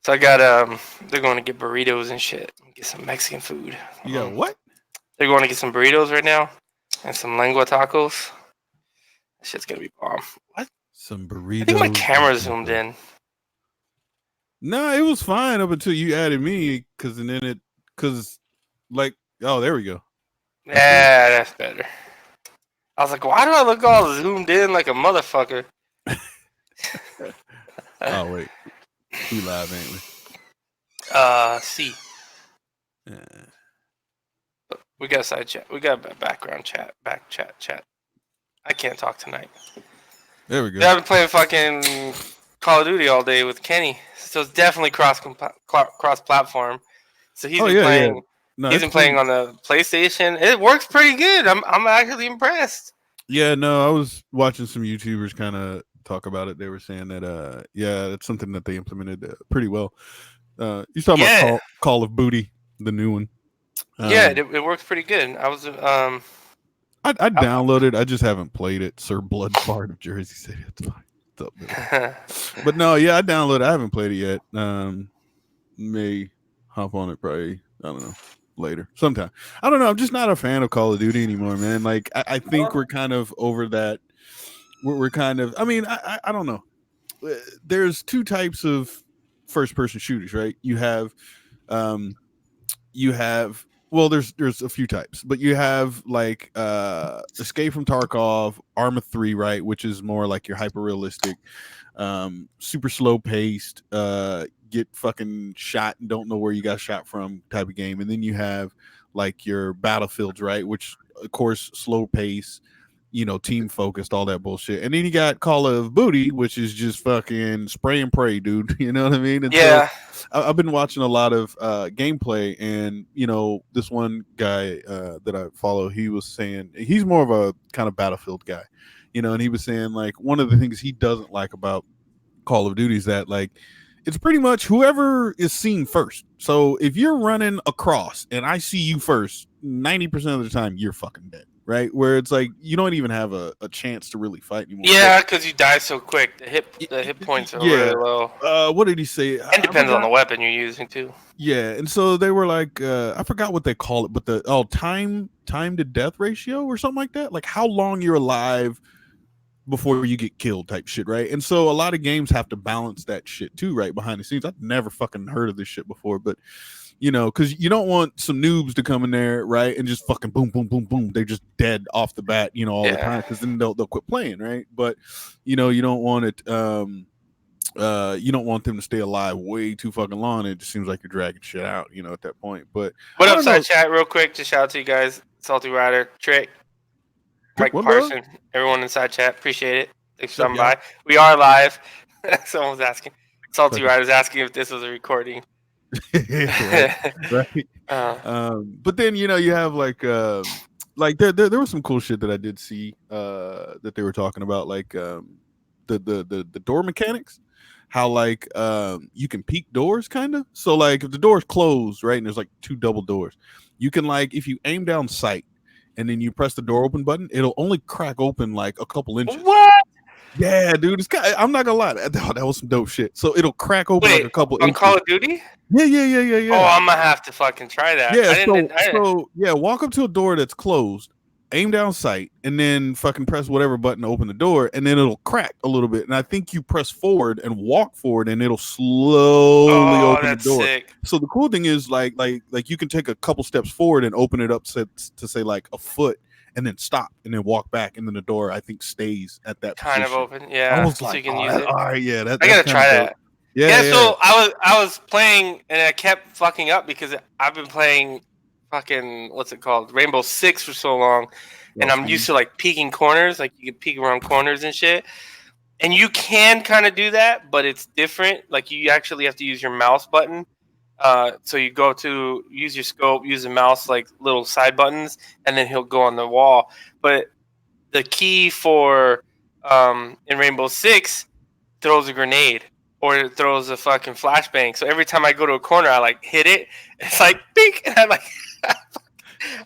So I got they're going to get burritos and shit. Get some Mexican food. You got what? They're going to get some burritos right now and some lengua tacos. That shit's gonna be bomb. What? Some burritos. I think my camera zoomed in. No, it was fine up until you added me, because oh, there we go. Yeah, that's better. I was like, why do I look all zoomed in like a motherfucker? Oh wait, we live, ain't we? See. We got a side chat. We got a background chat. Back chat. I can't talk tonight. There we go. Yeah, I've been playing fucking Call of Duty all day with Kenny, so it's definitely cross platform. So he's been playing. Yeah. No, he's been playing on the PlayStation. It works pretty good. I'm actually impressed. Yeah, no, I was watching some YouTubers kind of talk about it. They were saying that it's something that they implemented pretty well. You talking about Call of Booty, the new one? It works pretty good. I was I downloaded. I just haven't played it. Sir Bloodfart of Jersey City. It's fine. It's up there. But no, yeah, I downloaded. I haven't played it yet. May hop on it probably. I don't know. Later, sometime. I don't know. I'm just not a fan of Call of Duty anymore, man. Like I think we're kind of over that. We're kind of. I mean, I don't know. There's two types of first-person shooters, right? You have. Well, there's a few types, but you have like Escape from Tarkov, Arma 3, right, which is more like your hyper realistic, super slow paced, get fucking shot and don't know where you got shot from type of game. And then you have like your Battlefields, right, which of course slow pace, team focused, all that bullshit. And then you got Call of Booty, which is just fucking spray and pray, dude. You know what I mean? And yeah. So I've been watching a lot of gameplay, and this one guy that I follow, he was saying he's more of a kind of Battlefield guy, and he was saying like one of the things he doesn't like about Call of Duty is that like it's pretty much whoever is seen first. So if you're running across and I see you first, 90% of the time you're fucking dead. Right, where it's like you don't even have a chance to really fight anymore. Yeah, because you die so quick. The hit points are really low. What did he say? It depends on the weapon you're using too. Yeah, and so they were like, I forgot what they call it, but the time to death ratio or something like that. Like how long you're alive before you get killed type shit, right? And so a lot of games have to balance that shit too, right, behind the scenes. I've never fucking heard of this shit before, but because you don't want some noobs to come in there, right, and just fucking boom, boom, boom, boom. They're just dead off the bat, all the time, because then they'll quit playing, right? But you don't want it. You don't want them to stay alive way too fucking long. It just seems like you're dragging shit out, at that point. But what up, side chat, real quick? Just shout out to you guys, Salty Rider, Trick, Mike Parson, everyone inside chat. Appreciate it. Thanks for stopping by. We are live. Someone's asking. Salty Rider's asking if this was a recording. right. But then you have like there was some cool shit that I did see that they were talking about, like the door mechanics, how like you can peek doors kind of. So like if the door's closed, right, and there's like two double doors, you can like if you aim down sight and then you press the door open button, it'll only crack open like a couple inches. What? Yeah, dude, I'm not gonna lie, that was some dope shit. So it'll crack open like a couple inches. On Call of Duty? Yeah. Oh, I'm gonna have to fucking try that. Yeah, walk up to a door that's closed, aim down sight, and then fucking press whatever button to open the door, and then it'll crack a little bit. And I think you press forward and walk forward, and it'll slowly open the door. Sick. So the cool thing is like you can take a couple steps forward and open it up to say like a foot, and then stop and then walk back, and then the door I think stays at that kind position. of open. Yeah, I was like, so you can use it. All right, yeah, I gotta try that. Yeah. So I was playing and I kept fucking up because I've been playing fucking what's it called, Rainbow Six for so long, and I'm used to like peeking corners, like you can peek around corners and shit. And you can kind of do that, but it's different. Like you actually have to use your mouse button. So you go to use your scope, use the mouse like little side buttons, and then he'll go on the wall. But the key for in Rainbow Six throws a grenade or it throws a fucking flashbang. So every time I go to a corner, I like hit it. It's like bink, and I'm like,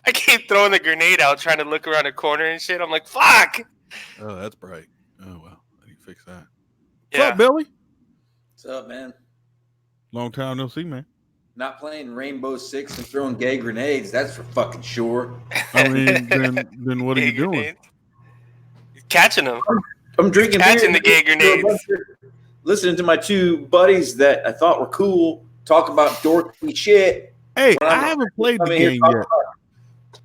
I keep throwing the grenade out, trying to look around a corner and shit. I'm like, fuck. Oh, that's bright. Oh well, I need to fix that. Yeah. What's up, Billy? What's up, man? Long time no see, man. Not playing Rainbow Six and throwing gay grenades. That's for fucking sure. I mean, then what are you doing? Grenades. Catching them. I'm drinking Catching beer, the gay grenades. listening to my two buddies that I thought were cool talk about dorky shit. Hey, I haven't played the game yet.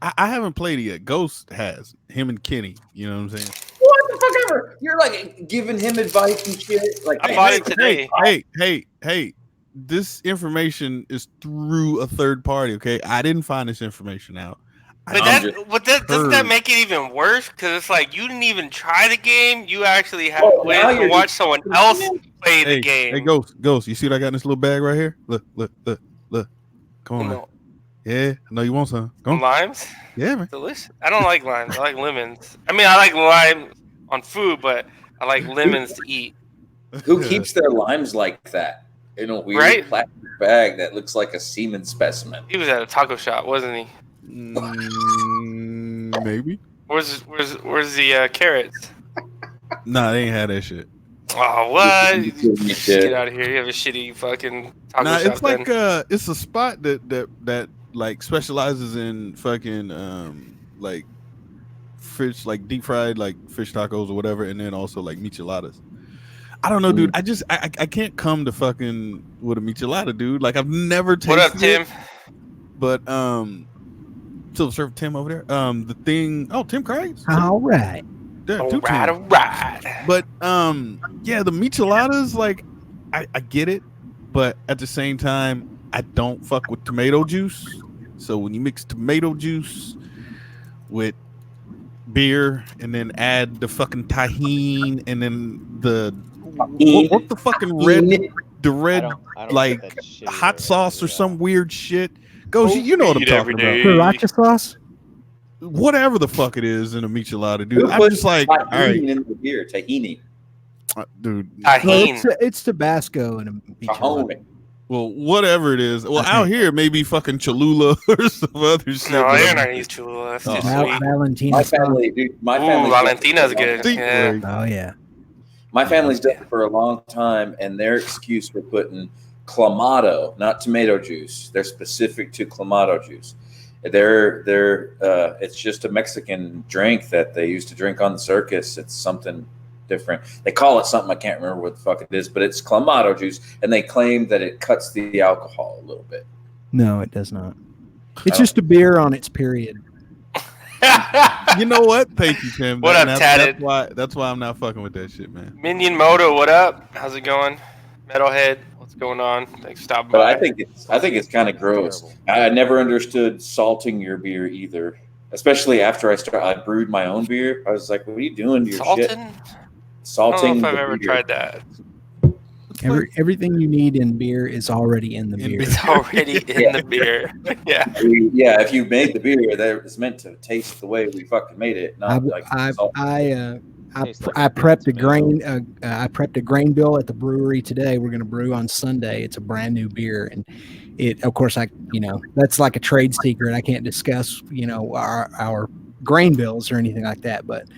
I haven't played it yet. Ghost has. Him and Kenny. You know what I'm saying? What the fuck ever? You're like giving him advice and shit. Like, I bought it today. Hey. This information is through a third party, okay? I didn't find this information out. Doesn't that make it even worse? Because it's like you didn't even try the game. You actually have to watch someone else play the game. Hey, Ghost, you see what I got in this little bag right here? Look. Come on, man. Yeah, I know you want some. Go on. Limes? Yeah, man. Delicious. I don't like limes. I like lemons. I mean, I like lime on food, but I like lemons to eat. Who keeps their limes like that? In a weird plastic bag that looks like a semen specimen. He was at a taco shop, wasn't he? Maybe. Where's the carrots? Nah, they ain't had that shit. Oh, what? Get out of here! You have a shitty fucking taco shop. It's like it's a spot that like specializes in fucking like fish, like deep fried like fish tacos or whatever, and then also like micheladas. I don't know, dude. I can't come to fucking with a michelada, dude. Like I've never tasted. What up, Tim? It, but still serve Tim over there. The thing. Oh, Tim Craig. All right. Yeah, all right. But yeah, the micheladas, like I get it, but at the same time, I don't fuck with tomato juice. So when you mix tomato juice with beer and then add the fucking tahini and then what the fucking red I don't like hot sauce or some weird shit goes. You know what I'm talking about? Sriracha sauce. Whatever the fuck it is in a michelada, dude. I'm just like, all right, in the beer, tahini, dude. It's Tabasco and a michelada. Well, whatever it is. Well, out here maybe fucking Cholula or some other shit. No, you're not gonna use Cholula. That's too sweet. Valentina. My family, dude. My family. Valentina's good. Yeah. Oh yeah. My family's done it for a long time, and their excuse for putting Clamato, not tomato juice. They're specific to Clamato juice. It's just a Mexican drink that they used to drink on the circus. It's something different. They call it something I can't remember what the fuck it is, but it's Clamato juice, and they claim that it cuts the alcohol a little bit. No, it does not. It's just a beer on its period. You know what? Thank you, Tim. What up, Tatted? That's why I'm not fucking with that shit, man. Minion Moto, what up? How's it going? Metalhead, what's going on? Thanks for stopping by. But I think it's kind of gross. I never understood salting your beer either, especially after I brewed my own beer. I was like, "What are you doing to your shit?" Salting. I don't know if I've ever tried that. Everything you need in beer is already in the beer. It's already in the beer. Yeah. Yeah. If you made the beer, that it's meant to taste the way we fucking made it. Not I prepped a grain. I prepped a grain bill at the brewery today. We're going to brew on Sunday. It's a brand new beer, and it. Of course, that's like a trade secret. I can't discuss, our grain bills or anything like that. But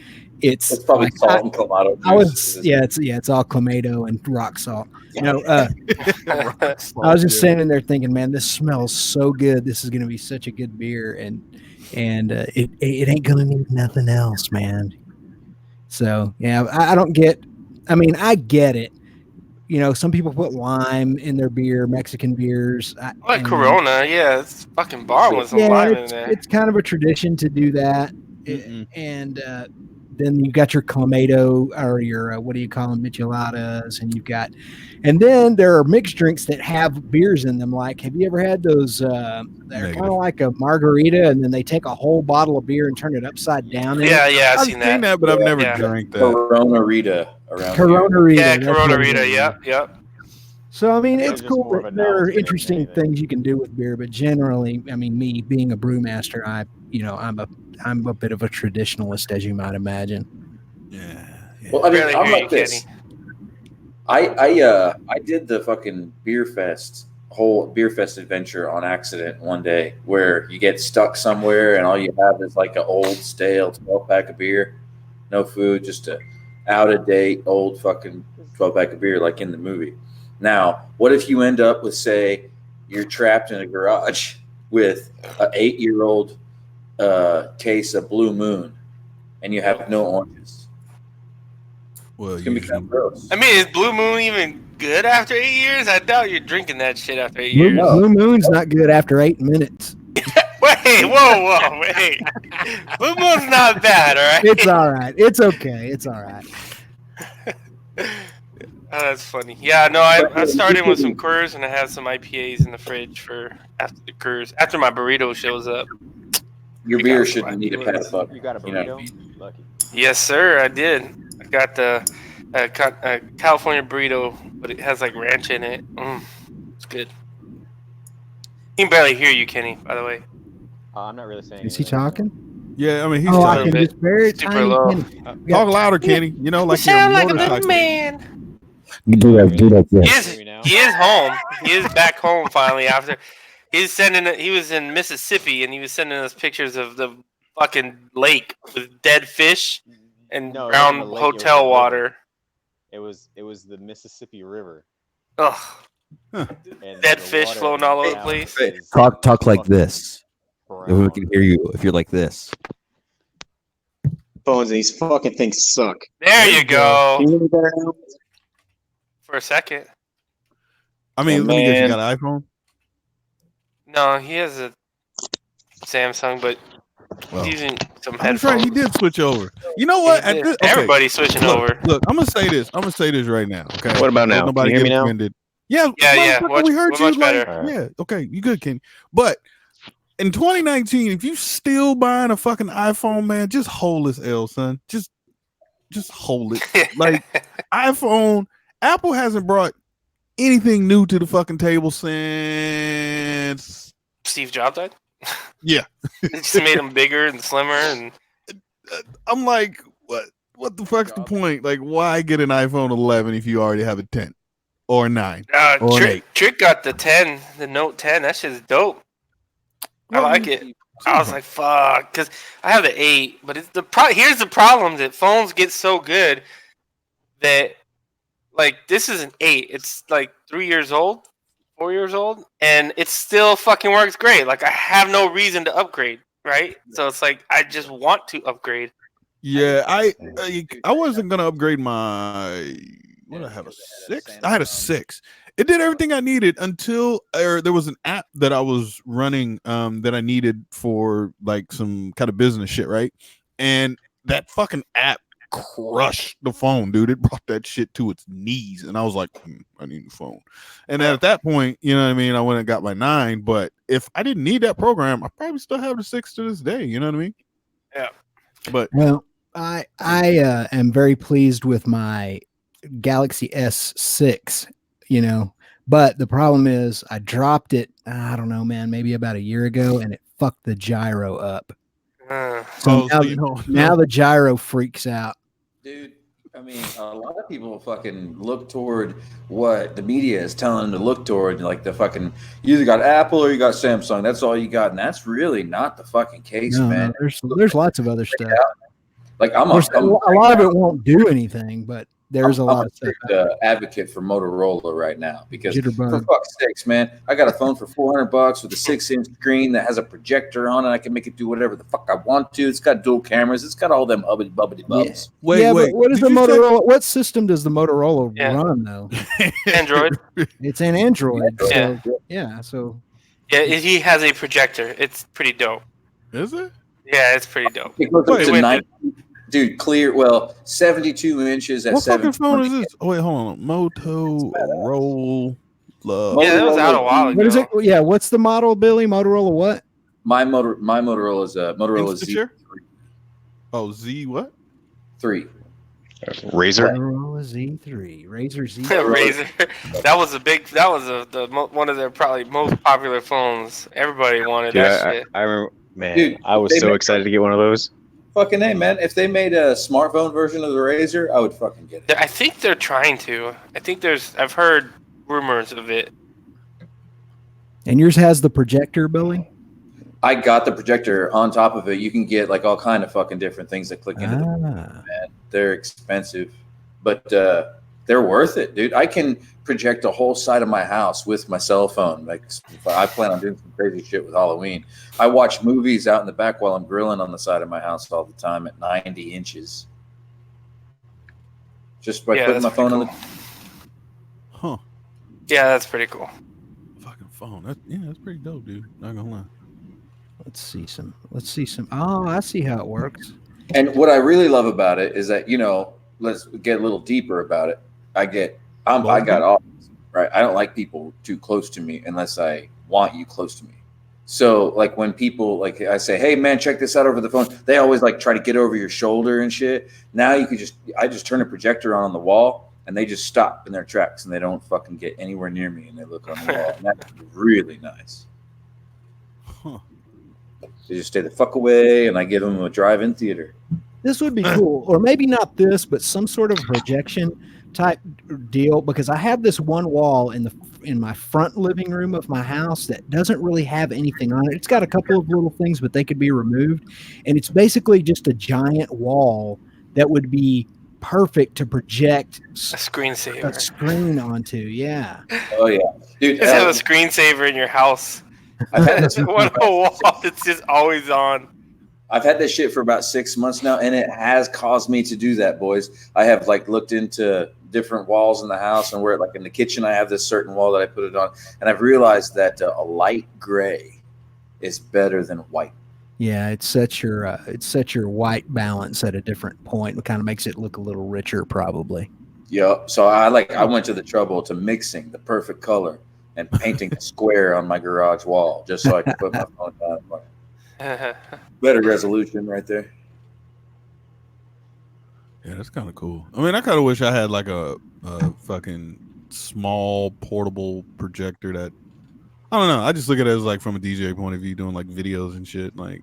it's probably like salt and Clamato juice. It's all Clamato and rock salt. I was just standing there thinking, man, this smells so good. This is going to be such a good beer, and it ain't going to need nothing else, man. So yeah, I don't get. I mean, I get it. Some people put lime in their beer, Mexican beers. Like Corona, yeah, it's fucking bomb with some lime in there. It's kind of a tradition to do that, and then you got your Clamato or your what do you call them, micheladas, and then there are mixed drinks that have beers in them. Like, have you ever had those? They're kind of like a margarita, and then they take a whole bottle of beer and turn it upside down. I've seen that, but I've never drank that. Corona Rita around Corona Rita. Yeah, Corona Rita. Yep. So I mean, it's cool. There are interesting things you can do with beer, but generally, I mean, me being a brewmaster, I'm a bit of a traditionalist, as you might imagine. Yeah. Well, I mean, I'm like this. I did the fucking whole beer fest adventure on accident one day, where you get stuck somewhere and all you have is like an old stale 12-pack of beer, no food, just a out of date old fucking 12-pack of beer, like in the movie. Now, what if you end up with, say, you're trapped in a garage with an 8-year-old case of Blue Moon, and you have no oranges? Well, It's gonna be kind of gross. I mean, is Blue Moon even good after 8 years? I doubt you're drinking that shit after 8 Blue, years. Blue Moon's not good after 8 minutes. Wait, whoa, wait. Blue Moon's not bad, all right? It's all right. It's okay. It's all right. Oh, that's funny. Yeah, no, I started with some Coors, and I have some IPAs in the fridge for after the Coors. After my burrito shows up. Your You beer got shouldn't need a pat of butter. You got a burrito? Lucky. Yes, sir, I did. I got the California burrito, but it has like ranch in it. It's good. He can barely hear you, Kenny, by the way. I'm not really saying. Is he anything. talking? Yeah, I mean, he's Oh, I trying can bit. just very Super tiny. low. Kenny. talk louder, Kenny. You know, like you sound your like a little motorcycle. man. You do like He this. is, Hear me now? he is home. He is back home finally after he was in Mississippi and he was sending us pictures of the fucking lake with dead fish and No, it brown wasn't a lake, it was hotel a river. water. It was the Mississippi River. Ugh. And Dead the fish water floating all over the now place. is Talk like fucking this. brown. We can hear you if you're like this. Phones and these fucking things suck. There you go. Can you hear me better now? For a second. I mean, Oh, let me guess, you man. got an iPhone? No, he has a Samsung, but Well, he's using some I'm trying. headphones. He did switch over. You know what? He At did. this- okay, Everybody's switching look, over. Look, I'm gonna say this. I'm gonna say this right now. Okay. What about now? Don't nobody Can you hear me get now? offended. Yeah. Yeah. motherfucker, we heard Much you. Like, better. All right. yeah. Okay. You good, Kenny? But in 2019, if you still buying a fucking iPhone, man, just hold this L, son. Just hold it. Like iPhone, Apple hasn't brought anything new to the fucking table since. Steve Jobs died? Yeah. It just made him bigger and slimmer and I'm like, what the fuck's the point? Like, why get an iPhone 11 if you already have a 10 or a 9? Or an 8? Trick got the 10, the Note 10. That shit's dope. I like it. I was like, fuck, because I have the 8, but it's here's the problem that phones get so good that, like, this is an 8. It's like 3 years old, 4 years old, and it still fucking works great. Like, I have no reason to upgrade, right? So it's like, I just want to upgrade. Yeah, I wasn't gonna upgrade my. What did I have, a 6? I had a 6. It did everything I needed until there was an app that I was running that I needed for like some kind of business shit, right? And that fucking app crushed the phone, dude. It brought that shit to its knees, and I was like, I need a phone. And at that point, you know what I mean, I went and got my 9. But if I didn't need that program, I probably still have the 6 to this day. You know what I mean? Yeah. But Well, I am very pleased with my Galaxy S6, you know, but the problem is I dropped it, I don't know, man, maybe about a year ago, and it fucked the gyro up. So now the gyro freaks out. Dude, I mean, a lot of people fucking look toward what the media is telling them to look toward, like the fucking, you either got Apple or you got Samsung. That's all you got, and that's really not the fucking case, No, man. there's lots of other stuff. Like Of course, a lot of it won't do anything, but there's a lot of stuff. Advocate for Motorola right now because Jitterbug. for fuck's sakes, man, I got a phone for $400 with a 6-inch screen that has a projector on it. I can make it do whatever the fuck I want to. It's got dual cameras. It's got all them bubbity bubs. wait, yeah, wait. but what is the Did you say- Motorola? What system does the Motorola Yeah. run though? Android. It's an Android. Yeah. So, yeah. So Yeah, he has a projector. It's pretty dope. Is it? Yeah, it's pretty dope. It goes up Wait, to wait, 90, dude, clear. Well, 72 inches at What 7. fucking phone is this? Oh wait, hold on. Motorola. Yeah, that was out a while ago. what is it? Yeah. What's the model, Billy? Motorola what? My Motorola is a Motorola Instashare? Z3. Oh, Z what? Razor. Motorola Z3, Razor Z. Razer. That was one of their probably most popular phones. Everybody wanted Dude, that I shit. remember, man, Dude, I was they so make- excited to get one of those. Fucking A, man. If they made a smartphone version of the Razor, I would fucking get it. I think they're trying to. I've heard rumors of it. And yours has the projector, Billy. I got the projector on top of it. You can get like all kind of fucking different things that click into the Ah. They're expensive, but They're worth it, dude. I can project a whole side of my house with my cell phone. Like, I plan on doing some crazy shit with Halloween. I watch movies out in the back while I'm grilling on the side of my house all the time at 90 inches. Just by putting my phone on the. Huh? Yeah, that's pretty cool. Fucking phone. That's pretty dope, dude. Not gonna lie. Let's see some. Oh, I see how it works. And what I really love about it is that, let's get a little deeper about it. I got off, right? I don't like people too close to me unless I want you close to me. So like when people, like I say, hey man, check this out over the phone, they always like try to get over your shoulder and shit. Now I just turn a projector on the wall and they just stop in their tracks and they don't fucking get anywhere near me and they look on the wall. And that's really nice. Huh. They just stay the fuck away and I give them a drive-in theater. This would be cool, or maybe not this, but some sort of projection type deal. Because I have this one wall in my front living room of my house that doesn't really have anything on it. It's got a couple of little things, but they could be removed, and it's basically just a giant wall that would be perfect to project A screensaver. a screen onto. Yeah, Oh yeah, dude. Just have a screensaver in your house. I've had this One wall. It's just always on. I've had this shit for about 6 months now, and it has caused me to do that, boys. I have like looked into different walls in the house, and where like in the kitchen, I have this certain wall that I put it on, and I've realized that a light gray is better than white. yeah. It sets your white balance at a different point. It kind of makes it look a little richer, probably. Yep. So I went to the trouble to mixing the perfect color and painting a square on my garage wall just so I could put my phone down. Better resolution right there. Yeah, that's kind of cool. I mean, I kind of wish I had like a fucking small portable projector that, I don't know. I just look at it as like from a DJ point of view, doing like videos and shit. Like,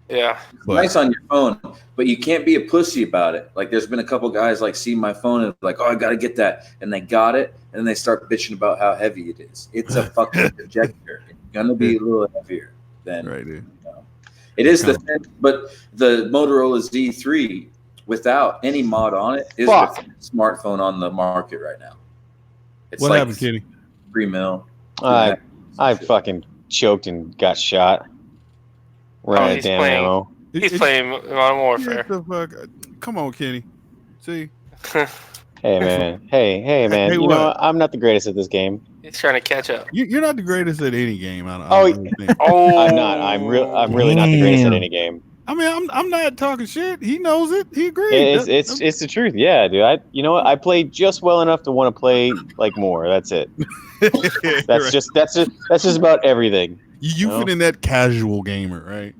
Yeah. but Nice on your phone, but you can't be a pussy about it. Like there's been a couple guys like see my phone and like, oh, I gotta get that, and they got it, and then they start bitching about how heavy it is. It's a fucking projector. It's gonna be a little heavier than right, dude. it is but the Motorola Z3 without any mod on it is Fuck. the smartphone on the market right now. It's What like happened, Kenny? $3 million. I fucking choked and got shot. Ran out of he's damn playing. ammo. He's playing Modern Warfare. What the fuck? Come on, Kenny. See, Hey man, hey man. Hey, you what? know what? I'm not the greatest at this game. He's trying to catch up. you're not the greatest at any game. I Oh, don't think. Oh, I'm not. I'm really not the greatest at any game. I mean, I'm not talking shit. He knows it. He agrees. It's the truth. Yeah, dude. You know what? I played just well enough to want to play like more. That's it. That's just about everything. You No. fit in that casual gamer, right?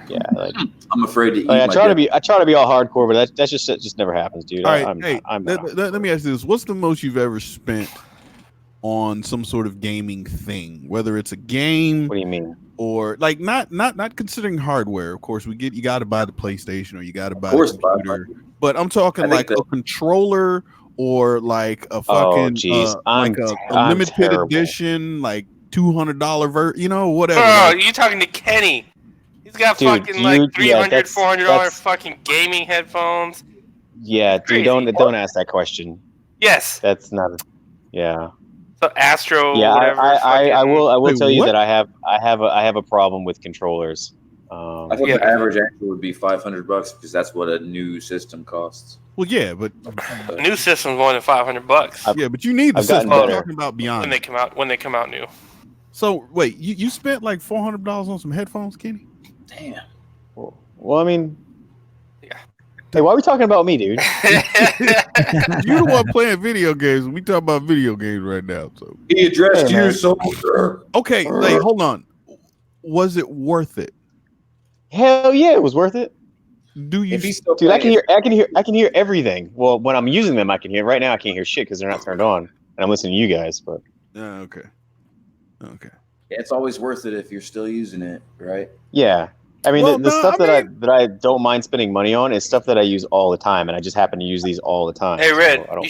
Yeah, like, I'm afraid to eat I my try to dick. be all hardcore, but that just never happens, dude. All right, I'm not. let me ask you this: what's the most you've ever spent on some sort of gaming thing, whether it's a game What do you mean? or like not considering hardware? Of course, you got to buy the PlayStation or you got to buy Of course, the computer, but I'm talking I think like that- a controller or like a Oh, fucking jeez. like a I'm limited terrible. edition, like $200 whatever. Bro, you talking to Kenny? He's got Dude, fucking like dude, yeah, $300, that's- $400 that's- fucking gaming headphones. Yeah, dude. Crazy. Don't ask that question. Yes. That's not. Yeah. So Astro. Yeah. whatever, I fucking- will Wait, tell you what? that I have a problem with controllers. I thought Yeah. the average answer would be $500 because that's what a new system costs. Well, yeah, but A new system's more than $500 but you need the I've gotten system. I'm better. talking about beyond. when they come out new. So wait, you spent like $400 on some headphones, Kenny? Damn. Well, I mean. Yeah. Hey, why are we talking about me, dude? You're the one playing video games. We talk about video games right now. So He addressed Hey, you, man. soldier. okay, like hold on. Was it worth it? Hell yeah, it was worth it. Do you? If he's still Dude, I playing, can hear everything. Well, when I'm using them, I can hear. Right now, I can't hear shit because they're not turned on, and I'm listening to you guys. But Okay. Okay. it's always worth it if you're still using it, right? yeah, I mean, Well, the no, stuff I that I don't mind spending money on is stuff that I use all the time, and I just happen to use these all the time. Hey, Red, so I don't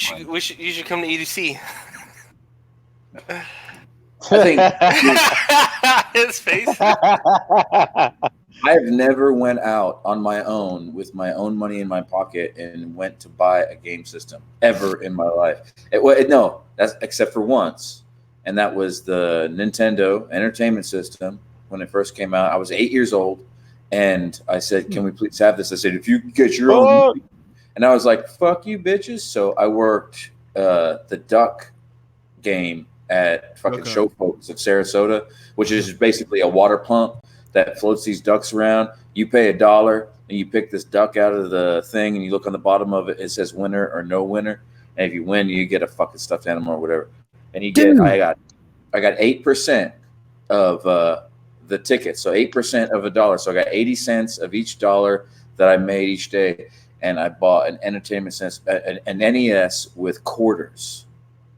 you should come to EDC. I think His face. I've never went out on my own with my own money in my pocket and went to buy a game system ever in my life. No, that's except for once, and that was the Nintendo Entertainment System when it first came out. I was 8 years old, and I said, "Can we please have this?" I said, "If you get your own," and I was like, "Fuck you, bitches!" So I worked the duck game at fucking Show Folks of Sarasota, which is basically a water pump that floats these ducks around. You pay $1 and you pick this duck out of the thing, and you look on the bottom of it. It says winner or no winner, and if you win, you get a fucking stuffed animal or whatever. And you get, I got 8% of the ticket, so 8% of $1. So I got 80 cents of each dollar that I made each day, and I bought an entertainment sense, an NES with quarters.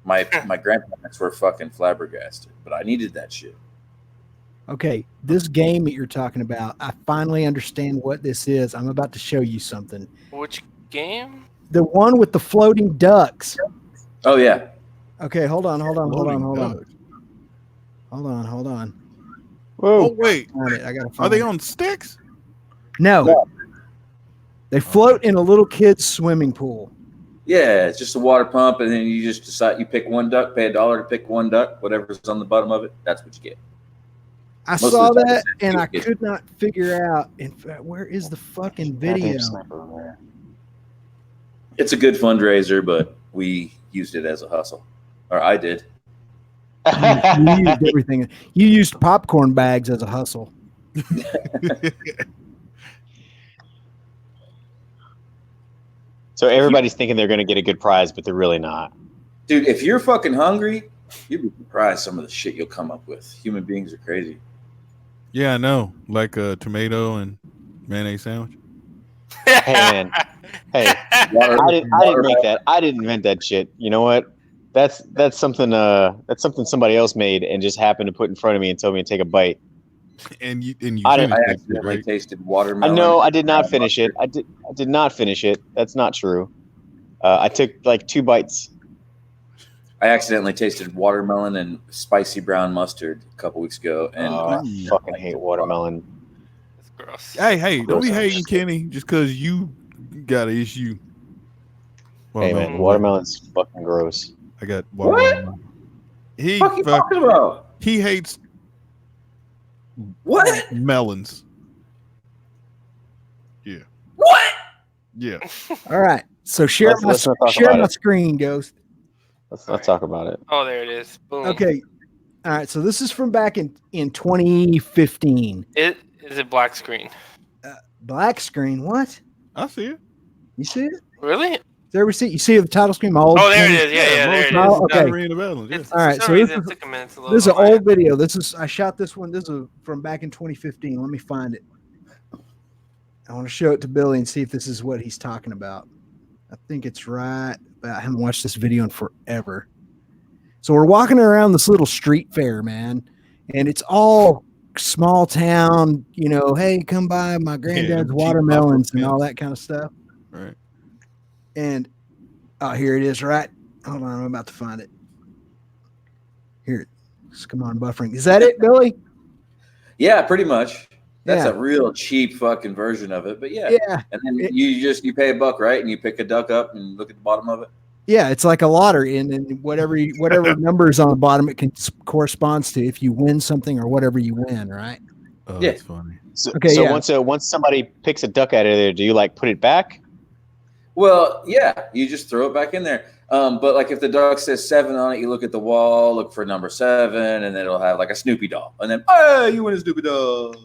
My grandparents were fucking flabbergasted, but I needed that shit. Okay, this game that you're talking about, I finally understand what this is. I'm about to show you something. Which game? The one with the floating ducks. Oh yeah. Okay, hold on. Floating Hold on. Whoa. Oh wait, I gotta find are they it. on sticks? No. They float in a little kid's swimming pool. Yeah, it's just a water pump, and then you just decide you pick one duck, pay $1 to pick one duck, whatever's on the bottom of it, that's what you get. I Most of saw the time that it's and I good. could not figure out. In fact, where is the fucking video? It's a good fundraiser, but we used it as a hustle, or I did. You used everything. You used popcorn bags as a hustle. So everybody's thinking they're going to get a good prize, but they're really not. Dude, if you're fucking hungry, you'd be surprised some of the shit you'll come up with. Human beings are crazy. Yeah, I know. Like a tomato and mayonnaise sandwich. Hey man, hey, I didn't make that. I didn't invent that shit. You know what? That's something somebody else made and just happened to put in front of me and told me to take a bite. And you I finished that shit, accidentally right? tasted watermelon. No, I did not finish it. I did not finish it. That's not true. I took like 2 bites. I accidentally tasted watermelon and spicy brown mustard a couple weeks ago, and I fucking hate watermelon. That's gross. Hey, don't be hating Kenny just because you got an issue. Hey man, watermelon's fucking gross. I got What? watermelon. He what you talking about? he hates What? melons. Yeah. What? Yeah. All right. So share Let's not talk share about my it. screen, Ghost. Let's not talk about it. Oh, there it is. Boom. Okay. All right. So this is from back in 2015. Is it black screen? Black screen. What? I see it. You see it? Really? There we see. You see the title screen. My old. Oh, there it screen? is. Yeah, there it is. Oh, okay. Ring the bell, yeah. It's, All right, For some so this reason, is- it took a minute to load This is an on my old video. I shot this one. This is from back in 2015. Let me find it. I want to show it to Billy and see if this is what he's talking about. I think it's right. But I haven't watched this video in forever. So we're walking around this little street fair, man, and it's all small town. You know, hey, come by my granddad's cheap watermelons and popcorn all that kind of stuff. Right. And oh, here it is. Right. Hold on, I'm about to find it. Here, come on, buffering. Is that it, Billy? Yeah, pretty much. That's Yeah. a real cheap fucking version of it, but yeah. Yeah. And then you pay $1, right? And you pick a duck up and look at the bottom of it. Yeah, it's like a lottery, and then whatever numbers on the bottom it corresponds to if you win something or whatever you win, right? Oh, Yeah. that's funny. So, Okay, so yeah. once somebody picks a duck out of there, do you like put it back? Well, yeah, you just throw it back in there. But like if the duck says 7 on it, you look at the wall, look for number 7, and then it'll have like a Snoopy doll. And then, hey, you win a Snoopy doll.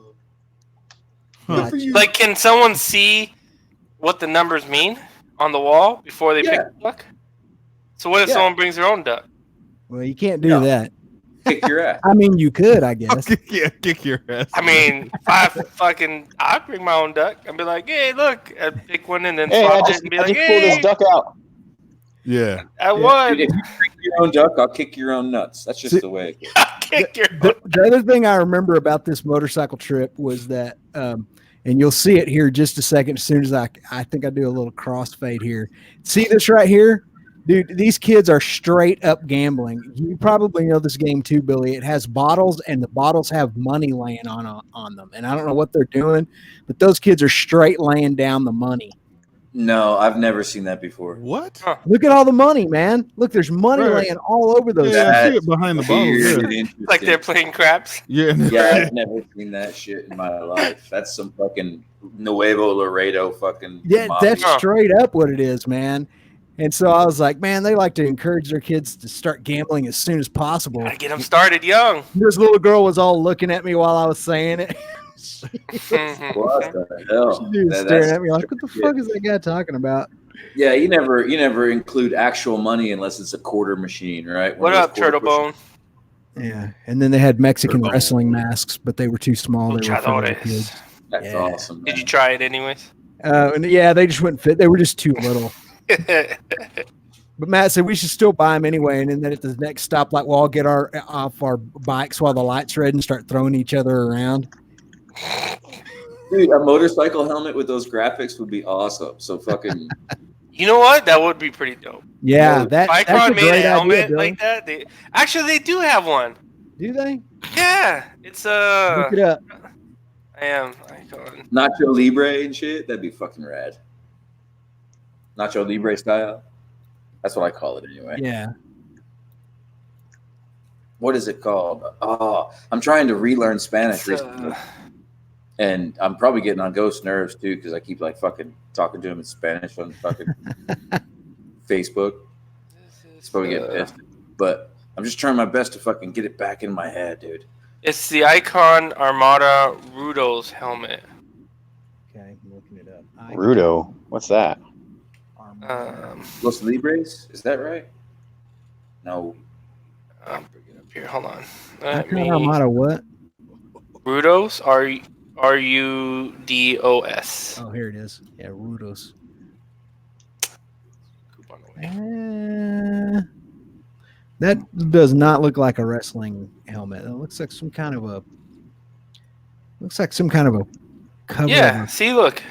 Huh. Good for you. Like, can someone see what the numbers mean on the wall before they pick Yeah. the duck? So what if Yeah. someone brings their own duck? Well, you can't do No. that. Kick your ass. I mean, you could, I guess. Yeah, kick your ass. I mean, I'd bring my own duck and be like, hey, look, I'd pick one and then Hey, swap I it just and be pulled like, this hey, duck out. Yeah. I won. Dude, if you kick your own duck, I'll kick your own nuts. That's just See- the way it goes. Kick your The other thing I remember about this motorcycle trip was that, and you'll see it here just a second as soon as I think I do a little crossfade here. See this right here? Dude, these kids are straight up gambling. You probably know this game too, Billy. It has bottles, and the bottles have money laying on them. And I don't know what they're doing, but those kids are straight laying down the money. No, I've never seen that before. What? Huh. Look at all the money, man. Look, there's money Right. laying all over those. Yeah, I That's see it behind the bottle. Weird Yeah. and interesting. Like they're playing craps. Yeah. Yeah, I've never seen that shit in my life. That's some fucking Nuevo Laredo fucking. Yeah, mafia. that's straight up what it is, man. And so I was like, man, they like to encourage their kids to start gambling as soon as possible. Gotta get them started young. This little girl was all looking at me while I was saying it. Mhm. What the hell? She was That- staring that's at me like, what the shit. fuck is that guy talking about? Yeah, you never include actual money unless it's a quarter machine, right? What One of up, those quarter Turtle Bone? Yeah. And then they had Mexican Turbo. wrestling masks, but they were too small. They were for little Luchadores. kids. That's Yeah. awesome. Did man. you try it anyways? And yeah, they just wouldn't fit. They were just too little. But Matt said we should still buy them anyway. And then at the next stoplight, we'll all get off our bikes while the light's red and start throwing each other around. Dude, a motorcycle helmet with those graphics would be awesome. So fucking You know what? That would be pretty dope. Yeah, If that's a Icon made a great helmet idea, Billy. like that. They do have one. Do they? Yeah, it's Look it up. I am Icon. Nacho Libre and shit. That'd be fucking rad. Nacho Libre style. That's what I call it anyway. Yeah. What is it called? Oh, I'm trying to relearn Spanish It's, recently. And I'm probably getting on Ghost nerves too because I keep like fucking talking to him in Spanish on fucking Facebook. He's probably getting pissed. But I'm just trying my best to fucking get it back in my head, dude. It's the Icon Armada Rudo's helmet. Okay, I'm looking it up. Rudo. What's that? Los Libres? Is that right? No. I'll bring it up here. Hold on. Let Icon me- Armada what? Rudos. Rudos. Oh, here it is. Yeah, Rudos. Coupon away. That does not look like a wrestling helmet. It looks like some kind of a cover. Yeah. See, look.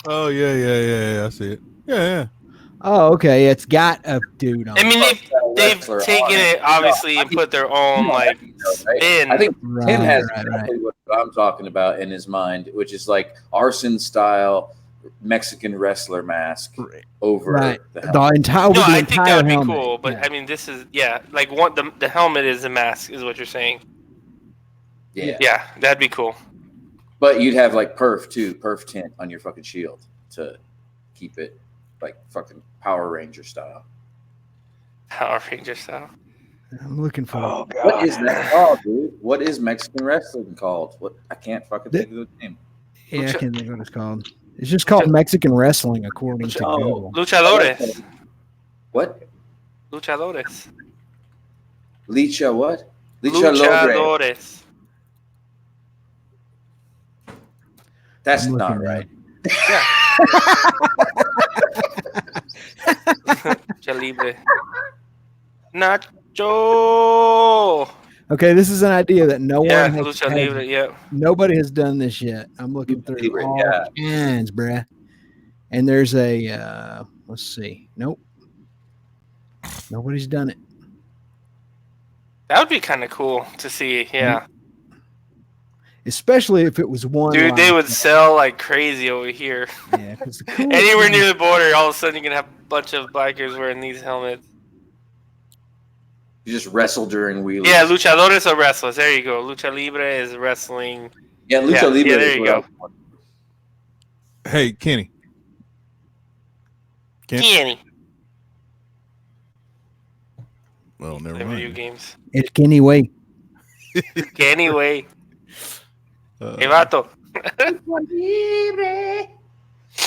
Oh yeah. I see it. Yeah. Oh, okay. It's got a dude on I mean, it. they've Wrestler taken on it obviously and put their own like spin. I think Right, Tim has right. exactly what I'm talking about in his mind, which is like arson style Mexican wrestler mask over Right. the The helmet. entire, No, the I think that entire would be helmet. cool. But Yeah. I mean, this is like what the helmet is a mask, is what you're saying. Yeah. Yeah, that'd be cool. But you'd have like perf tint on your fucking shield to keep it like fucking Power Ranger style. Power Ranger style. I'm looking for Oh it. What is that called, dude? What is Mexican wrestling called? What I can't fucking think of the name. Yeah, I can't think what it's called. It's just called Mexican wrestling, according to Oh. Google. Luchadores. What? Luchadores. Licha what? Licha Lobre. Luchadores. That's I'm not looking right. Lucha Libre. Nacho. Okay, this is an idea that no Yeah, one has, Lucha Libre. Yeah. nobody has done this yet. I'm looking through Libre, all yeah. kinds, bruh. And there's a let's see. Nope. Nobody's done it. That would be kind of cool to see. Yeah. Especially if it was one. Dude, they like- would sell like crazy over here. Yeah, 'cause the coolest Anywhere thing- near the border, all of a sudden you're going to have a bunch of bikers wearing these helmets. You just wrestle during wheelies. Yeah, luchadores are wrestlers. There you go. Lucha Libre is wrestling. Yeah, Lucha Yeah, Libre. yeah, is there you what go. I want. Hey, Kenny. Kenny. Well, never Play video mind. games. It's Kenny Way. Kenny way. Uh, Hey, vato.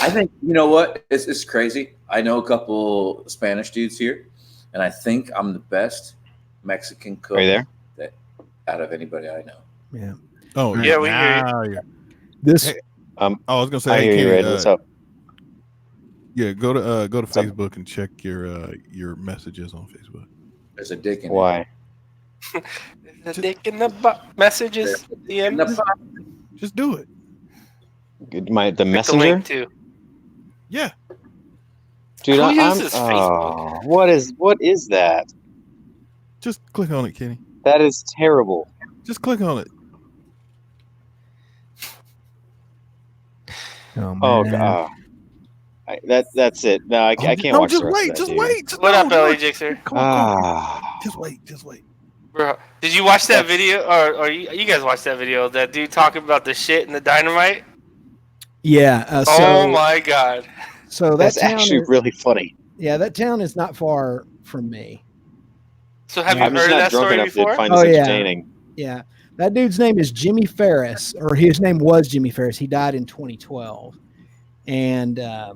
I think you know what? It's crazy. I know a couple Spanish dudes here, and I think I'm the best Mexican cook Are you there? out of anybody I know. Yeah. Oh Yeah, we hear you. now you're- This Hey, I was gonna say, I hey, hear you, Kenny, Red. What's up? Yeah, go to up? Facebook and check your messages on Facebook. There's a dick in Why? The dick in the butt messages at the it. end. Just do it. The Click the messenger? link too. Yeah. Dude, Who I'm. uses Facebook? What is that? Just click on it, Kenny. That is terrible. Just click on it. Oh, man. Oh god. That's it. No, I can't No, watch just the rest wait. of that, Just dude. wait. Just What no, up, LA just- Jixer? Come on. Ah. Just wait. Just wait. Bro, did you watch that video, or you guys watched that video of that dude talking about the shit and the dynamite? Yeah. Oh my god! So that That's town actually is, really funny. yeah, that town is not far from me. So have I'm you just heard of not that drunk story enough before? to find Oh, this yeah. entertaining. Yeah. That dude's name is Jimmy Ferris, or his name was Jimmy Ferris. He died in 2012. And I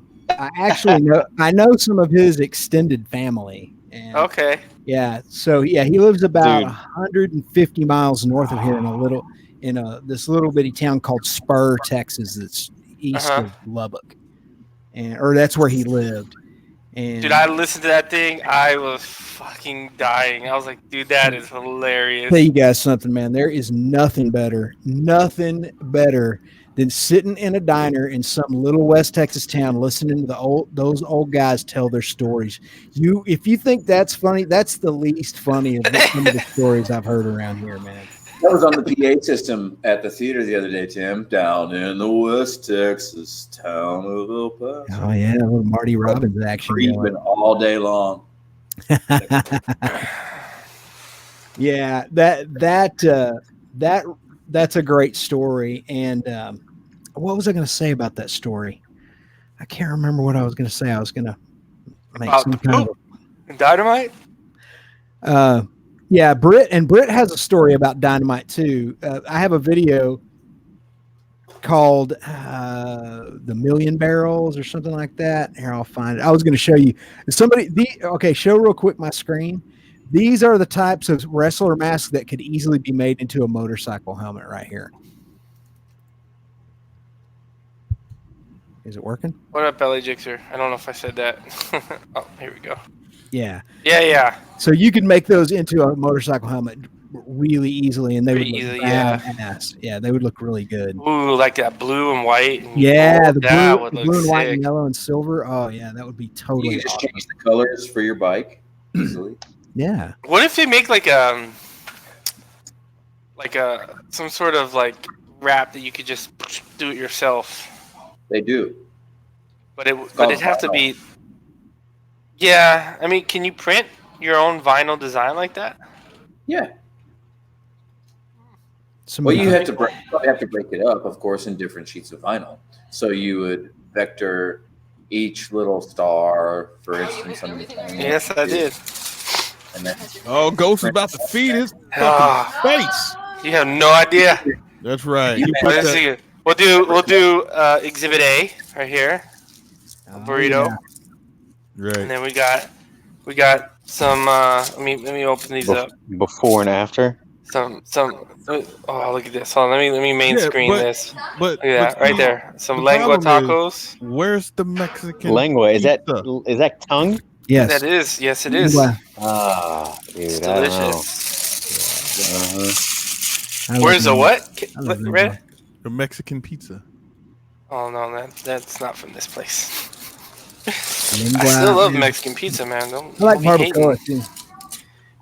actually know some of his extended family. And Okay. yeah, so yeah, he lives about Dude. 150 miles north of here in this little bitty town called Spur, Texas. That's east Uh-huh. of Lubbock, or that's where he lived. And Dude, I listened to that thing. I was fucking dying. I was like, dude, that is hilarious. tell you guys something, man. There is nothing better than sitting in a diner in some little West Texas town, listening to those old guys tell their stories. If you think that's funny, that's the least funny of some of the stories I've heard around here, man. That was on the PA system at the theater the other day, Tim. Down in the West Texas town of El Paso. Oh yeah, a little Marty Robbins action going. Creeping all day long. Yeah, that's a great story. And what was I going to say about that story? I can't remember what I was going to say. I was going to make About some the kind poop and dynamite? of. Yeah, Britt has a story about dynamite too. I have a video called "The Million Barrels" or something like that. Here, I'll find it. I was going to show you show real quick my screen. These are the types of wrestler masks that could easily be made into a motorcycle helmet right here. Is it working? What up, LA Jixer? I don't know if I said that. Oh, here we go. Yeah. Yeah. So you could make those into a motorcycle helmet really easily, and they would Pretty look easily, yeah. badass. Yeah, they would look really good. Ooh, like that blue and white. And Yeah, gold. the That blue, would the look blue and white sick. and yellow and silver. Oh yeah, that would be You totally can just awesome. change the colors for your bike easily. Yeah. What if they make like some sort of like wrap that you could just do it yourself? They do. But it'd have to be. Yeah, I mean, can you print your own vinyl design like that? Yeah. Some Well, of you the- have to break it up, of course, in different sheets of vinyl. So you would vector each little star, for instance, on the Yes, I did. And then Oh, Ghost is about to feed his Ah, fucking face. you have no idea. That's right. You What put is that, it? We'll do Exhibit A right here, Oh, burrito, yeah. right. and then we got some. Let me open these up. Before and after. Some. Oh, look at this. Hold on, let me main Yeah, screen but- this. But Look at that but right see, there. Some the lengua problem tacos. Where's the Mexican Lengua. Is that pizza? tongue? Yes. That is. Yes, it is. Wow. Ah, dude, It's I don't know. delicious. Uh-huh. I love Where's the them. what? I love them. Red? The Mexican pizza? Oh no, that's not from this place. Lingua, I still love man. Mexican pizza, man. Don't I like be hating. barbacoa too.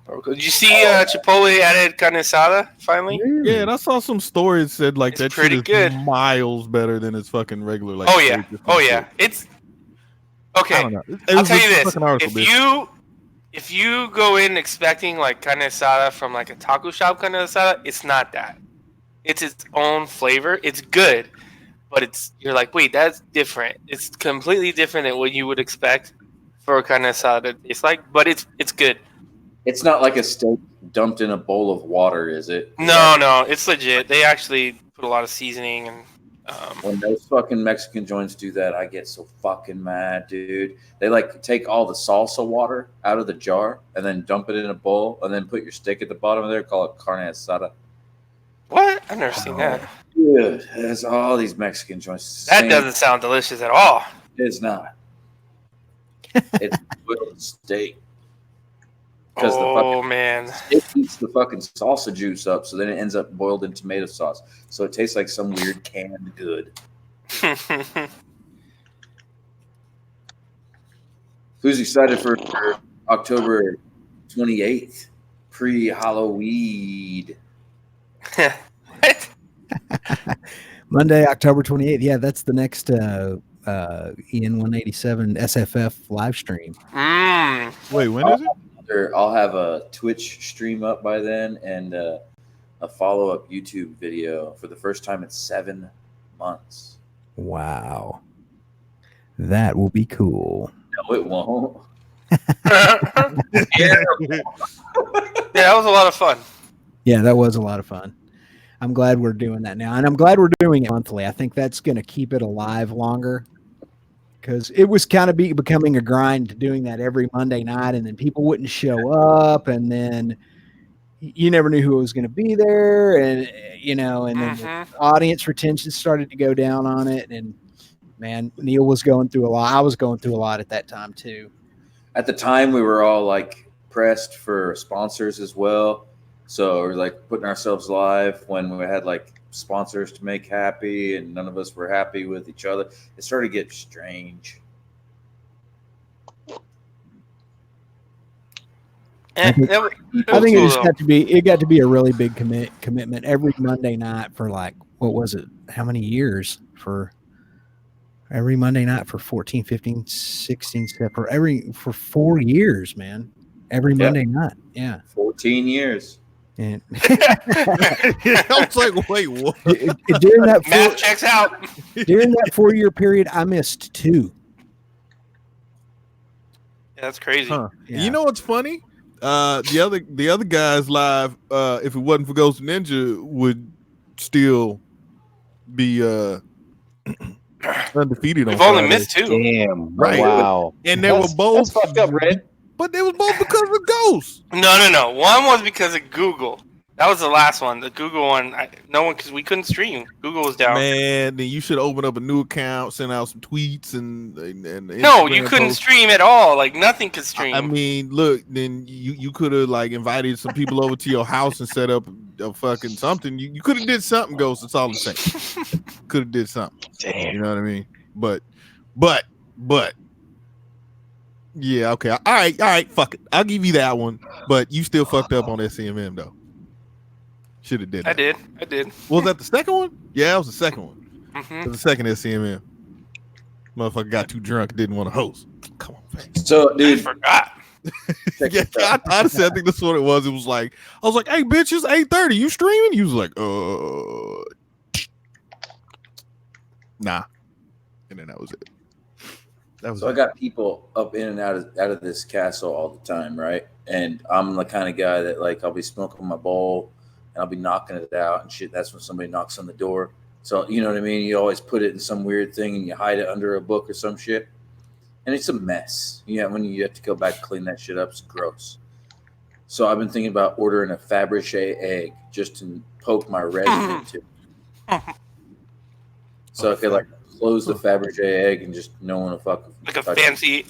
Barbacoa. Did you see Chipotle added carne asada finally? Yeah, and I saw some stories that said like It's that pretty shit good. is miles better than its fucking regular. Like, Oh yeah, steak or some oh yeah. shit. It's I okay. don't know. It I'll was tell just you a this: fucking article, bitch. if you go in expecting like carne asada from like a taco shop carne asada, it's not that. It's its own flavor. It's good, but you're like, wait, that's different. It's completely different than what you would expect for a carne asada to taste like. But it's good. it's not like a steak dumped in a bowl of water, is it? No, it's legit. They actually put a lot of seasoning and. When those fucking Mexican joints do that, I get so fucking mad, dude. They like take all the salsa water out of the jar and then dump it in a bowl and then put your steak at the bottom of there, call it carne asada. What? I've never seen that. Dude, there's all these Mexican joints. That Same- doesn't sound delicious at all. It's not. It's boiled steak. Because the Oh fucking man. steak eats the fucking salsa juice up, so then it ends up boiled in tomato sauce. So it tastes like some weird canned good. Who's excited for October 28th, pre-Halloween? What? Monday, October 28th. Yeah, that's the next EN 187 SFF live stream. Wait, when is it? I'll have a Twitch stream up by then and a follow-up YouTube video for the first time in 7 months. Wow. That will be cool. No, it won't. Yeah, that was a lot of fun. Yeah, that was a lot of fun. I'm glad we're doing that now. And I'm glad we're doing it monthly. I think that's going to keep it alive longer because it was kind of becoming a grind doing that every Monday night. And then people wouldn't show up. And then you never knew who was going to be there. And, and then the audience retention started to go down on it. And, man, Neil was going through a lot. I was going through a lot at that time, too. At the time, we were all like pressed for sponsors as well. So we're like putting ourselves live when we had like sponsors to make happy and none of us were happy with each other. It started to get strange. I think it just got to be a really big commitment every Monday night for like, what was it? How many years for every Monday night for 14, 15, 16 for 4 years, man. Every Monday night. Yeah. 14 years. And I was like, wait, what? During that math checks out. During that 4-year period, I missed 2. Yeah, that's crazy. Huh. Yeah. You know what's funny? The other guys live, if it wasn't for Ghost Ninja, would still be undefeated. We've on only Friday. missed 2. Damn. Right. Wow. And they were both That's fucked up, Red. but they was both because of Ghost. No. One was because of Google. That was the last one. The Google one, because we couldn't stream. Google was down. Man, then you should open up a new account, send out some tweets, and No, you Instagram couldn't posts. stream at all. Like nothing could stream. I mean, look, then you could have like invited some people over to your house and set up a fucking something. You could have did something, Ghost. It's all I'm saying. Could have did something. Damn. You know what I mean? But yeah, okay. All right, fuck it. I'll give you that one. But you still fucked up on SCMM though. Should have did that. I did. Was that the second one? Yeah, that was the second one. Mm-hmm. It was the second SCMM. Motherfucker got too drunk, didn't want to host. Come on, man. So, I dude, forgot. Yeah, honestly, I think that's what it was. It was like, I was like, hey, bitch, it's 8:30. You streaming? You was like, nah. And then that was it. That was so I got people up in and out of this castle all the time, right? And I'm the kind of guy that like I'll be smoking my bowl and I'll be knocking it out and shit. That's when somebody knocks on the door. So you know what I mean? You always put it in some weird thing and you hide it under a book or some shit. And it's a mess. Yeah, when you have to go back and clean that shit up, it's gross. So I've been thinking about ordering a Fabergé egg just to poke my resin into. So I could like close the Fabergé egg and just no one will fucking Like a touch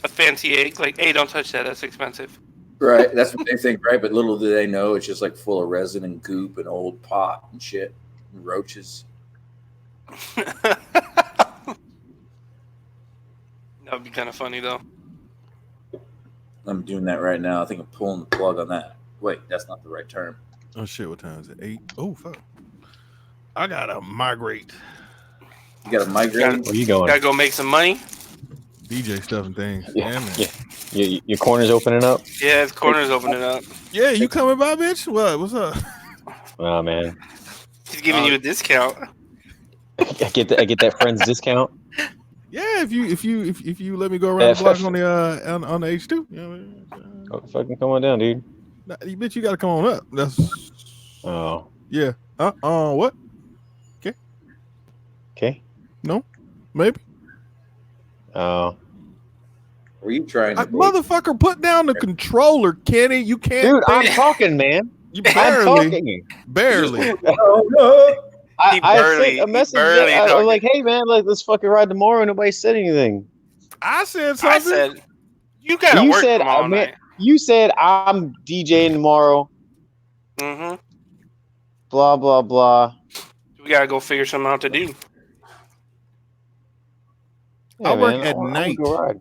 fancy egg. Like, hey, don't touch that. That's expensive. it. Right, that's what they think, right? But little do they know, it's just like full of resin and goop and old pot and shit and roaches. That would be kind of funny though. I'm doing that right now. I think I'm pulling the plug on that. Wait, that's not the right term. Oh shit, what time is it? 8? Oh fuck. I gotta migrate. You got to migrate. Where you going? Gotta go make some money. DJ stuff and things. Yeah. Yeah, man. Yeah. Your corner's opening up. Yeah, his corner's opening up. Yeah, you coming by, bitch? What? What's up? Oh man, He's giving you a discount. I get that friend's discount. Yeah, if you let me go around the block on the H2. You know what I mean? Oh, fucking come on down, dude. Nah, bitch, you gotta come on up. That's Oh, yeah. What? okay. No, maybe. Oh, Were you trying to? Motherfucker, put down the controller, Kenny. You can't. dude, I'm talking, man. You I'm barely, talking. barely. Oh no! I sent a message. I'm talking. like, hey man, like let's fucking ride tomorrow. Nobody said anything. I said I something. said, you gotta work said, tomorrow night. You said I'm DJing tomorrow. Mm-hmm. Blah blah blah. We gotta go figure something out to do. I work at wanna night. go ride.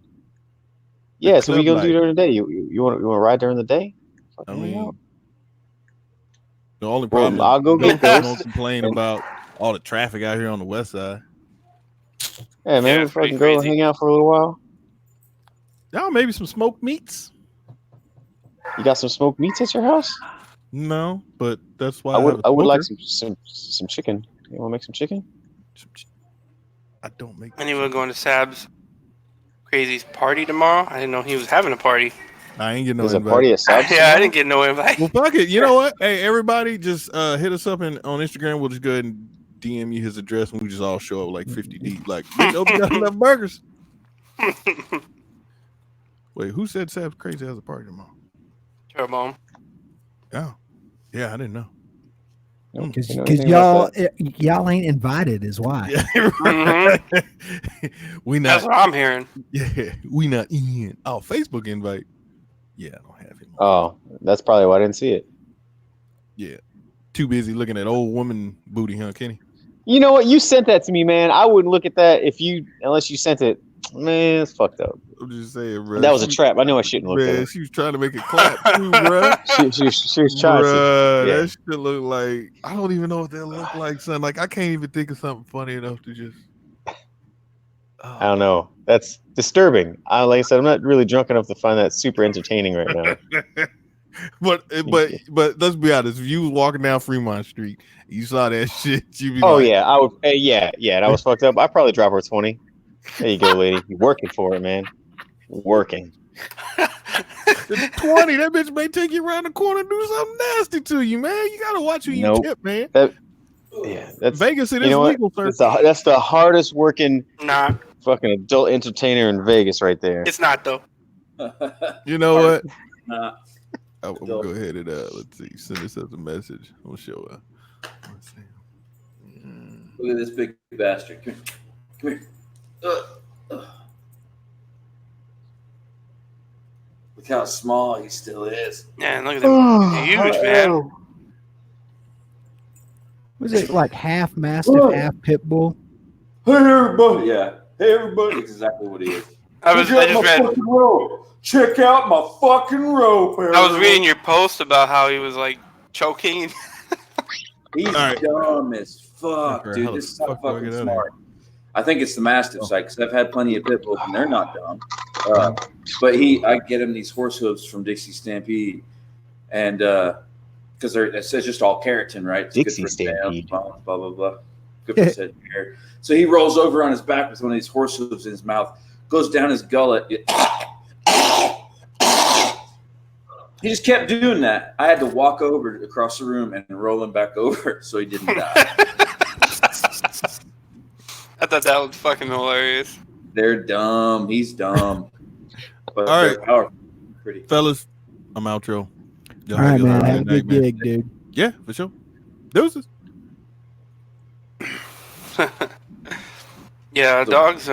Yeah, so we club gonna do life. during the day. You want to ride during the day? I Fucking hang mean, out. the only Well, problem I'll go is get don't those. complain about all the traffic out here on the west side. Yeah, man, Yeah, we it's pretty fucking go crazy. hang out for a little while. Y'all maybe some smoked meats? You got some smoked meats at your house? No, but that's why I would have a I would like smoker. some chicken. You want to make some chicken? I don't make. Anyone going to Sab's crazy's party tomorrow? I didn't know he was having a party. I ain't getting no There's a invite. party at Sab's. Yeah, I didn't get no invite. Well, fuck it. You know what? Hey, everybody, just hit us up on Instagram. We'll just go ahead and DM you his address, and we just all show up like 50 deep. Like, bitch, hope you got enough burgers. Wait, who said Sab's crazy has a party tomorrow? Turbone. Oh, yeah, I didn't know. Because You know anything about y'all ain't invited is why. Yeah, we That's not. what I'm hearing. Yeah, we not in. Oh, Facebook invite. Yeah, I don't have him. Oh, that's probably why I didn't see it. Yeah, too busy looking at old woman booty, huh, Kenny? You know what? You sent that to me, man. I wouldn't look at that unless you sent it. Man, it's fucked up. I'm just saying, bro. That was a trap. I knew I shouldn't look at Man, it. she was trying to make it clap too, bro. She was trying to. Bruh, Yeah. that shit look like I don't even know what that look like, son. Like I can't even think of something funny enough to just. I don't know. That's disturbing. Like I said, I'm not really drunk enough to find that super entertaining right now. but let's be honest. If you was walking down Fremont Street, you saw that shit. You be Oh like, yeah, I would. Yeah, and I was fucked up. I'd probably drop her 20. There you go, lady. You're working for it, man. Working. 20. That bitch may take you around the corner and do something nasty to you, man. You gotta watch who you Nope. tip, man. Yeah, that's Vegas, it you is know what? legal, sir. That's the hardest working Nah, fucking adult entertainer in Vegas right there. it's not though. You know what? Nah. I'm gonna go ahead and let's see. Send us as a message. We'll show her. Let's see. Look at this big bastard. Come here. Look how small he still is. Man, look at them. Huge, man. Was it like half mastiff, half pit bull? Hey everybody! Yeah. Hey everybody! Exactly what he is. I just read. fucking rope. Check out my fucking rope. I was reading your post about how he was like choking. He's All right. dumb as fuck, How dude. the This is not fuck do I fucking get out of smart. I think it's the Mastiff side because I've had plenty of pit bulls and they're not dumb. But I get him these horse hooves from Dixie Stampede, and because it's just all keratin, right? It's Dixie good for nails, Stampede. bones, blah blah blah. Good for said hair. So he rolls over on his back with one of these horse hooves in his mouth, goes down his gullet. He just kept doing that. I had to walk over across the room and roll him back over so he didn't die. I thought that was fucking hilarious. They're dumb. He's dumb. But All they're right. powerful. Pretty. Fellas, I'm outro. Y'all All right, have man. a Have a good good night, man. gig, dude. Yeah, for sure. Deuces. Yeah, dogs.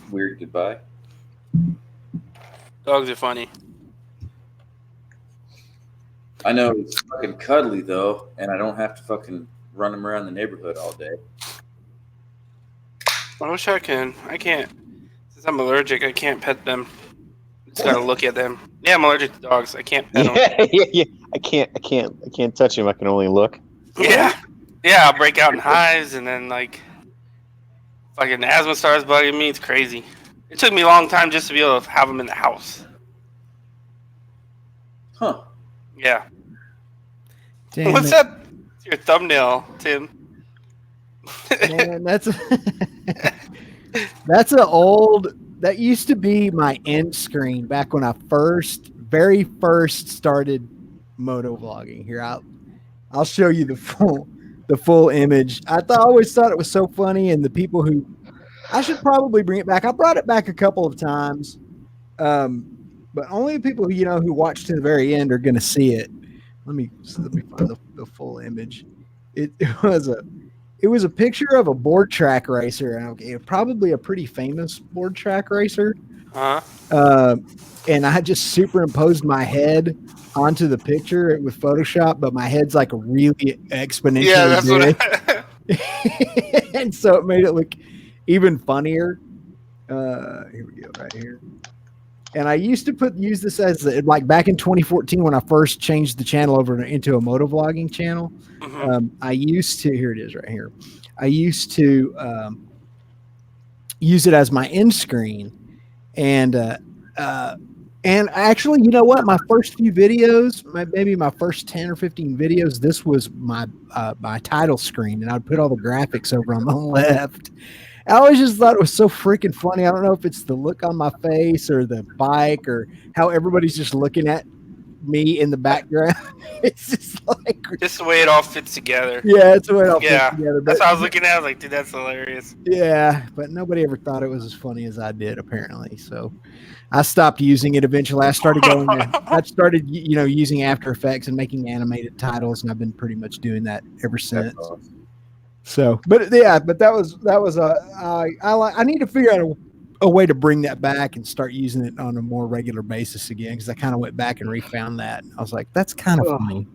Weird goodbye. Dogs are funny. I know it's fucking cuddly though, and I don't have to fucking run him around the neighborhood all day. I wish I can. I can't. Since I'm allergic, I can't pet them. Just gotta look at them. Yeah, I'm allergic to dogs. I can't pet them. Yeah. I can't touch him. I can only look. Yeah. Yeah, I'll break out in hives and then like fucking asthma starts bugging me. It's crazy. It took me a long time just to be able to have them in the house. Huh. Yeah. Damn What's it. that? It's your thumbnail, Tim. Man, that's an old. That used to be my end screen back when I very first started moto vlogging. Here, I'll show you the full image. I always thought it was so funny, and the people who I should probably bring it back. I brought it back a couple of times, but only the people who watch to the very end are going to see it. Let me find the full image. It was a picture of a board track racer, and probably a pretty famous board track racer. Uh-huh. And I just superimposed my head onto the picture with Photoshop, but my head's like really exponentially Yeah, that's big. what And so it made it look even funnier. Here we go, right here. And I used to use this as like back in 2014 when I first changed the channel over into a motovlogging channel. I used to, here it is right here. I used to use it as my end screen, and actually, you know what? My first few videos, maybe my first 10 or 15 videos, this was my title screen, and I'd put all the graphics over on the left. I always just thought it was so freaking funny. I don't know if it's the look on my face or the bike or how everybody's just looking at me in the background. It's just like just the way it all fits together. Yeah, it's the way it all fits together. That's what I was looking at. I was like, dude, that's hilarious. Yeah, but nobody ever thought it was as funny as I did, apparently. So I stopped using it eventually. I started using After Effects and making animated titles, and I've been pretty much doing that ever since. So, but that was I need to figure out a way to bring that back and start using it on a more regular basis again, because I kind of went back and refound that. I was like, that's kind of funny.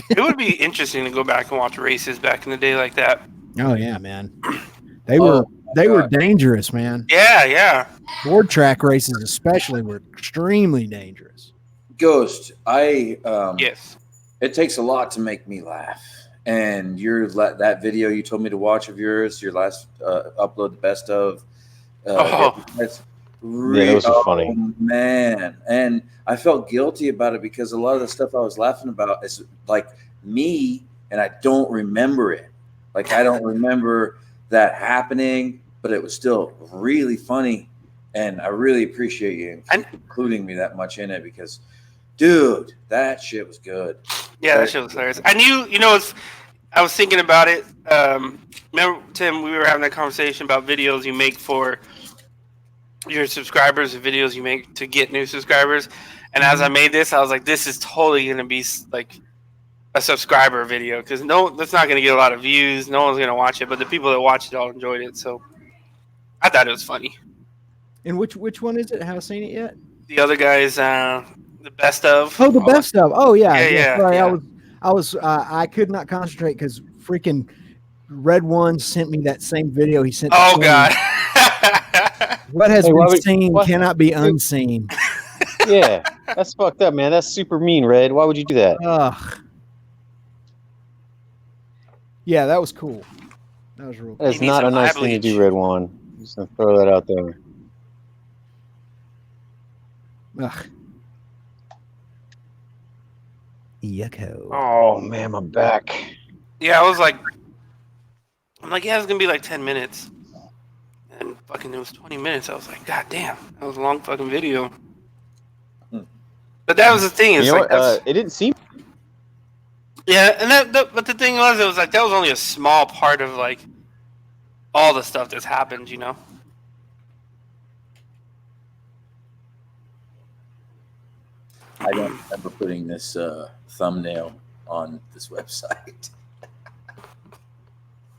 It would be interesting to go back and watch races back in the day like that. Oh yeah, man. They were dangerous, man. Yeah. Board track races especially were extremely dangerous. Ghost, yes. It takes a lot to make me laugh. And that video you told me to watch of yours, your last upload, the best of. That's really those are funny. Man. And I felt guilty about it because a lot of the stuff I was laughing about is like me, and I don't remember it. Like, I don't remember that happening, but it was still really funny. And I really appreciate you including me that much in it because, dude, that shit was good. Yeah, that shit was hilarious. I knew, I was thinking about it. Remember, Tim, we were having a conversation about videos you make for your subscribers, the videos you make to get new subscribers. And as I made this, I was like, this is totally going to be like a subscriber video because that's not going to get a lot of views. No one's going to watch it, but the people that watched it all enjoyed it. So I thought it was funny. And which one is it? Haven't seen it yet. The other guy's the best of. Oh, the best of. Oh yeah. Yeah. Sorry, I could not concentrate because freaking Red One sent me that same video he sent. Oh God. What has been seen cannot be unseen. Yeah, that's fucked up, man. That's super mean, Red. Why would you do that? Ugh. Yeah, that was cool. That was real cool. That's not a nice thing to do, Red One. I'm just gonna throw that out there. Ugh. Yucko. Oh man, my back. Yeah, I'm like, yeah, it's gonna be like 10 minutes. And fucking, it was 20 minutes. I was like, God damn, that was a long fucking video. But that was the thing. It's like, it didn't seem. Yeah, and but the thing was, it was like that was only a small part of like all the stuff that's happened, I don't remember putting this thumbnail on this website.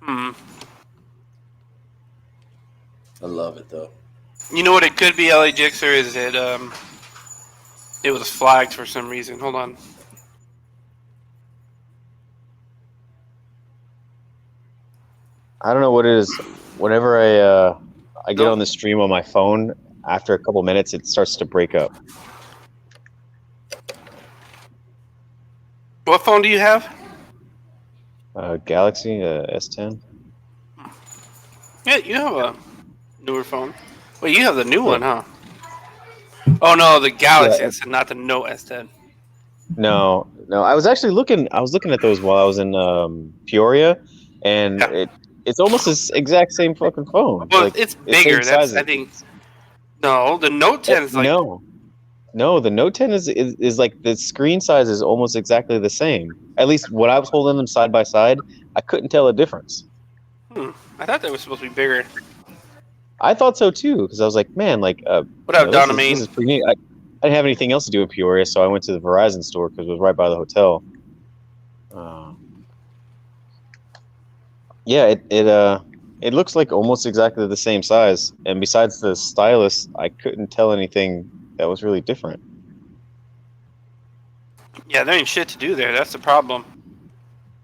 I love it though. You know what it could be, LA Jixer, is it was flagged for some reason. Hold on. I don't know what it is. Whenever I get on the stream on my phone, after a couple minutes, it starts to break up. What phone do you have? Galaxy S10. Yeah, you have a newer phone. Wait, you have the new one, huh? Oh no, the Galaxy S10, not the Note S10. No. I was actually looking. I was looking at those while I was in Peoria, and it's almost this exact same fucking phone. Well, like, it's bigger. That's I think. No, the Note 10 is like. No, the Note 10 is like the screen size is almost exactly the same. At least when I was holding them side by side, I couldn't tell a difference. I thought they were supposed to be bigger. I thought so too, because I was like, man, like, what up, Donamine? This is pretty neat. I didn't have anything else to do in Peoria, so I went to the Verizon store because it was right by the hotel. Yeah, it looks like almost exactly the same size, and besides the stylus, I couldn't tell anything that was really different. Yeah, there ain't shit to do there. That's the problem.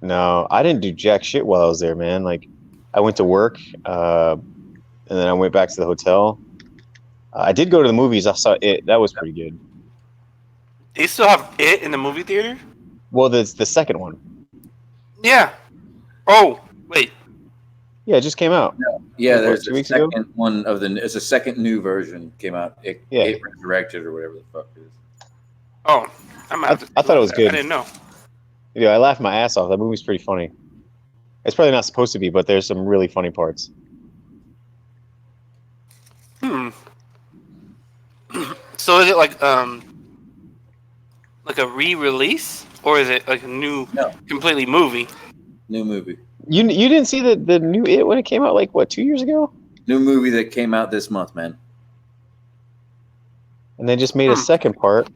No, I didn't do jack shit while I was there, man. Like, I went to work, and then I went back to the hotel. I did go to the movies. I saw It. That was pretty good. They still have It in the movie theater? Well, the second one. Yeah. Oh, wait. Yeah, it just came out. Yeah, What, there's 2 a weeks ago? second one of the. It's a second new version came out. It Resurrected or whatever the fuck it is. Oh, I thought it was good. I didn't know. Yeah, I laughed my ass off. That movie's pretty funny. It's probably not supposed to be, but there's some really funny parts. So is it like a re-release, or is it like a new, completely movie? New movie. You didn't see the new It when it came out like what 2 years ago? New movie that came out this month, man. And they just made a second part.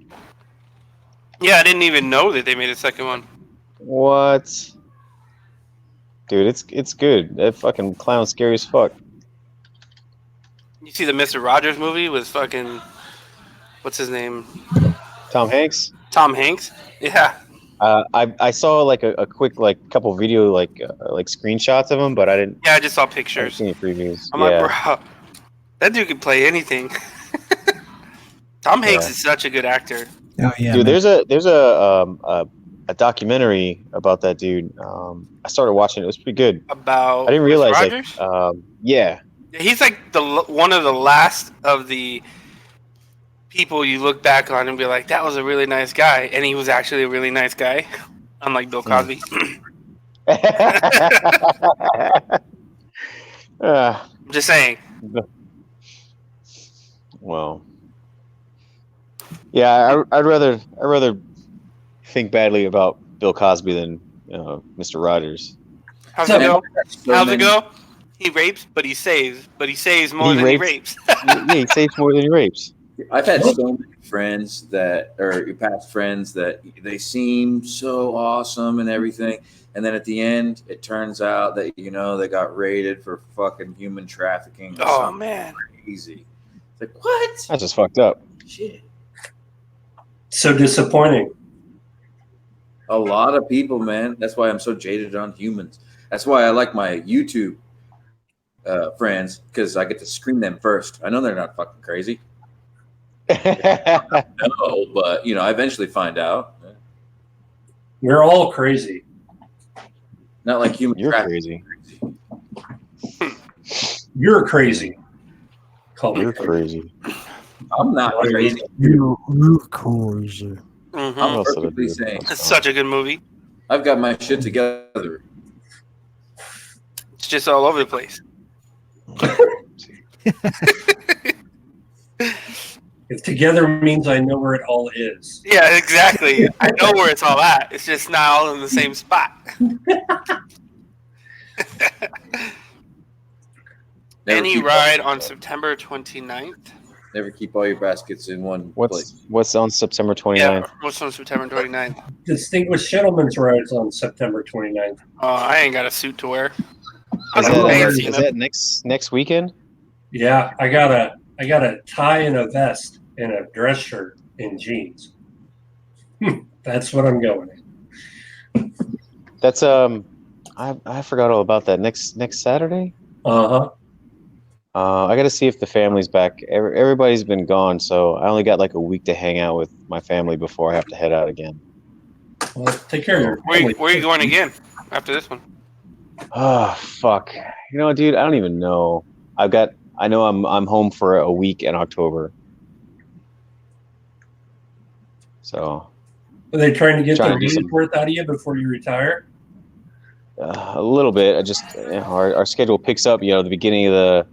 Yeah, I didn't even know that they made a second one. What? Dude, it's good. That fucking clown's scary as fuck. You see the Mr. Rogers movie with fucking, what's his name? Tom Hanks? Tom Hanks? Yeah. I saw like a quick like couple video like screenshots of him, but I didn't. Yeah, I just saw I haven't pictures. seen any previews. I'm like, bro, that dude could play anything. Tom Hanks is such a good actor. Oh yeah, Dude, man. there's a documentary about that dude. I started watching it. It was pretty good. About I didn't Mr. realize Rogers? like yeah. He's like one of the last of the people you look back on and be like, that was a really nice guy, and he was actually a really nice guy, unlike Bill Cosby. I'm just saying. Well, yeah, I'd rather think badly about Bill Cosby than Mr. Rogers. How's it go? How's it go? He rapes, but he saves. But he saves more than he rapes. Yeah, he saves more than he rapes. I've had so many friends past friends that they seem so awesome and everything, and then at the end, it turns out that they got raided for fucking human trafficking. Or Oh man, crazy! It's like what? That's just fucked up. Shit. So disappointing. A lot of people, man. That's why I'm so jaded on humans. That's why I like my YouTube friends, because I get to screen them first. I know they're not fucking crazy. No, but I eventually find out. We're all crazy. Not like human. You're trafficking. crazy. You're crazy. Call me You're crazy. I'm not crazy. You're crazy. I'm Also perfectly good. sane. It's such a good movie. I've got my shit together. It's just all over the place. If together means I know where it all is. Yeah, exactly. I know where it's all at. It's just not all in the same spot. Any ride on September 29th? Never keep all your baskets in one place. What's on September 29th? Yeah, what's on September 29th? Distinguished Gentlemen's Rides on September 29th. I ain't got a suit to wear. Is I'm fancy, that next weekend? Yeah, I got a tie and a vest and a dress shirt and jeans. That's what I'm going in. That's I forgot all about that. Next Saturday? Uh-huh. I got to see if the family's back. Everybody's been gone, so I only got like a week to hang out with my family before I have to head out again. Well, take care of your family. Where are you going again after this one? Oh fuck! Dude, I don't even know. I know I'm home for a week in October. So. Are they trying to get Trying the to do money's some- worth out of you before you retire? A little bit. I just our schedule picks up. The beginning of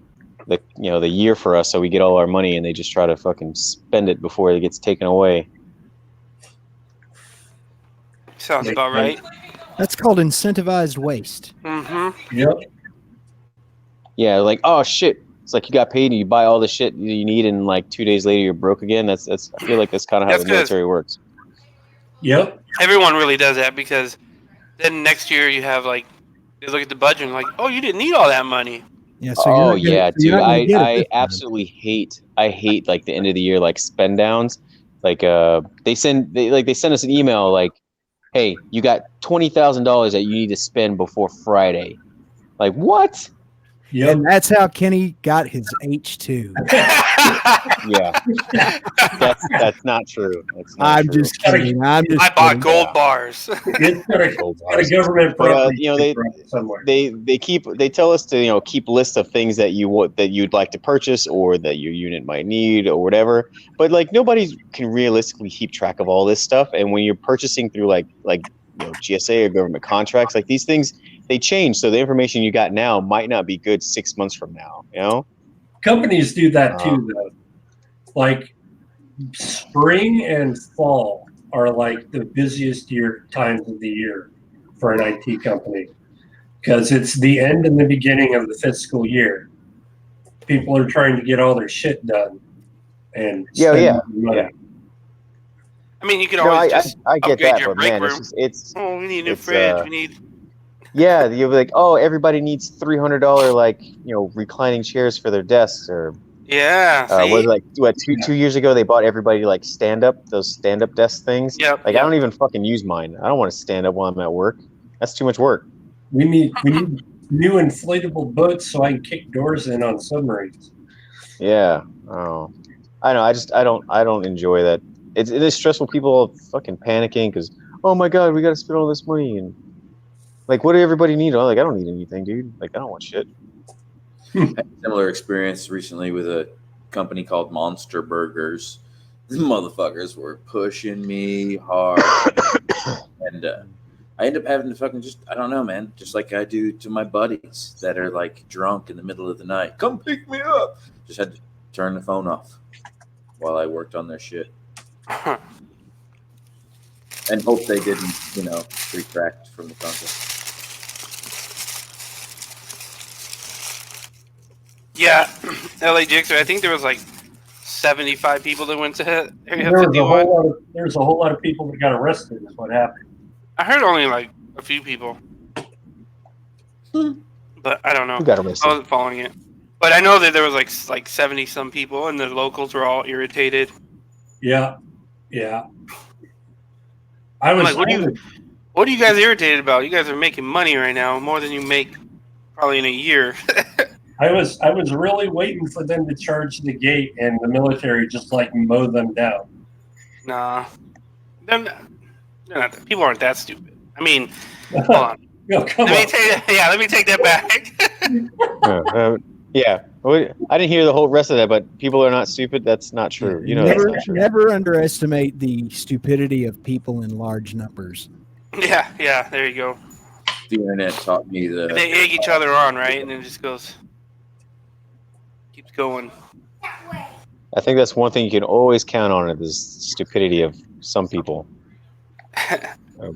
the year for us, so we get all our money, and they just try to fucking spend it before it gets taken away. Sounds about right. That's called incentivized waste. Mm-hmm. Yep. Yeah, like, oh shit. It's like you got paid and you buy all the shit you need, and like 2 days later you're broke again. That's I feel like that's kind of how That's the military works. Yep. Everyone really does that, because then next year you have like, they look at the budget and like, oh, you didn't need all that money. Yeah. So Oh you're yeah, not gonna- you're dude. not gonna get it I this time. absolutely hate like the end of the year like spend downs. Like they send us an email like, hey, you got $20,000 that you need to spend before Friday. Like what? Yep. And that's how Kenny got his H2. Yeah, that's not true. That's not I'm true. just kidding. I'm just I bought kidding. gold bars. It's got a government But, property you know, somewhere. they tell us to keep lists of things that you'd like to purchase or that your unit might need or whatever. But like nobody can realistically keep track of all this stuff. And when you're purchasing through like GSA or government contracts, like these things they change. So the information you got now might not be good 6 months from now. You know, Companies do that too, though. Like spring and fall are like the busiest times of the year for an IT company because it's the end and the beginning of the fiscal year. People are trying to get all their shit done and spend money. Yeah. I mean, you can always I get upgrade that, your but break man, room. it's Oh, we need a new it's, fridge. We need. yeah, you'll be like, oh, everybody needs $300 reclining chairs for their desks, or Yeah. was it like two years ago they bought everybody like stand up desk things. Yep. Like I don't even fucking use mine. I don't want to stand up while I'm at work. That's too much work. We need new inflatable boats so I can kick doors in on submarines. Yeah. Oh, I know. I don't enjoy that. It is stressful. People fucking panicking because oh my god, we got to spend all this money and like what do everybody need? Oh, like I don't need anything, dude. Like I don't want shit. I had a similar experience recently with a company called Monster Burgers. These motherfuckers were pushing me hard, and I end up having to fucking I don't know, man, just like I do to my buddies that are like drunk in the middle of the night. Come pick me up. Just had to turn the phone off while I worked on their shit. And hope they didn't, retract from the contract. Yeah, LA Jixer. I think there was like 75 people that went to Area There 51. was a whole lot of people that got arrested. Is what happened. I heard only like a few people, but I don't know. Who got I arrested? wasn't following it, but I know that there was like 70 some people, and the locals were all irritated. Yeah. I was like, what are you guys irritated about? You guys are making money right now, more than you make probably in a year. I was really waiting for them to charge the gate and the military just like mow them down. Nah, they're not. People aren't that stupid. I mean, hold on. Yo, come on. Let me take that back. Yeah. I didn't hear the whole rest of that, but people are not stupid. That's not true. That's not true. Never underestimate the stupidity of people in large numbers. Yeah. There you go. The internet taught me They egg each other on, right? And then it just keeps going. I think that's one thing you can always count on it is stupidity of some people.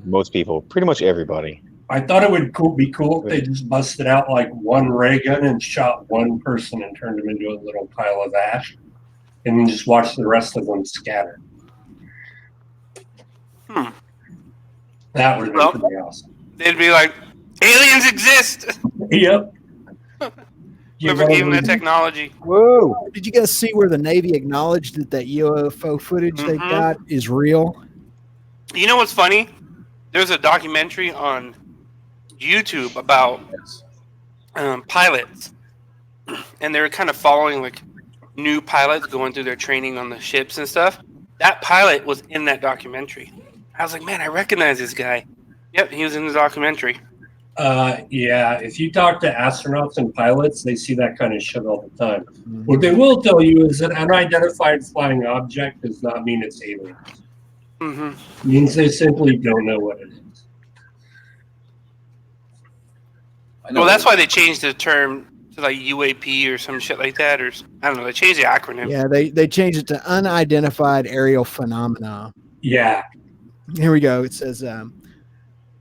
Most people, pretty much everybody. I thought it would be cool if they just busted out like one ray gun and shot one person and turned them into a little pile of ash, and then just watch the rest of them scatter. That would have been pretty awesome. They'd be like, aliens exist. Yep. Whoever gave them that technology. Whoa! Did you guys see where the Navy acknowledged that UFO footage they got is real? You know what's funny? There's a documentary on YouTube about pilots, and they were kind of following like new pilots going through their training on the ships and stuff. That pilot was in that documentary. I was like, man, I recognize this guy. Yep, he was in the documentary. Yeah, if you talk to astronauts and pilots, they see that kind of shit all the time. What they will tell you is that unidentified flying object does not mean it's aliens. It means they simply don't know what it is. Well, that's why they changed the term to like UAP or some shit like that, or I don't know. They changed the acronym. Yeah, they changed it to unidentified aerial phenomena. Yeah. Here we go. It says the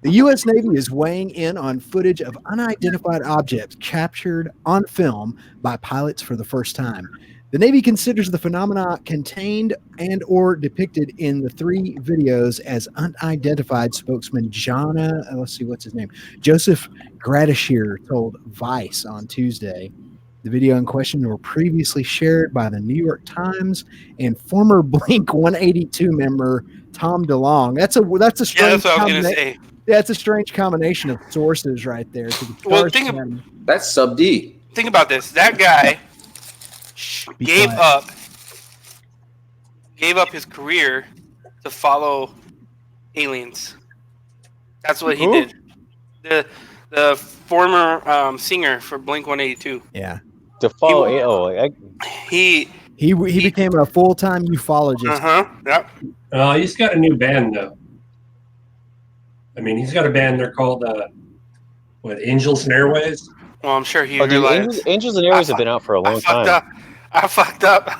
U.S. Navy is weighing in on footage of unidentified objects captured on film by pilots for the first time. The Navy considers the phenomena contained and or depicted in the 3 videos as unidentified. Spokesman Joseph Gradisher told Vice on Tuesday. The video in question were previously shared by the New York Times and former Blink 182 member Tom DeLonge. That's a strange That's a strange combination of sources right there. That's Sub D. think about this. That guy Be gave quiet. up his career to follow aliens. That's what he Who? did. The former singer for Blink-182. Yeah. To follow. He He became a full-time ufologist. Yep. He's got a new band though. I mean, he's got a band. They're called Angels and Airways. Well, I'm sure he dude, realized. Angels and Airways have been out for a long time. I fucked up.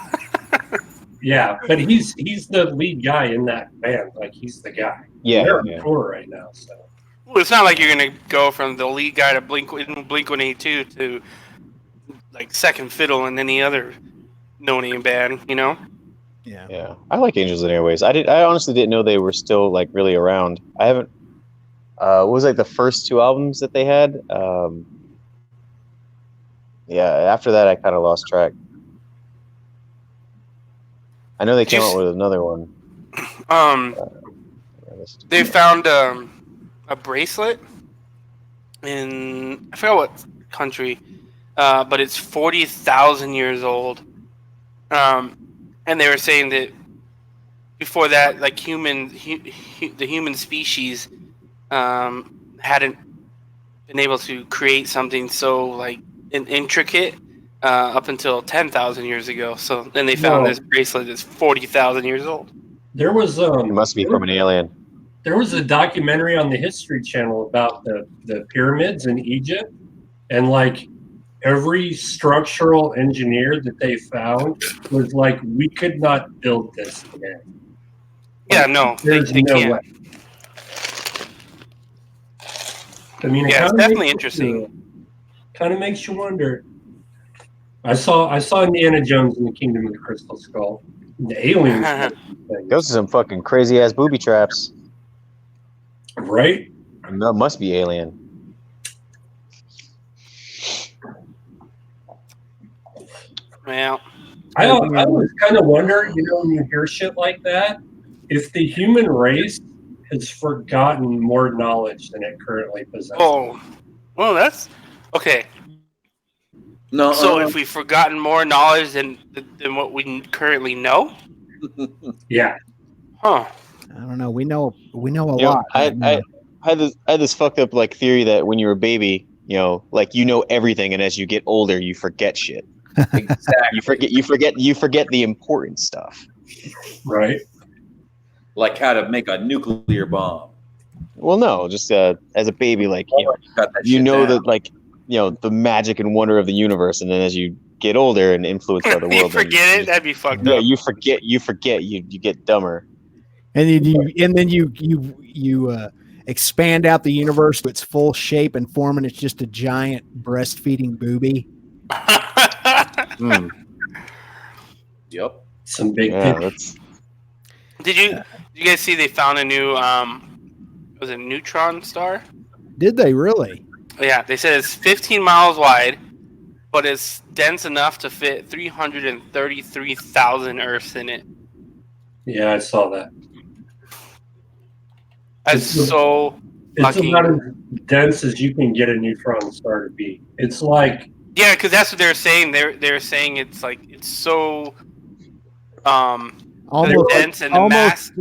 Yeah, but he's the lead guy in that band. Like he's the guy. Yeah, They're on yeah. tour right now. So Well, it's not like you're gonna go from the lead guy to Blink-182 to like second fiddle in any other no-name band, you know? Yeah. Yeah, I like Angels and Airways. I honestly didn't know they were still like really around. I haven't. What was like the first 2 albums that they had? Yeah, after that I kind of lost track. I know they came out with another one. They found a bracelet in I forgot what country, but it's 40,000 years old. And they were saying that before that, like the human species hadn't been able to create something so like intricate up until 10,000 years ago. So then they found this bracelet that's 40,000 years old. there was It must be from an alien. There was a documentary on the History Channel about the pyramids in Egypt, and like every structural engineer that they found was like, we could not build this today. Yeah, no, There's they no can't. way. I mean, Yeah, it's definitely interesting. Kind of makes you wonder. I saw Indiana Jones and the Kingdom of the Crystal Skull. The aliens, Those are some fucking crazy ass booby traps. right? That must be alien. Well, I always kind of wonder, when you hear shit like that, if the human race has forgotten more knowledge than it currently possesses. oh, well, that's okay. No. So if we've forgotten more knowledge than what we currently know, Yeah. huh? I don't know. We know a You know, lot. I had this fucked up like theory that when you're a baby, like everything, and as you get older, you forget shit. Exactly. You forget the important stuff. Right. Like how to make a nuclear bomb. Well, no, just as a baby, like Got that shit down. that like the magic and wonder of the universe, and then as you get older and influenced by the world, You then forget it? That'd be fucked Yeah, up. you forget, you get dumber. And then you expand out the universe to its full shape and form, and it's just a giant breastfeeding booby. Yep. Some big Yeah, thing. that's Did you guys see they found a new was it neutron star? Did they really? Yeah, they said it's 15 miles wide, but it's dense enough to fit 333,000 Earths in it. Yeah, I saw that. That's It's- so It's fucking about as dense as you can get a neutron star to be. It's like, yeah, because that's what they're saying. They're saying it's like it's so Almost dense and the mass.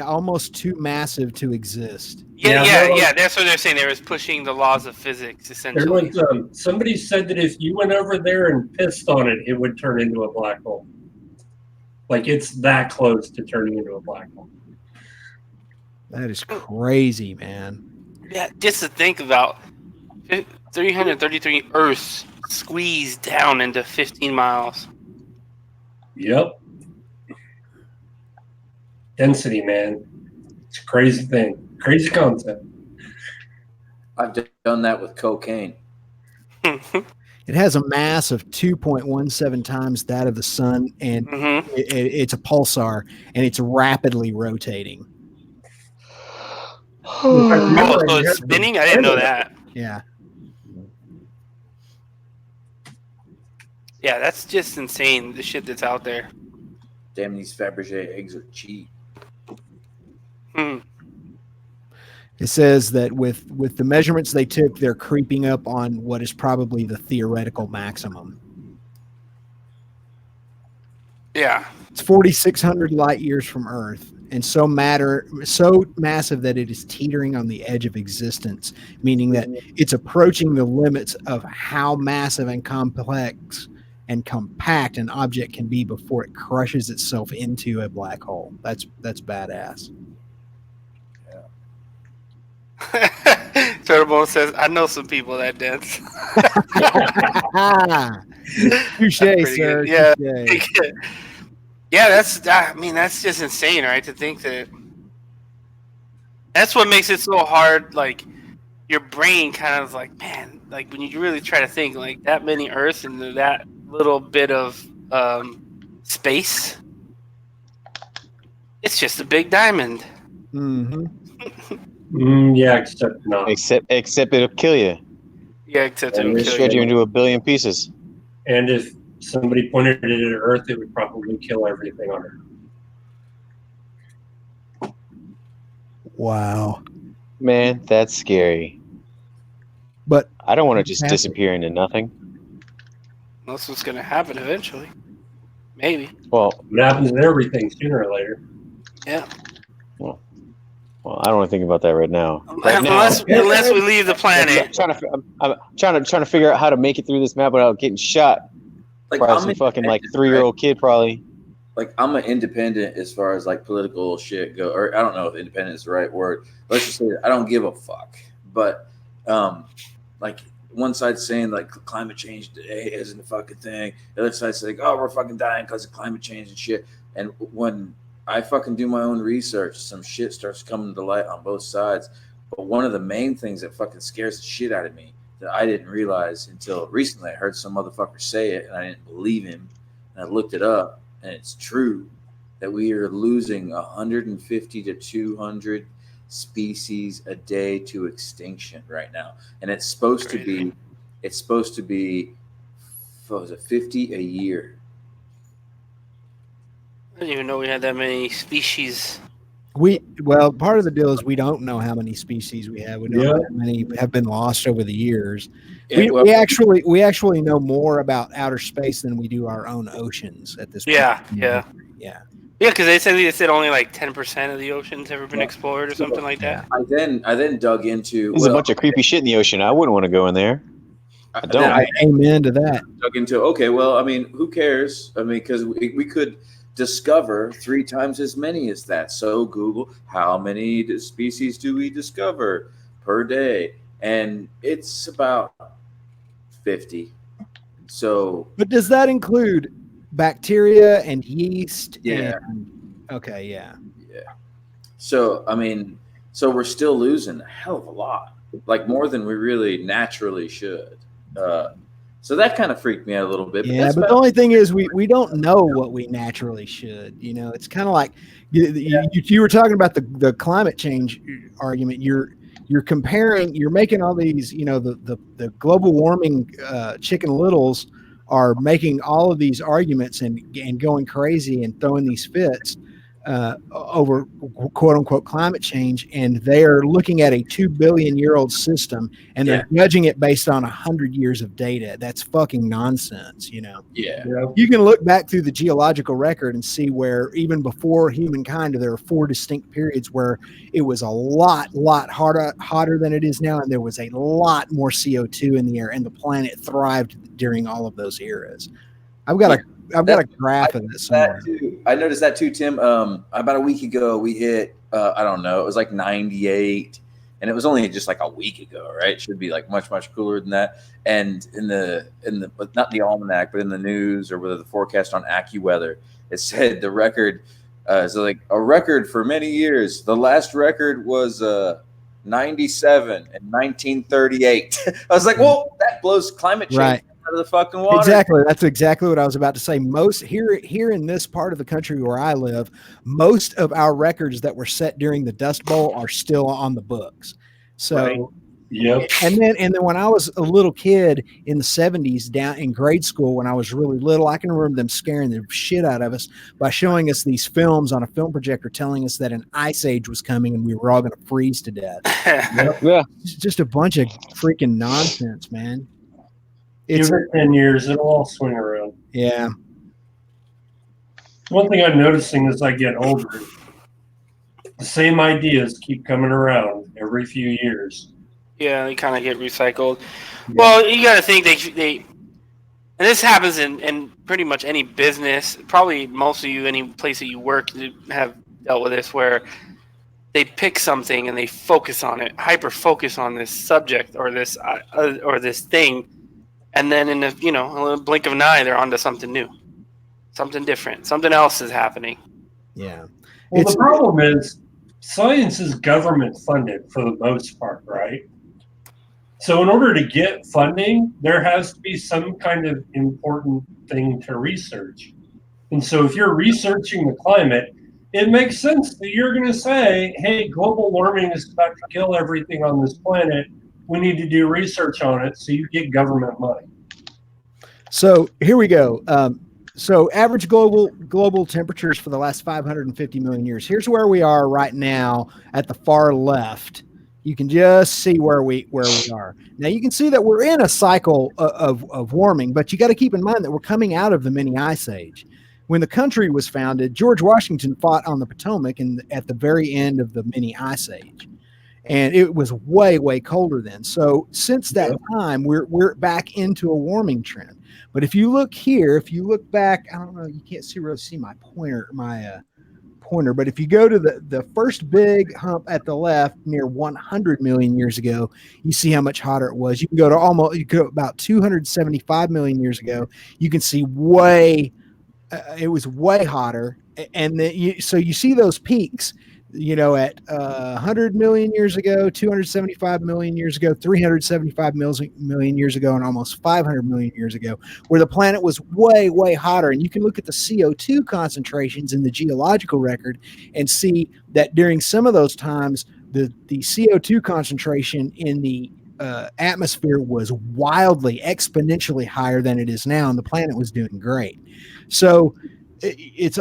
almost too massive to exist. Yeah, Yeah, yeah. That's what they're saying. They was pushing the laws of physics there essentially. was, somebody said that if you went over there and pissed on it, it would turn into a black hole. Like it's that close to turning into a black hole. That is crazy, man. Yeah, just to think about 333 Earths squeezed down into 15 miles. Yep. Density, man. It's a crazy thing. Crazy concept. I've done that with cocaine. It has a mass of 2.17 times that of the sun, and Mm-hmm. it's a pulsar, and it's rapidly rotating. Oh, so it's spinning? I didn't know that. Yeah. Yeah, that's just insane, the shit that's out there. Damn, these Fabergé eggs are cheap. Hmm. It says that with the measurements they took, they're creeping up on what is probably the theoretical maximum. Yeah. It's 4,600 light years from Earth, and so massive that it is teetering on the edge of existence, meaning that it's approaching the limits of how massive and complex and compact an object can be before it crushes itself into a black hole. That's badass. Turbo says, "I know some people that dance." Touche, sir. Good. Yeah. Touche. Yeah, that's just insane, right? To think that's what makes it so hard. Like, your brain kind of like, man, like when you really try to think, like that many Earths and that little bit of space, it's just a big diamond. Mm-hmm. Yeah, except not. Except it'll kill you. Yeah, except It'll shred you into a billion pieces. And if somebody pointed it at Earth, it would probably kill everything on Earth. Wow. Man, that's scary. But I don't want to just disappear into nothing. That's what's going to happen eventually. Maybe. Well, it happens to everything sooner or later. Yeah. Well, I don't want to think about that right now. Unless we leave the planet. I'm trying to figure out how to make it through this map without getting shot. Like, probably some fucking 3-year-old kid probably. Like, I'm an independent as far as like political shit go, or I don't know if independent is the right word. Let's just say I don't give a fuck. But like one side's saying like climate change today isn't a fucking thing. The other side's like, oh, we're fucking dying because of climate change and shit. And when I fucking do my own research, some shit starts coming to light on both sides. But one of the main things that fucking scares the shit out of me that I didn't realize until recently, I heard some motherfucker say it and I didn't believe him. And I looked it up and it's true that we are losing 150 to 200 species a day to extinction right now. And it's supposed to be, what was it, 50 a year. I didn't even know we had that many species. Well, part of the deal is we don't know how many species we have. We know how many have been lost over the years. We actually know more about outer space than we do our own oceans at this point. Yeah. Because they said only like 10% of the ocean's ever been explored or something like that. I then dug into. There's a bunch of creepy shit in the ocean. I wouldn't want to go in there. I don't. Amen to that. Dug into. Okay, well, I mean, who cares? I mean, because we could discover 3 times as many as that. So Google, how many species do we discover per day? And it's about 50. So, but does that include bacteria and yeast? Yeah. Yeah. So, I mean, we're still losing a hell of a lot, like more than we really naturally should. So that kind of freaked me out a little bit. But the only thing is we don't know what we naturally should. You know, it's kind of like you were talking about the climate change argument. You're comparing, you're making all these, you know, the global warming chicken littles are making all of these arguments and going crazy and throwing these fits over quote unquote climate change, and they are looking at a 2 billion year old system and they're judging it based on 100 years of data. That's fucking nonsense, you know. You can look back through the geological record and see where even before humankind there are 4 distinct periods where it was a lot hotter than it is now, and there was a lot more CO2 in the air, and the planet thrived during all of those eras. I've got a graph of this somewhere. I noticed that too, Tim. About a week ago, we hit, I don't know, it was like 98, and it was only just like a week ago, right? It should be like much cooler than that. And in the not the almanac, but in the news or whether the forecast on AccuWeather, it said the record, so like a record for many years. The last record was 97 in 1938. I was like, well, that blows climate change. Right. Out of the fucking water. Exactly. That's exactly what I was about to say. Most here in this part of the country where I live, most of our records that were set during the Dust Bowl are still on the books. So Yep. And then when I was a little kid in the 70s, down in grade school, when I was really little, I can remember them scaring the shit out of us by showing us these films on a film projector, telling us that an ice age was coming and we were all going to freeze to death. Yeah. It's just a bunch of freaking nonsense, man. Give it 10 years, it'll all swing around. Yeah. One thing I'm noticing as I get older, the same ideas keep coming around every few years. Yeah, they kind of get recycled. Yeah. Well, you got to think they, and this happens in pretty much any business. Probably most of you, any place that you work, have dealt with this, where they pick something and they focus on it, hyper focus on this subject or this thing, and then in a blink of an eye, they're onto something new, something different, something else is happening. Yeah. Well, the problem is science is government funded for the most part, right? So in order to get funding, there has to be some kind of important thing to research. And so if you're researching the climate, it makes sense that you're going to say, hey, global warming is about to kill everything on this planet. We need to do research on it, so you get government money. So here we go. So average global temperatures for the last 550 million years. Here's where we are right now at the far left. You can just see where we are. Now you can see that we're in a cycle of warming, but you got to keep in mind that we're coming out of the mini ice age. When the country was founded, George Washington fought on the Potomac at the very end of the mini ice age. And it was way, way colder then. So since that time, we're back into a warming trend. But if you look here, if you look back, I don't know, you can't really see my pointer, but if you go to the first big hump at the left near 100 million years ago, you see how much hotter it was. You can go to about 275 million years ago. You can see it was way hotter. And then so you see those peaks, at 100 million years ago, 275 million years ago, 375 million years ago, and almost 500 million years ago, where the planet was way, way hotter. And you can look at the CO2 concentrations in the geological record and see that during some of those times, the CO2 concentration in the atmosphere was wildly, exponentially higher than it is now, and the planet was doing great. So it's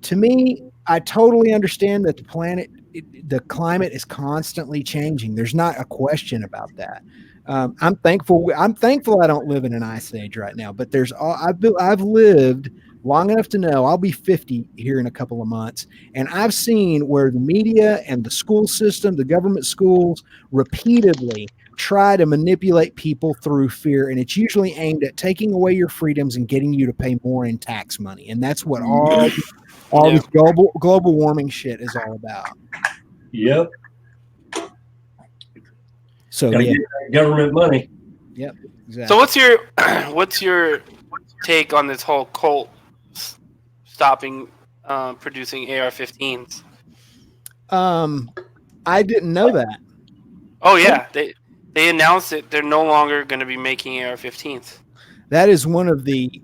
to me, I totally understand that the climate is constantly changing. There's not a question about that. I'm thankful I don't live in an ice age right now, but I've lived long enough to know I'll be 50 here in a couple of months. And I've seen where the media and the school system, the government schools, repeatedly try to manipulate people through fear. And it's usually aimed at taking away your freedoms and getting you to pay more in tax money. And that's what all this global warming shit is all about. Yep. So get government money. Yep. Exactly. So what's your take on this whole Colt stopping producing AR-15s? I didn't know that. Oh yeah, they announced that they're no longer going to be making AR-15s. That is one of the.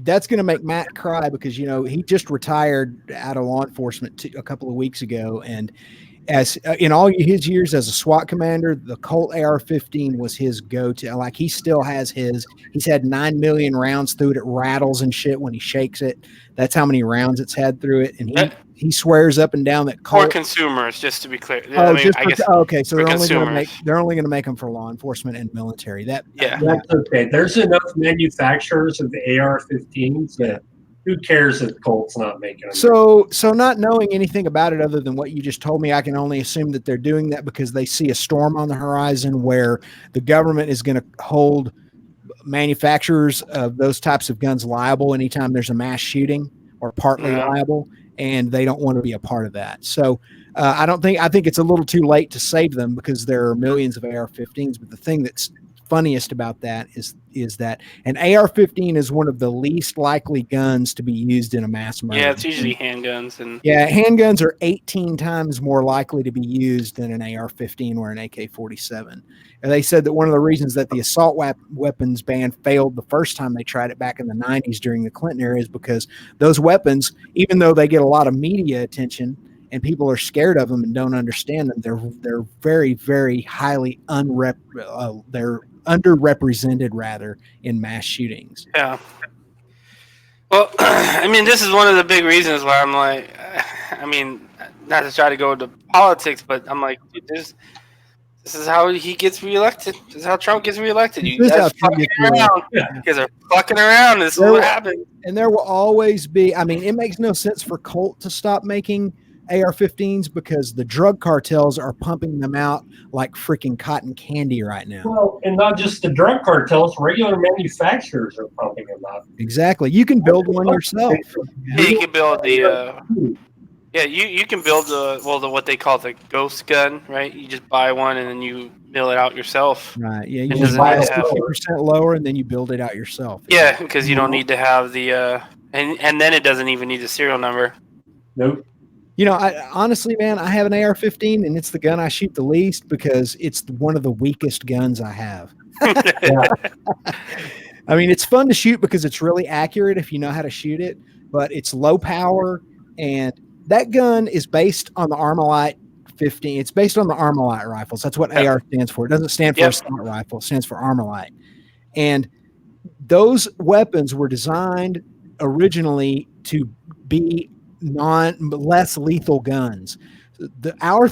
That's going to make Matt cry because he just retired out of law enforcement a couple of weeks ago, and as in all his years as a SWAT commander, the Colt AR-15 was his go-to. Like he still has his. He's had 9 million rounds through it. It rattles and shit when he shakes it. That's how many rounds it's had through it, and he swears up and down that Colt. For consumers, just to be clear. Okay, so they're only going to make them for law enforcement and military. That's okay. There's enough manufacturers of the AR-15s that who cares if Colt's not making them? So not knowing anything about it other than what you just told me, I can only assume that they're doing that because they see a storm on the horizon where the government is going to hold manufacturers of those types of guns liable anytime there's a mass shooting or partly liable, and they don't want to be a part of that. So I think it's a little too late to save them because there are millions of AR-15s. But the thing that's funniest about that is that an AR-15 is one of the least likely guns to be used in a mass murder. Yeah, it's usually handguns. Handguns are 18 times more likely to be used than an AR-15 or an AK-47. And they said that one of the reasons that the assault weapons ban failed the first time they tried it back in the 90s during the Clinton era is because those weapons, even though they get a lot of media attention and people are scared of them and don't understand them. They're very, very highly they're underrepresented rather in mass shootings. Yeah. Well, I mean, this is one of the big reasons why I'm like, I mean, not to try to go into politics, but I'm like, dude, this is how he gets reelected. This is how Trump gets reelected. You guys fucking around. You guys are fucking around. This is what happened. And there will always be, I mean, it makes no sense for Colt to stop making AR-15s because the drug cartels are pumping them out like freaking cotton candy right now. Well, and not just the drug cartels, regular manufacturers are pumping them out. Exactly. You can build one yourself. Yeah, you can build the you can build the what they call the ghost gun, right? You just buy one and then you mill it out yourself. Right. Yeah, you just buy it 50% lower and then you build it out yourself. Yeah, because you don't need to have the and then it doesn't even need the serial number. Nope. You know, honestly, man, I have an AR-15 and it's the gun I shoot the least because it's one of the weakest guns I have. I mean, it's fun to shoot because it's really accurate if you know how to shoot it, but it's low power, and that gun is based on the Armalite 15. It's based on the Armalite rifles. That's what AR stands for. It doesn't stand for a assault rifle. It stands for Armalite. And those weapons were designed originally to be less lethal guns. Our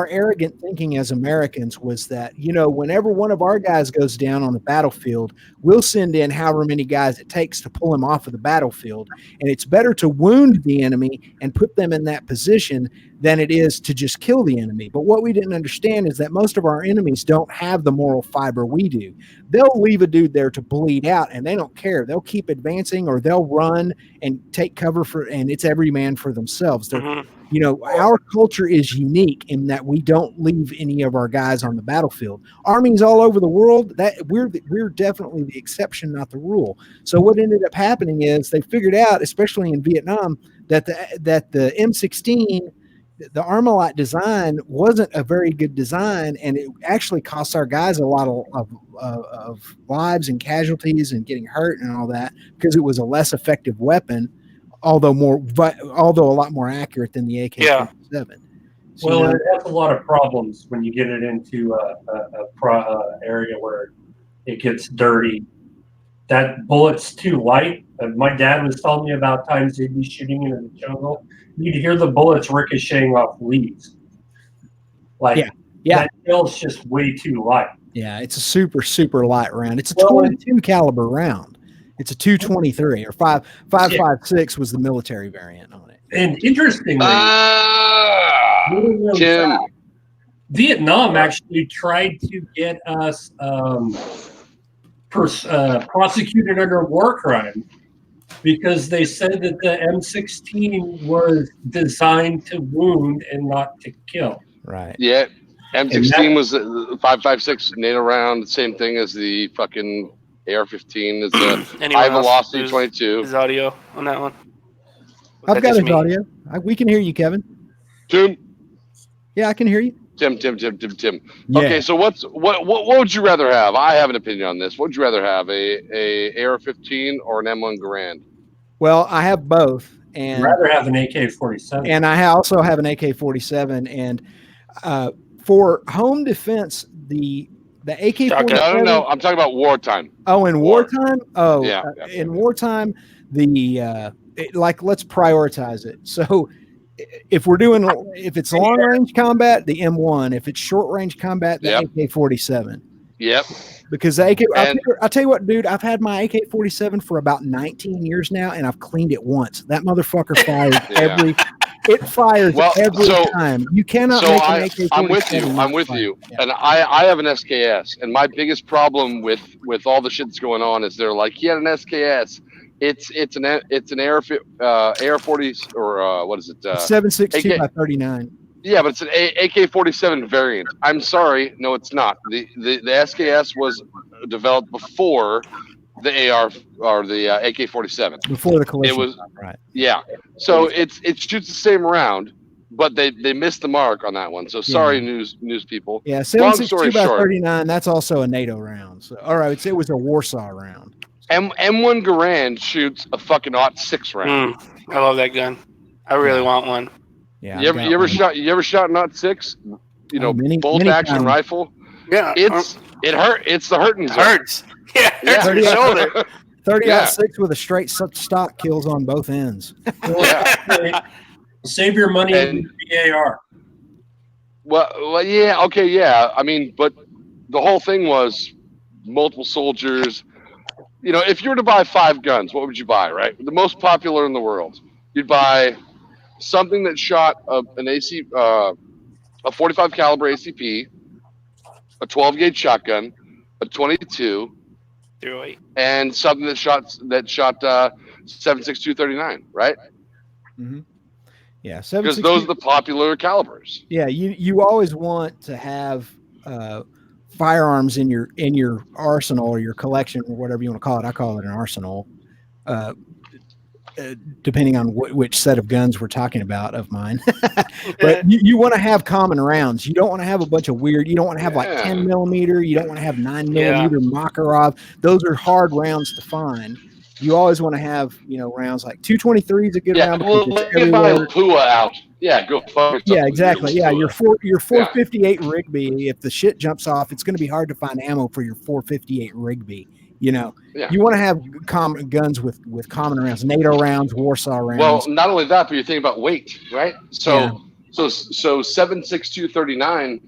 arrogant thinking as Americans was that, you know, whenever one of our guys goes down on the battlefield, we'll send in however many guys it takes to pull him off of the battlefield. And it's better to wound the enemy and put them in that position than it is to just kill the enemy. But what we didn't understand is that most of our enemies don't have the moral fiber we do. They'll leave a dude there to bleed out and they don't care. They'll keep advancing or they'll run and take cover and it's every man for themselves. They're, you know, our culture is unique in that we don't leave any of our guys on the battlefield. Armies all over the world, that we're definitely the exception, not the rule. So what ended up happening is they figured out, especially in Vietnam, that the M16, the Armalite design wasn't a very good design, and it actually cost our guys a lot of lives and casualties and getting hurt and all that because it was a less effective weapon. Although a lot more accurate than the AK-47. So, well, it has a lot of problems when you get it into a area where it gets dirty. That bullet's too light. My dad was telling me about times they'd be shooting into the jungle. You'd hear the bullets ricocheting off leaves. Like, that shell's just way too light. Yeah, it's a super, super light round. It's a 22 caliber round. It's a 223 or 5.56 was the military variant on it. And interestingly, Jim, Vietnam actually tried to get us prosecuted under war crime because they said that the M16 was designed to wound and not to kill. Right. Yeah. M16 was the 5.56 NATO round, same thing as the fucking AR-15 is a high velocity 22. His audio on that one. I've got his audio. We can hear you, Kevin. Tim? Yeah, I can hear you. Tim. Yeah. Okay, so what would you rather have? I have an opinion on this. What would you rather have, a AR-15 or an M1 Garand? Well, I have both. And I'd rather have an AK-47. And I also have an AK-47. And for home defense, the AK-47. No, I'm talking about wartime. Oh, in wartime? Oh, yeah. In wartime, let's prioritize it. So if it's long range combat, the M1. If it's short range combat, the AK-47. Yep. Because I'll tell you what, dude, I've had my AK-47 for about 19 years now, and I've cleaned it once. That motherfucker fires every time. You cannot make an AK-47. I'm with you. Yeah. And I have an SKS, and my biggest problem with all the shit that's going on is they're like, he had an SKS. It's an AR-40 or what is it? 7.62 by 39. Yeah, but it's an AK-47 variant. I'm sorry, no, it's not. The SKS was developed before the AR or the AK-47. Before the collision. It was right. Yeah. So it shoots the same round, but they missed the mark on that one. So sorry, news people. Yeah, 7.62 by 39. That's also a NATO round. So all right, it was a Warsaw round. M1 Garand shoots a fucking .6 round. I love that gun. I really want one. Yeah. You ever shot an .6? You know, bolt action times. rifle. Yeah, it hurt. It's the hurting zone. Hurts. Yeah, it hurts your shoulder. 30-06 with a straight stock kills on both ends. Yeah. Save your money in BAR. Well, yeah, okay, yeah. I mean, but the whole thing was multiple soldiers. You know, if you were to buy 5 guns, what would you buy, right? The most popular in the world. You'd buy something that shot a 45 caliber ACP, a 12 gauge shotgun, a 22, and something that shot 7.62 right? Mm-hmm. Yeah, because those are the popular calibers. Yeah, you always want to have firearms in your arsenal or your collection or whatever you want to call it. I call it an arsenal, depending on which set of guns we're talking about of mine. But you want to have common rounds. You don't want to have a bunch of weird. You don't want to have like 10 millimeter. You don't want to have 9 millimeter Makarov. Those are hard rounds to find. You always want to have, rounds like 223 is a good round. Well, get my Pua out. Yeah, go fuck. Yeah, exactly. Yeah, your 458 Rigby. If the shit jumps off, it's going to be hard to find ammo for your 458 Rigby. You want to have common guns with common rounds, NATO rounds, Warsaw rounds. Well, not only that, but you're thinking about weight, right? So 7.62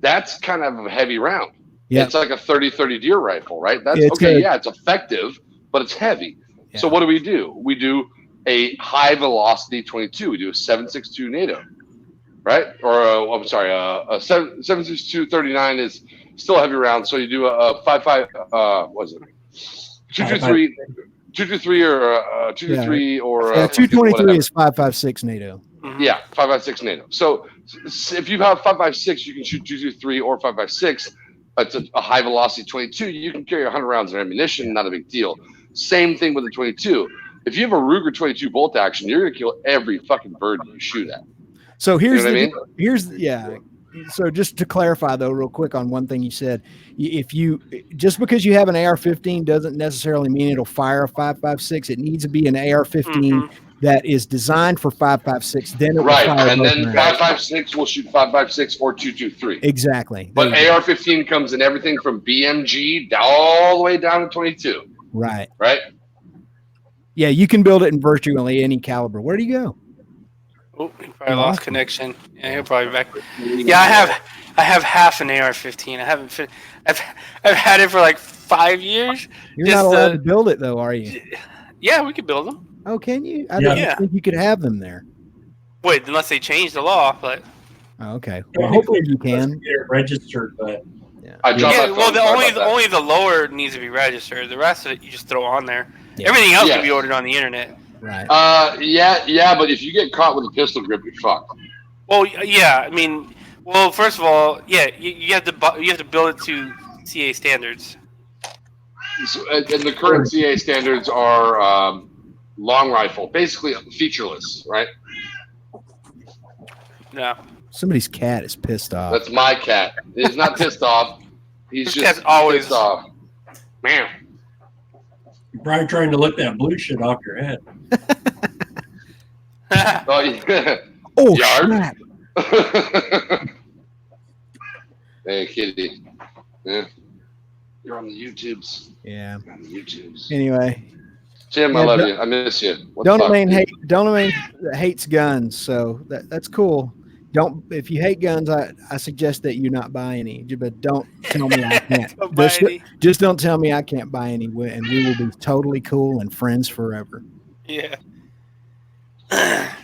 that's kind of a heavy round. Yeah, it's like a 30 deer rifle, right? That's okay. Yeah, it's effective, but it's heavy. Yeah. So what do? We do a high velocity 22. We do a 7.62 NATO, right? Or a 7.62 39 is still a heavy round. So you do a 5.5. What is it? 223 or 223 or 223 is 5.56 NATO. Yeah, 5.56 NATO. So if you have 5.56, you can shoot 223 or 5.56. It's a high velocity 22. You can carry 100 rounds of ammunition, not a big deal. Same thing with the 22. If you have a Ruger 22 bolt action, you're gonna kill every fucking bird you shoot at. So So just to clarify though, real quick on one thing you said, just because you have an AR-15 doesn't necessarily mean it'll fire a 5.56. It needs to be an AR-15 that is designed for 5.56. Then it will fire and then 5.56 will shoot 5.56 or 223. Exactly. But AR-15 comes in everything from BMG all the way down to 22. Right. Right. Yeah, you can build it in virtually any caliber. Where do you go? Oh, he probably lost connection. Yeah, he'll probably be back. Yeah, I have half an AR-15. I haven't. I've had it for like 5 years. You're not allowed to build it though, are you? Yeah, we could build them. Oh, can you? I didn't think you could have them there. Wait, unless they change the law, but. Oh, okay. Well, hopefully you can get it registered, but. Only the lower needs to be registered. The rest of it you just throw on there. Yeah. Everything else can be ordered on the internet. Right. But if you get caught with a pistol grip, you're fucked. Well, yeah. I mean, first of all, you have to build it to CA standards. So, and the current CA standards are long rifle, basically featureless, right? No. Somebody's cat is pissed off. That's my cat. He's not pissed off. He's just always pissed off. Man. You're probably trying to lick that blue shit off your head. Oh, snap. Hey, kitty. Yeah. You're on the YouTubes. Yeah. You're on the YouTubes. Anyway. Jim, I love you. I miss you. Donamain hates guns, so that's cool. If you hate guns, I suggest that you not buy any. But don't tell me I can't. Just don't tell me I can't buy any, and we will be totally cool and friends forever. Yeah. Yeah,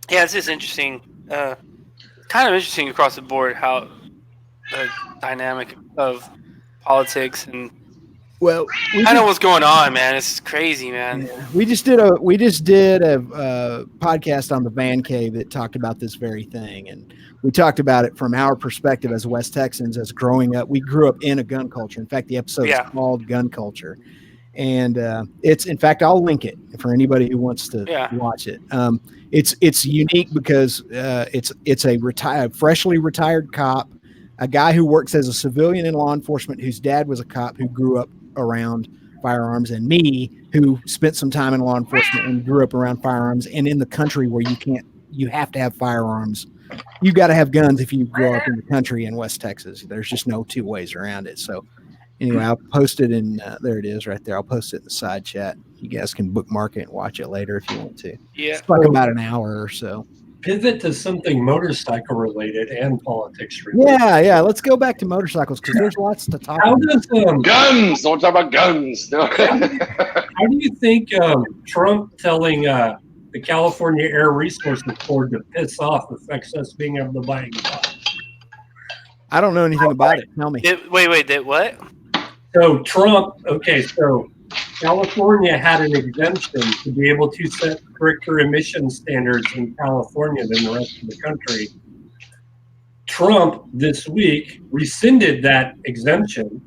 it's just interesting. Kind of interesting across the board how the dynamic of politics and I know what's going on, man. It's crazy, man. Yeah. We just did a podcast on the Van Cave that talked about this very thing, and we talked about it from our perspective as West Texans, as growing up. We grew up in a gun culture. In fact, the episode is called Gun Culture, and it's, in fact, I'll link it for anybody who wants to watch it. It's unique because it's a freshly retired cop, a guy who works as a civilian in law enforcement, whose dad was a cop who grew up around firearms, and me, who spent some time in law enforcement and grew up around firearms and in the country where you can't you have to have firearms. You got to have guns if you grow up in the country in West Texas. There's just no two ways around it. So anyway, I'll post it in there. It is right there. I'll post it in the side chat. You guys can bookmark it and watch it later if you want to. Yeah, it's like about an hour or so. Pivot to something motorcycle related and politics related. Yeah. Let's go back to motorcycles because there's lots to talk How about. does Guns. Don't talk about guns. No. how do you think Trump telling the California Air Resources Board to piss off affects us being able to buy exhaust? I don't know anything about it. Tell me. Wait, did what? So Trump, so California had an exemption to be able to set stricter emission standards in California than the rest of the country. Trump this week rescinded that exemption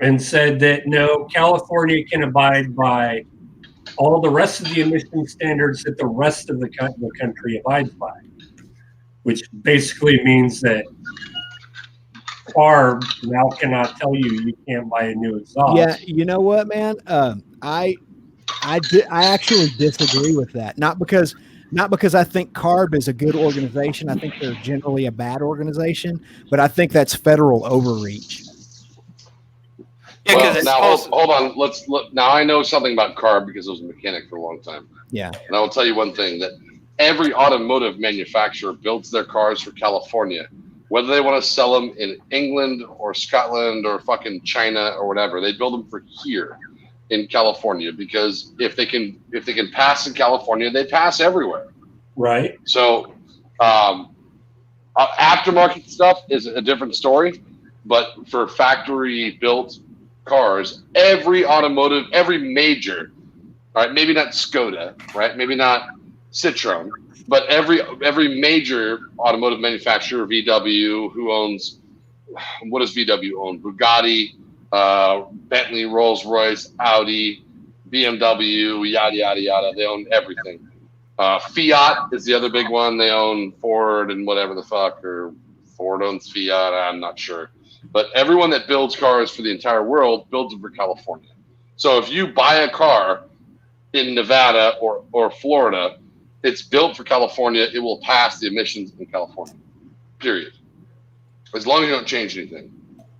and said that no, California can abide by all the rest of the emission standards that the rest of the country abides by, which basically means that CARB now cannot tell you can't buy a new exhaust. Yeah, you know what, man? I actually disagree with that. Not because I think CARB is a good organization. I think they're generally a bad organization, but I think that's federal overreach. Yeah, well, now hold on. Let's look. Now I know something about CARB because I was a mechanic for a long time. Yeah. And I will tell you one thing, that every automotive manufacturer builds their cars for California, whether they want to sell them in England or Scotland or fucking China or whatever. They build them for here in California because if they can pass in California, they pass everywhere. Right. So aftermarket stuff is a different story, but for factory built cars, every major, all right, maybe not Skoda, right, maybe not Citroen, but every major automotive manufacturer, VW, who owns, what does VW own? Bugatti, Bentley, Rolls-Royce, Audi, BMW, yada yada yada. They own everything. Fiat is the other big one. They own Ford and whatever the fuck, or Ford owns Fiat. I'm not sure. But everyone that builds cars for the entire world builds them for California. So if you buy a car in Nevada or Florida, it's built for California. It will pass the emissions in California, period. As long as you don't change anything.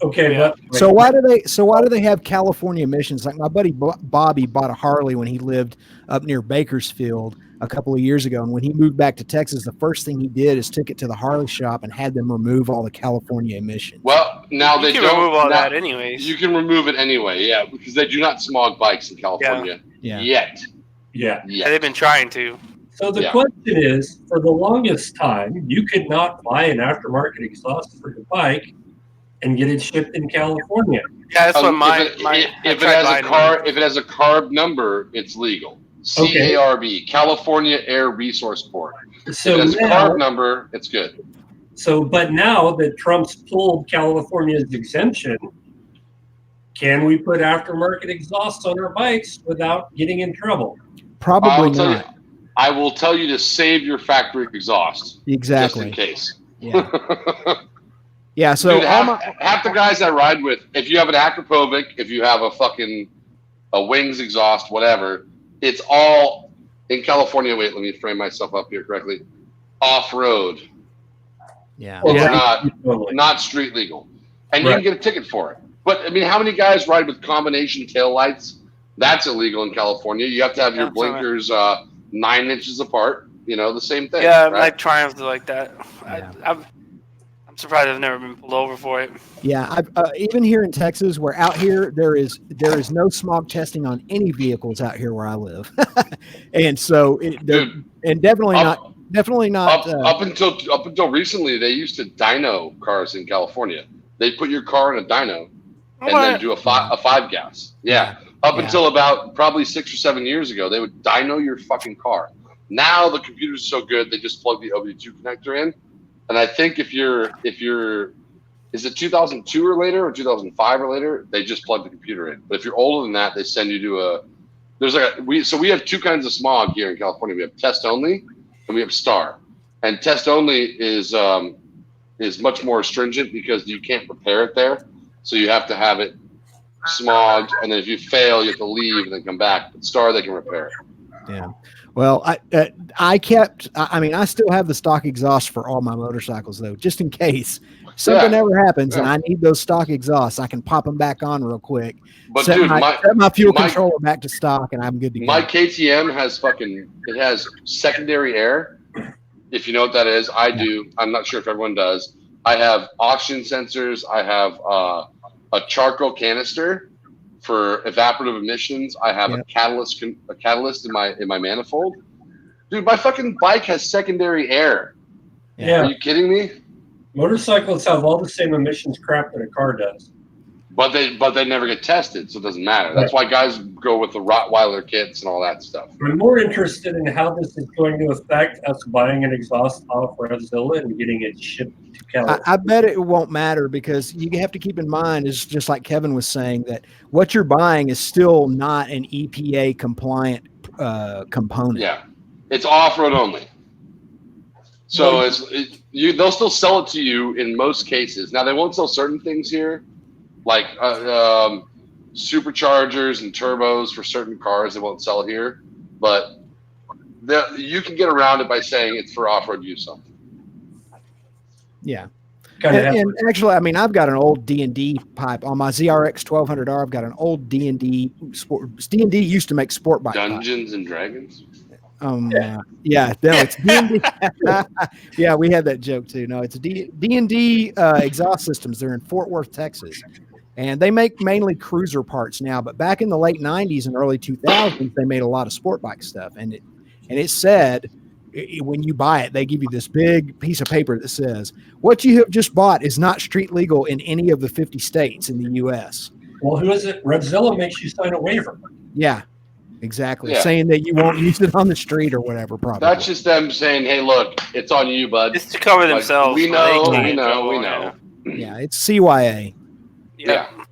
Okay. But So why do they have California emissions? Like my buddy Bobby bought a Harley when he lived up near Bakersfield a couple of years ago, and when he moved back to Texas, the first thing he did is took it to the Harley shop and had them remove all the California emissions. Well, now they can don't remove all now, that anyways. You can remove it anyway, yeah, because they do not smog bikes in California yet. Yeah. Yeah, they've been trying to. So the question is, for the longest time, you could not buy an aftermarket exhaust for your bike and get it shipped in California. Yeah, that's what if it has a CARB number, it's legal. CARB, California Air Resource Board. So if it has a now, CARB number, it's good. So, but now that Trump's pulled California's exemption, can we put aftermarket exhausts on our bikes without getting in trouble? Probably not. I will tell you to save your factory exhaust. Exactly. Just in case. Yeah. Yeah. So dude, half the guys I ride with, if you have an Akrapovic, if you have a Wings exhaust, whatever, it's all in California. Wait, let me frame myself up here correctly. Off-road. Yeah. Not street legal. And you can get a ticket for it. But I mean, how many guys ride with combination tail lights? That's illegal in California. You have to have your blinkers 9 inches apart. You know, the same thing. Yeah, right? like Triumphs are like that. Yeah. I'm surprised I've never been pulled over for it. Yeah, even here in Texas, where out here there is no smog testing on any vehicles out here where I live, and so definitely not. Up until recently, they used to dyno cars in California. They put your car in a dyno and then do a five gas. Yeah. Up until about probably 6 or 7 years ago, they would dyno your fucking car. Now the computers are so good, they just plug the OBD2 connector in. And I think if you're, is it 2002 or later or 2005 or later, they just plug the computer in. But if you're older than that, they send you to we have two kinds of smog here in California. We have test only and we have STAR. And test only is much more stringent because you can't repair it there. So you have to have it smogged, and then if you fail, you have to leave and then come back. But STAR, they can repair it. Yeah. Well, I kept. I mean, I still have the stock exhaust for all my motorcycles, though, just in case something ever happens and I need those stock exhausts. I can pop them back on real quick. But set dude, my fuel controller back to stock, and I'm good to go. My KTM has it has secondary air. If you know what that is, I do. I'm not sure if everyone does. I have oxygen sensors. I have a charcoal canister for evaporative emissions. I have a catalyst in my manifold. Dude, my fucking bike has secondary air. Yeah. Are you kidding me? Motorcycles have all the same emissions crap that a car does. But they never get tested, so it doesn't matter. That's why guys go with the Rottweiler kits and all that stuff. I'm more interested in how this is going to affect us buying an exhaust off Revzilla and getting it shipped to California. I bet it won't matter, because you have to keep in mind, is just like Kevin was saying, that what you're buying is still not an EPA compliant component. Yeah, it's off-road only. So they'll still sell it to you in most cases. Now, they won't sell certain things here, like superchargers and turbos for certain cars. They won't sell it here, but you can get around it by saying it's for off-road use only. Yeah. And actually, I mean, I've got an old D&D pipe on my ZRX 1200R. I've got an old D&D sport. D&D used to make sport bike Dungeons and Dragons. Yeah, no, it's D&D. Yeah, we had that joke too. No, it's D&D exhaust systems. They're in Fort Worth, Texas, and they make mainly cruiser parts now. But back in the late '90s and early 2000s, they made a lot of sport bike stuff. And it said, when you buy it, they give you this big piece of paper that says, "What you have just bought is not street legal in any of the 50 states in the U.S." Well, who is it? Revzilla makes you sign a waiver. Yeah. Exactly. Saying that you won't use it on the street or whatever, probably. That's just them saying, hey, look, it's on you, bud. Just to cover themselves. We know. Yeah, it's CYA. Yeah. Well,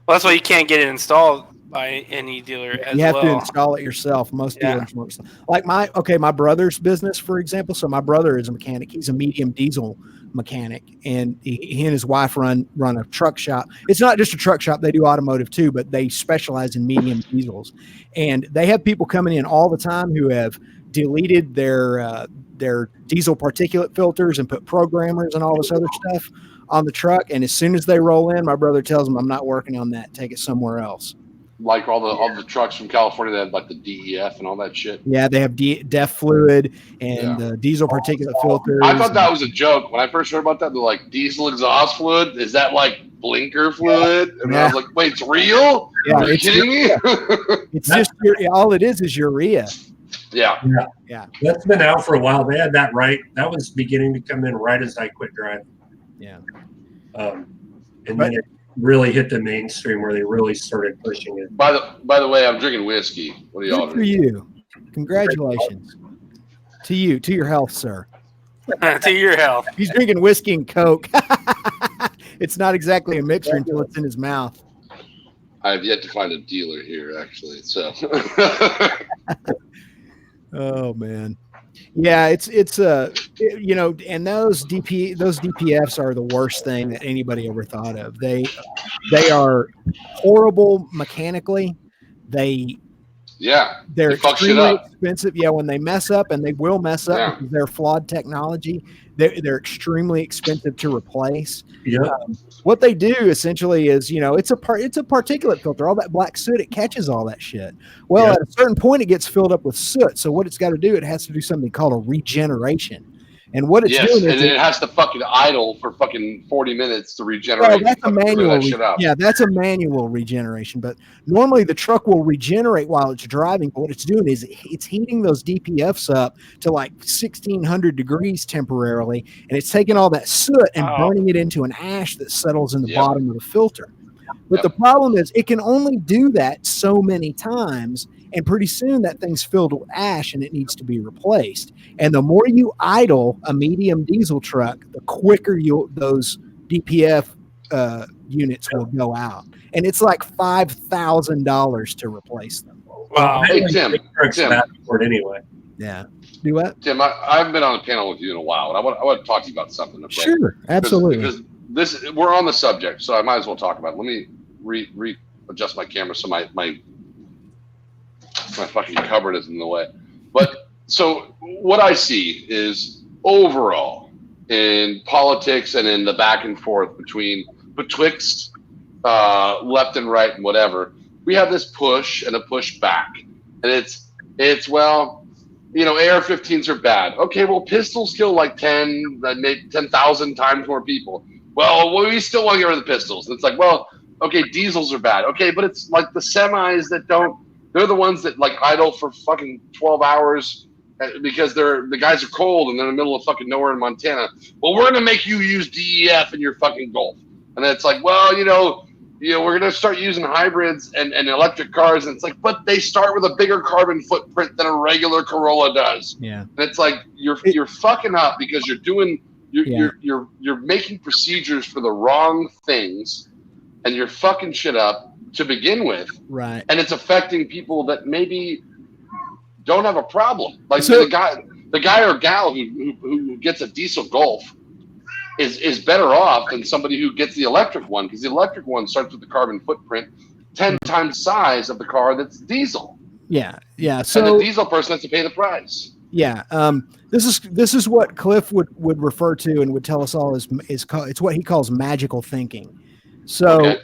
that's why you can't get it installed by any dealer as well. You have to install it yourself. Most dealers won't. Like my brother's business, for example. So my brother is a mechanic. He's a medium diesel mechanic, and he and his wife run a truck shop. It's not just a truck shop, they do automotive too, but they specialize in medium diesels, and they have people coming in all the time who have deleted their diesel particulate filters and put programmers and all this other stuff on the truck, and as soon as they roll in, my brother tells them, "I'm not working on that, take it somewhere else." Like all the trucks from California that have like the DEF and all that shit. Yeah, they have DEF fluid and diesel particulate filters. I thought that was a joke when I first heard about that. They're like, diesel exhaust fluid? Is that like blinker fluid? And I was like, wait, it's real? Yeah, Are you kidding me? It's just all it is urea. Yeah. That's been out for a while. They had that right. That was beginning to come in right as I quit driving. Yeah. And then it really hit the mainstream where they really started pushing it. By the way, I'm drinking whiskey. What are y'all Good for you. Congratulations. To you, to your health, sir. To your health. He's drinking whiskey and Coke. It's not exactly a mixer until it's in his mouth. I have yet to find a dealer here, actually. So. Oh man. Yeah, it's you know, and those DPFs are the worst thing that anybody ever thought of. They are horrible mechanically. They're extremely expensive. Yeah, when they mess up, and they will mess up because they're flawed technology, they're extremely expensive to replace. Yeah. What they do essentially is, you know, it's a particulate filter. All that black soot, it catches all that shit. Well, at a certain point, it gets filled up with soot. So what it's got to do, it has to do something called a regeneration. And what it's doing is it has to fucking idle for fucking 40 minutes to regenerate. Well, that's a manual. That's a manual regeneration. But normally the truck will regenerate while it's driving. But what it's doing is it's heating those DPFs up to like 1600 degrees temporarily, and it's taking all that soot and burning it into an ash that settles in the bottom of the filter. But the problem is it can only do that so many times, and pretty soon that thing's filled with ash and it needs to be replaced. And the more you idle a medium diesel truck, the quicker those DPF units will go out. And it's like $5,000 to replace them. Wow. Hey, Tim. Anyway. Yeah. Do what? Tim, I haven't been on a panel with you in a while, and I want to talk to you about something. Sure, absolutely. Because we're on the subject, so I might as well talk about it. Let me readjust my camera so my fucking cupboard isn't in the way. But so what I see is overall in politics and in the back and forth betwixt left and right and whatever, we have this push and a push back, and it's well, you know, AR-15s are bad. Okay, well, pistols kill like 10,000 times more people. Well, we still want to get rid of the pistols. It's like, well, okay, diesels are bad. Okay, but it's like the semis that they're the ones that like idle for fucking 12 hours because the guys are cold and they're in the middle of fucking nowhere in Montana. Well, we're going to make you use DEF in your fucking Golf. And then it's like, well, you know, we're going to start using hybrids and electric cars. And it's like, but they start with a bigger carbon footprint than a regular Corolla does. Yeah. And it's like, you're fucking up because you're making procedures for the wrong things and you're fucking shit up to begin with. Right. And it's affecting people that maybe don't have a problem. Like the guy or gal who gets a diesel Golf is better off than somebody who gets the electric one, because the electric one starts with the carbon footprint 10 times the size of the car that's diesel. Yeah. So and the diesel person has to pay the price. Yeah. This is what Cliff would refer to and would tell us all is it's what he calls magical thinking. So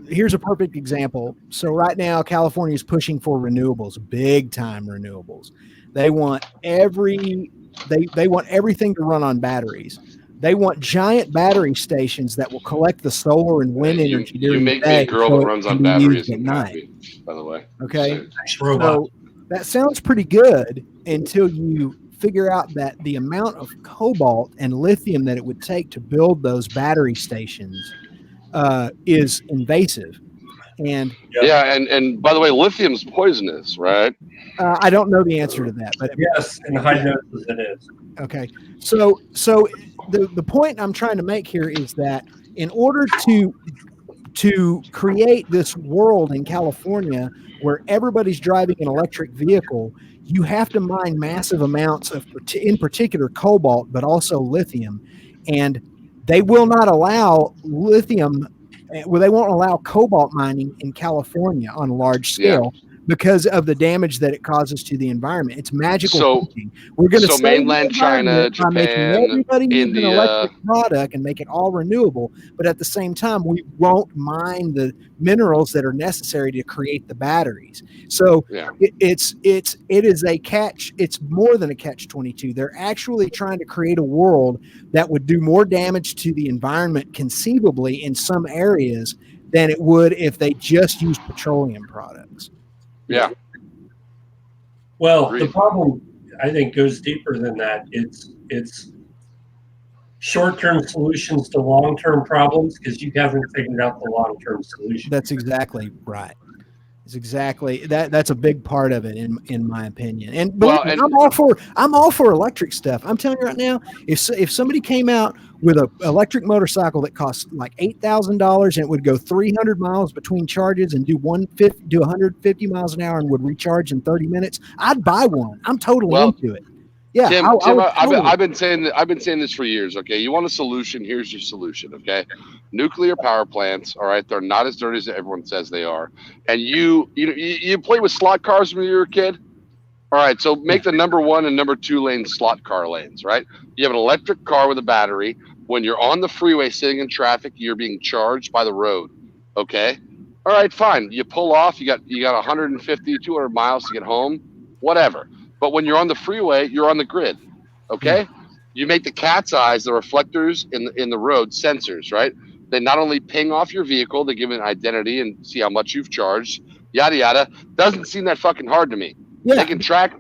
here's a perfect example. So right now, California is pushing for renewables, big time renewables. They want everything to run on batteries. They want giant battery stations that will collect the solar and wind energy during the day. You make me a girl that runs on batteries at night, by the way. Okay. So that sounds pretty good until you figure out that the amount of cobalt and lithium that it would take to build those battery stations is invasive. And and by the way, lithium's poisonous, right? I don't know the answer to that, but yes, in high doses it is. Okay, so the point I'm trying to make here is that in order to create this world in California where everybody's driving an electric vehicle, you have to mine massive amounts of, in particular, cobalt, but also lithium, and they will not allow lithium. Well, they won't allow cobalt mining in California on a large scale because of the damage that it causes to the environment. It's magical thinking. We're going to mainland China, Japan, everybody use India, an electric product and make it all renewable, but at the same time, we won't mine the minerals that are necessary to create the batteries. So it is a catch. It's more than a catch-22. They're actually trying to create a world that would do more damage to the environment conceivably in some areas than it would if they just used petroleum products. Yeah. Well, the problem, I think, goes deeper than that. It's short-term solutions to long-term problems because you haven't figured out the long-term solution. That's exactly right. It's exactly that's a big part of it, in my opinion. And I'm all for electric stuff. I'm telling you right now, if somebody came out with an electric motorcycle that costs like $8,000 and it would go 300 miles between charges and do 150 miles an hour and would recharge in 30 minutes, I'd buy one. I'm totally into it. Yeah, Tim, I've been saying this for years. Okay, you want a solution? Here's your solution. Okay, nuclear power plants. All right, they're not as dirty as everyone says they are. And you play with slot cars when you were a kid. All right, so make the number 1 and number 2 lane slot car lanes. Right, you have an electric car with a battery. When you're on the freeway sitting in traffic, you're being charged by the road. Okay, all right, fine. You pull off. You got 150, 200 miles to get home. Whatever. But when you're on the freeway, you're on the grid, okay? You make the cat's eyes, the reflectors in the road, sensors, right? They not only ping off your vehicle, they give it an identity and see how much you've charged, yada, yada. Doesn't seem that fucking hard to me. Yeah.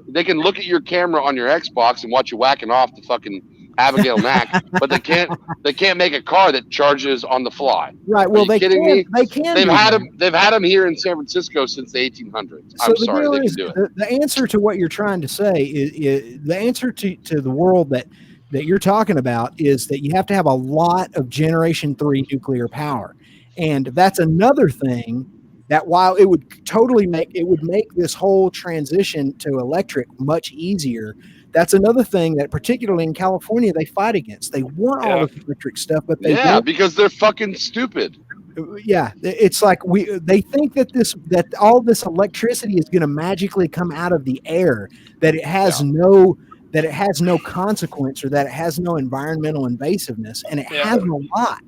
They can look at your camera on your Xbox and watch you whacking off the fucking Abigail Mac, but they can't make a car that charges on the fly. Right. Well, they kidding me? They can. They've had them here in San Francisco since the 1800s. So I'm sorry, they can do it. The answer to what you're trying to say is the answer to the world that you're talking about is that you have to have a lot of Generation 3 nuclear power, and that's another thing that while it would make this whole transition to electric much easier. That's another thing that, particularly in California, they fight against. They want all this electric stuff, but they don't. Because they're fucking stupid. Yeah, it's like they think that all this electricity is going to magically come out of the air, that it has no consequence, or that it has no environmental invasiveness, and it has a lot.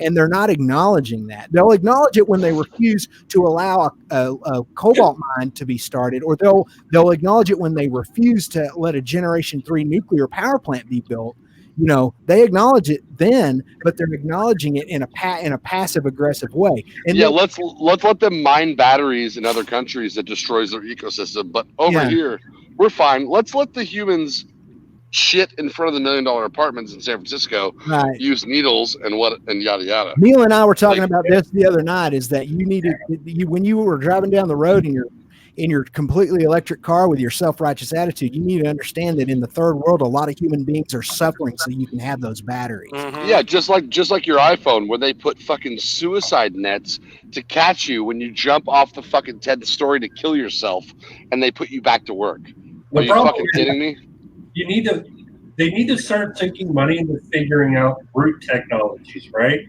And they're not acknowledging that. They'll acknowledge it when they refuse to allow a cobalt mine to be started, or they'll acknowledge it when they refuse to let a Generation 3 nuclear power plant be built. You know, they acknowledge it then, but they're acknowledging it in a passive aggressive way. And let's let them mine batteries in other countries that destroys their ecosystem. But over here, we're fine. Let's let the humans shit in front of the $1 million apartments in San Francisco, use needles and yada yada. Neil and I were talking about this the other night. Is that when you were driving down the road in your completely electric car with your self-righteous attitude, you need to understand that in the third world, a lot of human beings are suffering so you can have those batteries. Mm-hmm. Yeah, just like your iPhone, where they put fucking suicide nets to catch you when you jump off the fucking 10th story to kill yourself, and they put you back to work. Are you fucking kidding me? They need to start sinking money into figuring out root technologies, right?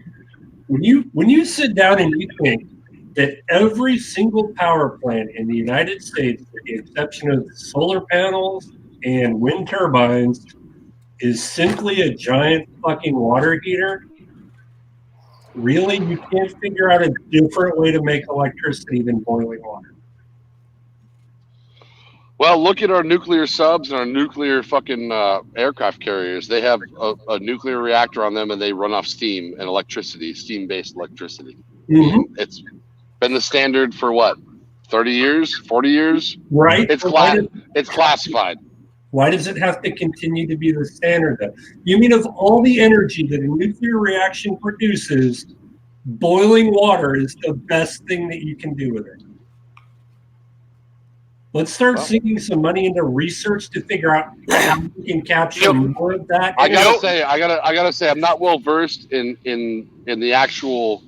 When you sit down and you think that every single power plant in the United States, with the exception of the solar panels and wind turbines, is simply a giant fucking water heater, really? You can't figure out a different way to make electricity than boiling water. Well, look at our nuclear subs and our nuclear fucking aircraft carriers. They have a nuclear reactor on them, and they run off steam and electricity, steam-based electricity. Mm-hmm. It's been the standard for what, 30 years, 40 years? Right. It's classified. Why does it have to continue to be the standard, though? You mean of all the energy that a nuclear reaction produces, boiling water is the best thing that you can do with it? Let's start sinking some money into research to figure out how we can capture more of that. I gotta say, I'm not well versed in the actual,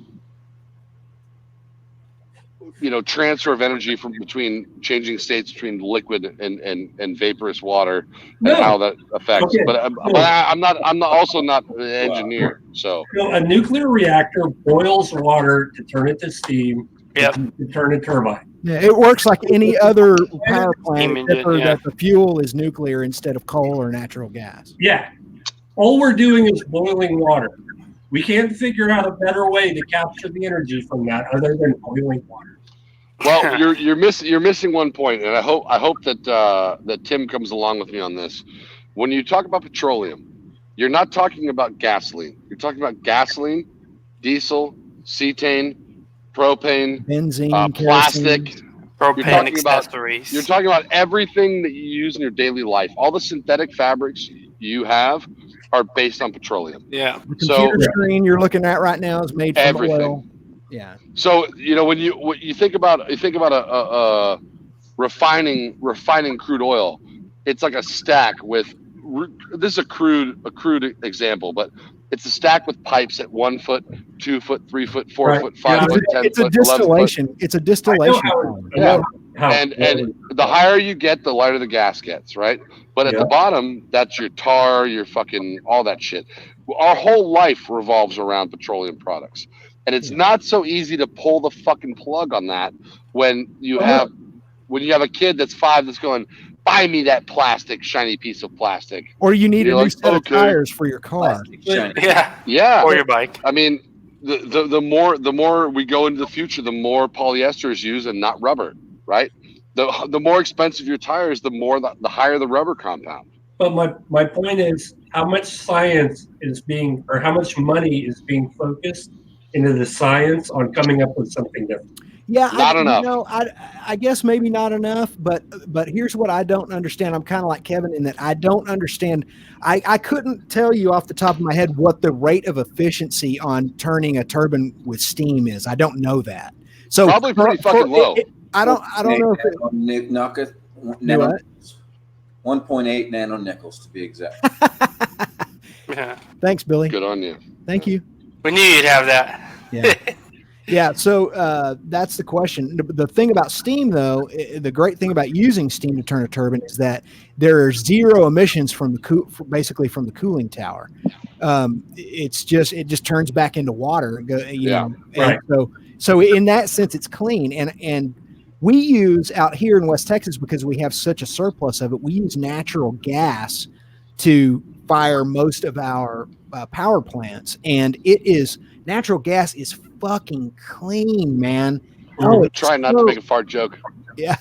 transfer of energy between changing states between liquid and vaporous water and how that affects. Okay. But I'm also not an engineer. So a nuclear reactor boils water to turn it to steam. To turn a turbine. Yeah, it works like any other power plant, except for that the fuel is nuclear instead of coal or natural gas. Yeah. All we're doing is boiling water. We can't figure out a better way to capture the energy from that other than boiling water. Well, you're missing one point, and I hope that Tim comes along with me on this. When you talk about petroleum, you're not talking about gasoline. You're talking about gasoline, diesel, cetane, propane, benzene, plastic, propane accessories. You're talking about everything that you use in your daily life. All the synthetic fabrics you have are based on petroleum. Yeah. The computer screen you're looking at right now is made from oil. Yeah. So when you think about a refining crude oil, it's like a stack with. This is a crude example, but it's a stack with pipes at 1 foot, 2 foot, 3 foot, 4 foot, 5 foot, 10 it's foot, a distillation. 11 foot. It's a distillation. And the higher you get, the lighter the gas gets, right? But at the bottom, that's your tar, your fucking all that shit. Our whole life revolves around petroleum products, and it's not so easy to pull the fucking plug on that when you have a kid that's 5 that's going, buy me that shiny piece of plastic. Or you need a new set of tires for your car. Yeah. Or your bike. I mean, the more we go into the future, the more polyester is used and not rubber, right? The more expensive your tires, the higher the rubber compound. But my point is, how much science how much money is being focused into the science on coming up with something different? Yeah, not enough. I guess maybe not enough, but here's what I don't understand. I'm kind of like Kevin in that I don't understand. I couldn't tell you off the top of my head what the rate of efficiency on turning a turbine with steam is. I don't know that. So probably pretty fucking low. I don't know if it, 1.8 nanonickels to be exact. Yeah. Thanks, Billy. Good on you. Thank you. We knew you'd have that. Yeah. Yeah, so that's the question. The thing about steam, though, the great thing about using steam to turn a turbine is that there are zero emissions from basically from the cooling tower. it just turns back into water. You know, right. And so in that sense, it's clean. And we use out here in West Texas, because we have such a surplus of it, we use natural gas to fire most of our power plants, and natural gas is fucking clean, man. Oh, trying not to make a fart joke. Yeah.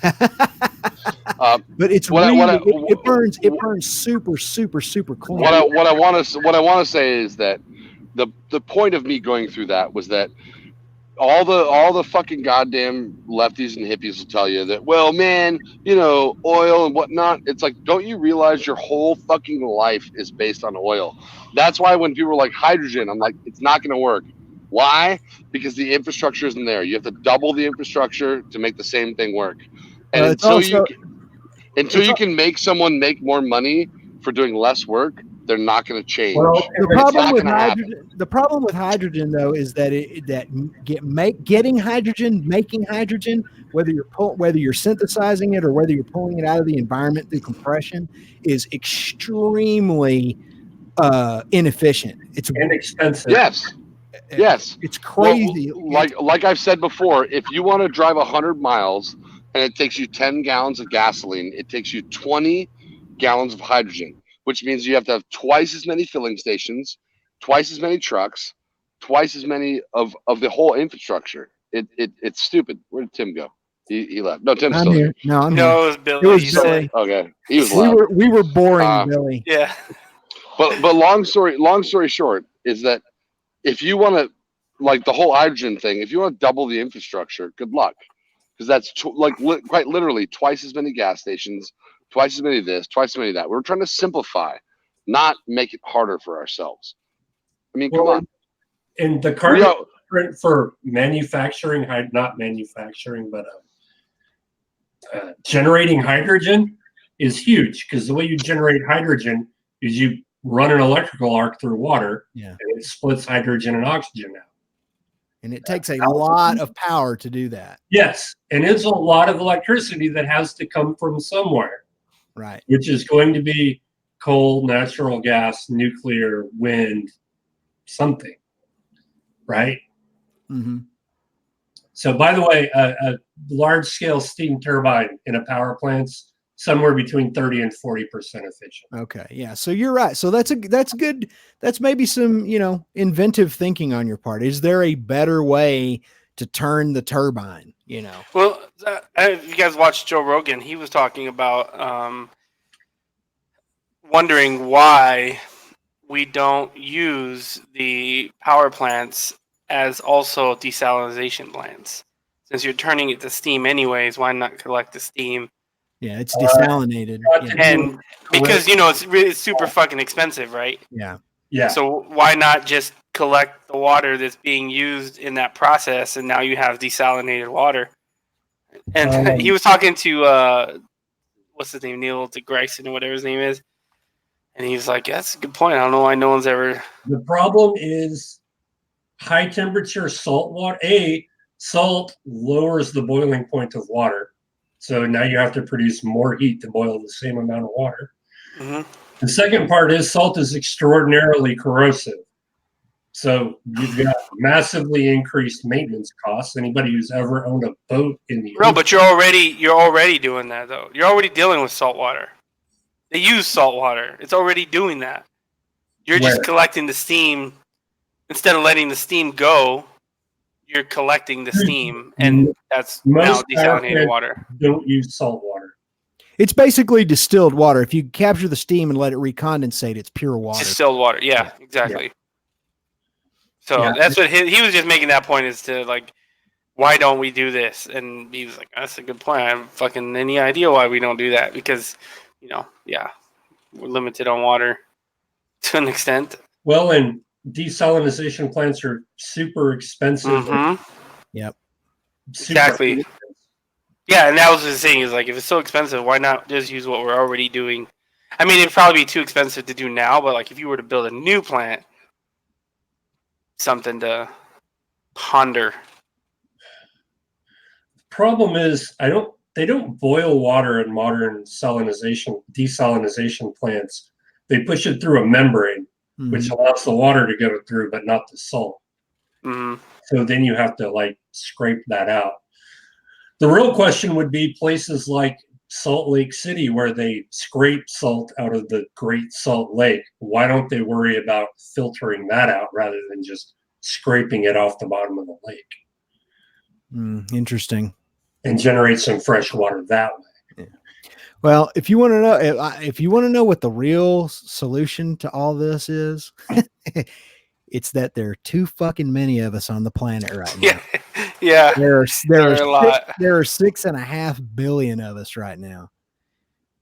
But it's it burns super clean. What I want to say is that the point of me going through that was that all the fucking goddamn lefties and hippies will tell you that, well, man, you know, oil and whatnot. It's like, don't you realize your whole fucking life is based on oil? That's why when people are like hydrogen, I'm like, it's not going to work. Why? Because the infrastructure isn't there. You have to double the infrastructure to make the same thing work. And until you can make someone make more money for doing less work, they're not going to change. Well, the problem with hydrogen, though, is that making hydrogen, whether you're synthesizing it or whether you're pulling it out of the environment through compression, is extremely inefficient. It's inexpensive. Yes, it's crazy. Well, like I've said before, if you want to drive 100 miles and it takes you 10 gallons of gasoline, it takes you 20 gallons of hydrogen, which means you have to have twice as many filling stations, twice as many trucks, twice as many of the whole infrastructure. It's stupid. Where did Tim go? He left. No, Tim's still here. No, it was Billy. It was Billy. Okay, he was loud. We were boring, Billy. Yeah. But long story short is that if you want to, like the whole hydrogen thing, if you want to double the infrastructure, good luck, because that's quite literally twice as many gas stations, twice as many of this, twice as many of that. We're trying to simplify, not make it harder for ourselves. I mean, come on. And the carbon footprint for manufacturing, not manufacturing, but generating hydrogen is huge, because the way you generate hydrogen is you run an electrical arc through water, and it splits hydrogen and oxygen out. And it takes a lot of power to do that. Yes, and it's a lot of electricity that has to come from somewhere. Right. Which is going to be coal, natural gas, nuclear, wind, something. Right? Mm-hmm. So, by the way, a large-scale steam turbine in a power plant's somewhere between 30 and 40% efficient. Okay, yeah. So you're right. So that's good. That's maybe some, inventive thinking on your part. Is there a better way to turn the turbine? Well, if you guys watched Joe Rogan, he was talking about wondering why we don't use the power plants as also desalination plants. Since you're turning it to steam anyways, why not collect the steam? Yeah, it's desalinated. And because, it's super fucking expensive, right? Yeah. Yeah. So why not just collect the water that's being used in that process, and now you have desalinated water? And he was talking to, what's his name, Neil deGrasse or whatever his name is. And he's like, yeah, that's a good point. I don't know why no one's ever... The problem is high temperature salt water. Salt lowers the boiling point of water. So now you have to produce more heat to boil the same amount of water. Mm-hmm. The second part is salt is extraordinarily corrosive. So you've got massively increased maintenance costs. Anybody who's ever owned a boat in the but you're already doing that though. You're already dealing with salt water. They use salt water. It's already doing that. You're just collecting the steam instead of letting the steam go. You're collecting the steam, and that's now desalinated water. Don't use salt water. It's basically distilled water. If you capture the steam and let it recondensate, it's pure water. Distilled water, yeah, exactly. Yeah. So that's what he was just making that point, is to like, why don't we do this? And he was like, that's a good point. I haven't fucking any idea why we don't do that, because, we're limited on water to an extent. Well, and desalination plants are super expensive. Mm-hmm. Yep. Exactly. Yeah, and that was the thing, is like, if it's so expensive, why not just use what we're already doing? I mean, it'd probably be too expensive to do now, but like if you were to build a new plant, something to ponder. Problem is, they don't boil water in modern desalination plants. They push it through a membrane. which allows the water to go through, but not the salt. Mm-hmm. So then you have to like scrape that out. The real question would be places like Salt Lake City, where they scrape salt out of the Great Salt Lake. Why don't they worry about filtering that out rather than just scraping it off the bottom of the lake? Interesting. And generate some fresh water that way. Yeah. Well, if you want to know what the real solution to all this is, it's that there are too fucking many of us on the planet right now. Yeah. There are a lot. There are 6.5 billion of us right now.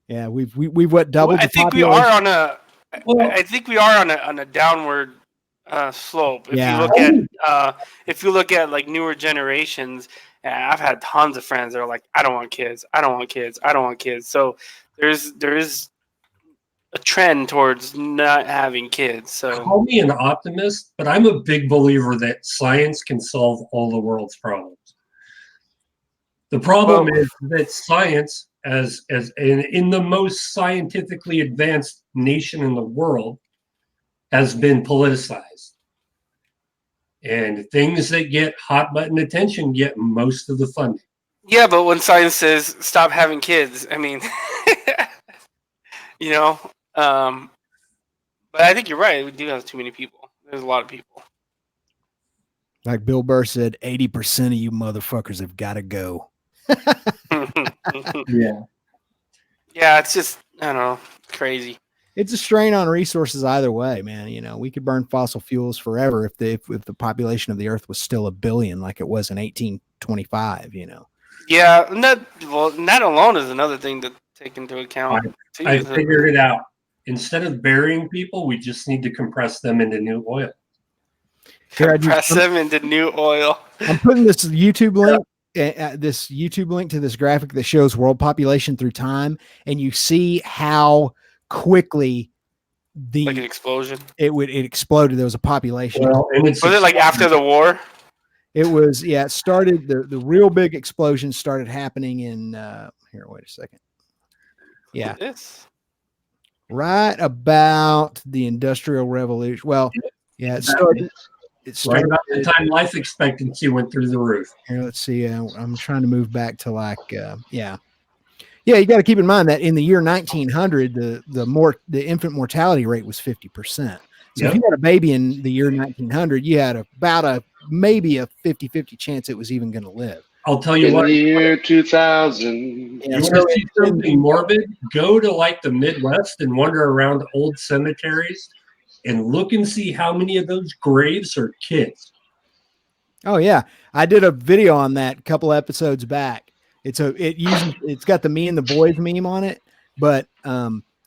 Yeah, we've what doubled the population? I think we are on a downward slope. If you look at like newer generations, I've had tons of friends that are like, I don't want kids. I don't want kids. I don't want kids. So there is a trend towards not having kids. So call me an optimist, but I'm a big believer that science can solve all the world's problems. The problem is that science, as in the most scientifically advanced nation in the world, has been politicized. And things that get hot button attention get most of the funding. Yeah, but when science says stop having kids, I mean, but I think you're right. We do have too many people. There's a lot of people. Like Bill Burr said, 80% of you motherfuckers have got to go. Yeah. Yeah, it's just, I don't know, crazy. It's a strain on resources either way, man. We could burn fossil fuels forever if the population of the Earth was still 1 billion like it was in 1825, Yeah, and that alone is another thing to take into account. I figured it out. Instead of burying people, we just need to compress them into new oil. Compress them into new oil. I'm putting this YouTube link. This YouTube link to this graphic that shows world population through time, and you see how quickly like an explosion. It exploded. There was a population. Well, was it like after the war? It was. Yeah, it started. The real big explosion started happening in. Here, wait a second. Yeah. Right about the Industrial Revolution. Well, yeah, it started. It's right about the time life expectancy went through the roof. Here, let's see. I'm trying to move back to you got to keep in mind that in the year 1900, the infant mortality rate was 50%. So if you had a baby in the year 1900, you had about maybe a 50-50 chance it was even going to live. I'll tell you what. In the year 2000. You want to see something morbid? Go to like the Midwest and wander around old cemeteries and look and see how many of those graves are kids. Oh yeah, I did a video on that a couple episodes back. It's got the Me and the Boys meme on it, but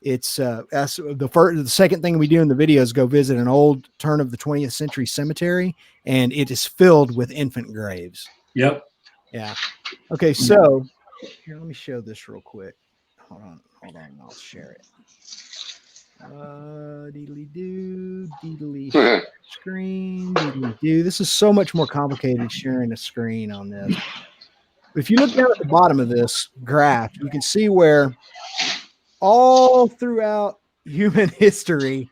it's the second thing we do in the video is go visit an old turn of the 20th century cemetery, and it is filled with infant graves. Yep. Yeah. Okay, so here, let me show this real quick. Hold on, I'll share it. Screen. This is so much more complicated sharing a screen on this. If you look down at the bottom of this graph, you can see where all throughout human history,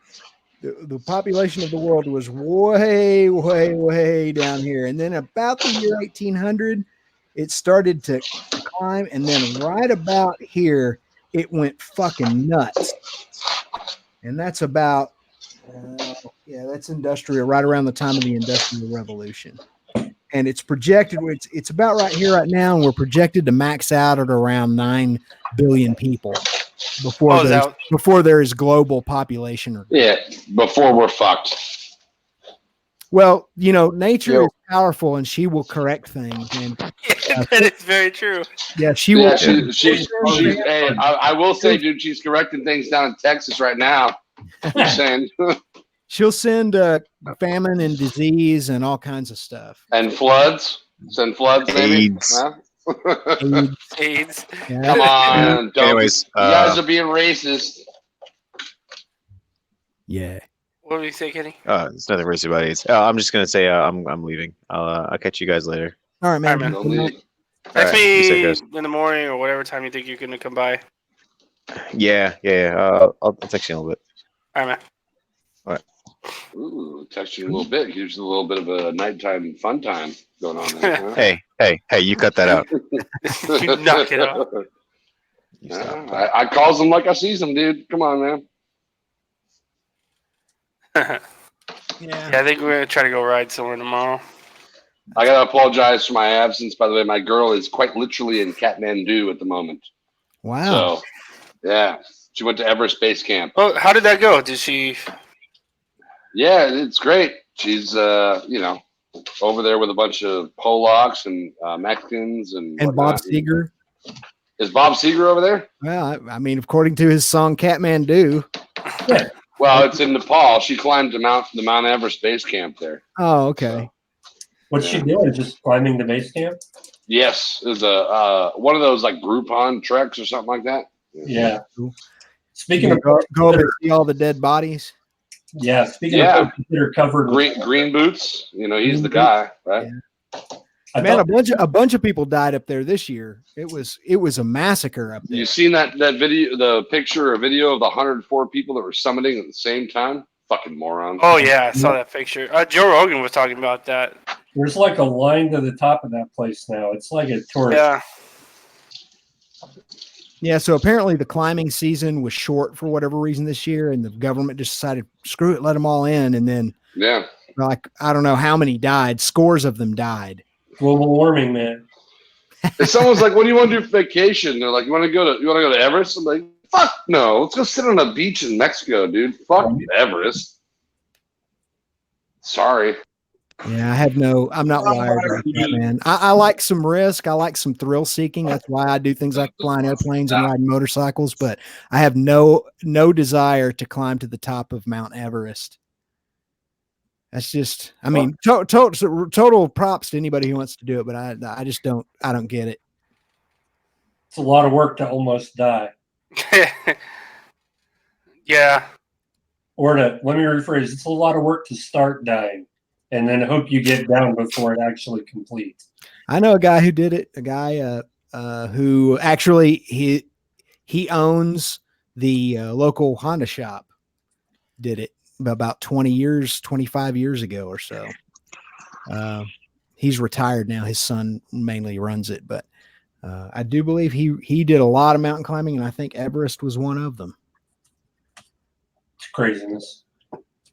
the population of the world was way, way, way down here. And then about the year 1800, it started to climb. And then right about here, it went fucking nuts. And that's about, that's industrial, right around the time of the Industrial Revolution. And it's projected, it's about right here, right now, and we're projected to max out at around 9 billion people before there is global population. Before we're fucked. Well, nature is powerful, and she will correct things. And that is very true. Yeah, she will. I will say, dude, she's correcting things down in Texas right now. You're saying. She'll send famine and disease and all kinds of stuff. And floods. Send floods, maybe. AIDS. Huh? AIDS. Yeah. Come on. Anyways, you guys are being racist. Yeah. What did you say, Kenny? It's nothing racist about AIDS. I'm just gonna say I'm leaving. I'll catch you guys later. All right, man. All right, man. Text me in the morning or whatever time you think you're gonna come by. Yeah. I'll text you in a little bit. All right, man. All right. Ooh, texting you a little bit. Gives you a little bit of a nighttime fun time going on there. Huh? Hey, you cut that out. You knock it out. I calls them like I sees them, dude. Come on, man. Yeah, I think we're gonna try to go ride somewhere tomorrow. I gotta apologize for my absence. By the way, my girl is quite literally in Kathmandu at the moment. Wow. So, yeah, she went to Everest Base Camp. Oh, how did that go? Did she? Yeah, it's great. She's over there with a bunch of Polacks and Mexicans and Bob whatnot. Seger. Is Bob Seger over there? Well, I mean, according to his song Kathmandu. Well, it's in Nepal. She climbed the Mount Everest Base Camp there. Oh, okay. What's she doing? Just climbing the base camp? Yes, it was a one of those like Groupon treks or something like that. Yeah. Speaking of go over and see all the dead bodies. Yeah. Speaking of that are covered green boots, he's the guy, right? Yeah. Man, a bunch of people died up there this year. It was a massacre up there. You seen that video, the picture or video of the 104 people that were summiting at the same time? Fucking morons. Oh yeah, I saw that picture. Joe Rogan was talking about that. There's like a line to the top of that place now. It's like a tourist. Yeah. Yeah, so apparently the climbing season was short for whatever reason this year, and the government just decided, screw it, let them all in. And then, like, I don't know how many died. Scores of them died. Global warming, man. If someone's like, "What do you want to do for vacation?" They're like, "You want to go to Everest?" I'm like, "Fuck no! Let's go sit on a beach in Mexico, dude. Fuck Everest." Sorry. Yeah, I'm not wired like that, man. I like some risk. I like some thrill seeking. That's why I do things like flying airplanes and riding motorcycles, but I have no desire to climb to the top of Mount Everest. That's just, I mean, total props to anybody who wants to do it, but I just don't get it. It's a lot of work to almost die. Yeah. Or let me rephrase, it's a lot of work to start dying and then hope you get down before it actually completes. I know a guy who did it, a guy who actually he owns the local Honda shop, did it about 25 years ago or so. He's retired now. His son mainly runs it, but I do believe he did a lot of mountain climbing, and I think Everest was one of them. It's craziness.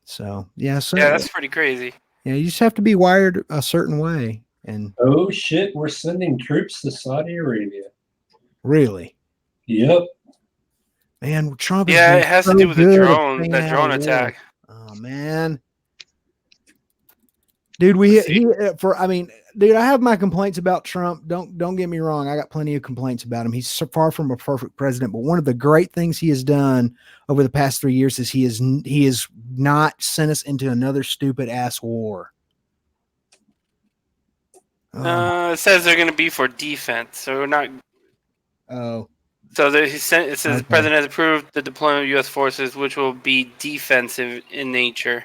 So yeah, that's pretty crazy. Yeah, you just have to be wired a certain way. And oh shit, we're sending troops to Saudi Arabia. Really? Yep. Man, Trump. Yeah, it has to do with the drone attack. Oh man, dude, dude, I have my complaints about Trump. Don't get me wrong. I got plenty of complaints about him. He's so far from a perfect president, but one of the great things he has done over the past 3 years is he has not sent us into another stupid ass war. It says they're going to be for defense, so we're not. Oh. So it says the president has approved the deployment of U.S. forces, which will be defensive in nature.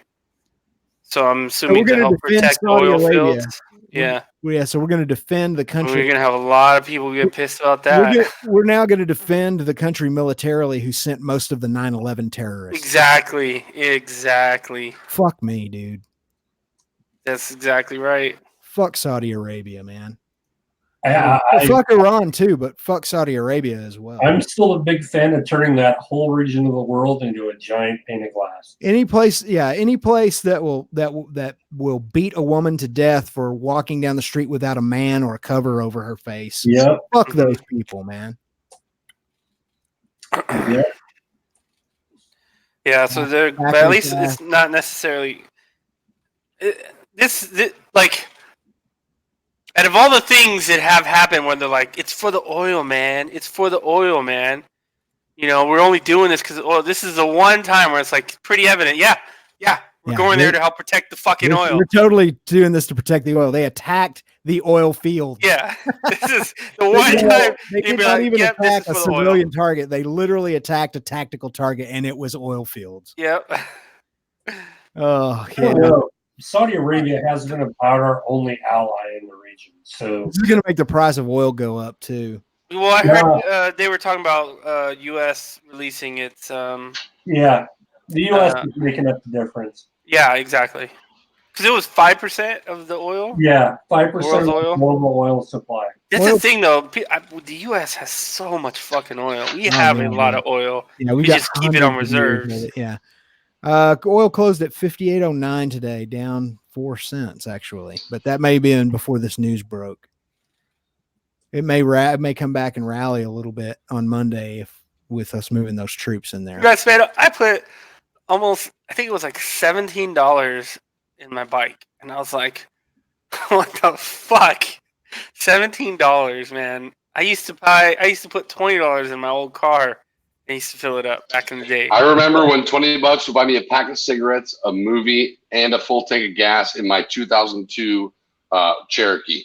So I'm assuming to help protect oil fields. Yeah. Yeah, so we're going to defend the country. We're going to have a lot of people get pissed about that. We're now going to defend the country militarily who sent most of the 9/11 terrorists. Exactly. Fuck me, dude. That's exactly right. Fuck Saudi Arabia, man. Fuck Iran too, but fuck Saudi Arabia as well. I'm still a big fan of turning that whole region of the world into a giant pane of glass. Any place that will beat a woman to death for walking down the street without a man or a cover over her face. Yeah, fuck those people, man. Yeah, so but at least it's not necessarily this like. Out of all the things that have happened where they're like, it's for the oil, man. It's for the oil, man. We're only doing this because this is the one time where it's like pretty evident. Yeah. We're going there to help protect the fucking oil. We're totally doing this to protect the oil. They attacked the oil field. Yeah. This is the one time they did not even attack a civilian target. They literally attacked a tactical target, and it was oil fields. Yep. Oh, yeah. Saudi Arabia has been about our only ally in the region. So this is going to make the price of oil go up too. Well, I heard they were talking about U.S. releasing its. Yeah, the U.S. is making up the difference. Yeah, exactly. Because it was 5% of the oil. Yeah, 5% World's of oil? global oil supply. That's the thing, though. The U.S. has so much fucking oil. We have a lot of oil. Yeah, we got just keep it on hundreds of years of reserves. it, yeah. Oil closed at 58.09 today, down 4 cents actually, but that may have been before this news broke. It may come back and rally a little bit on Monday if with us moving those troops in there. Guys, man, I put almost, I think it was like $17 in my bike, and I was like, what the fuck? $17, man. I used to put $20 in my old car and used to fill it up back in the day. I remember when $20 would buy me a pack of cigarettes, a movie, and a full tank of gas in my 2002 Cherokee.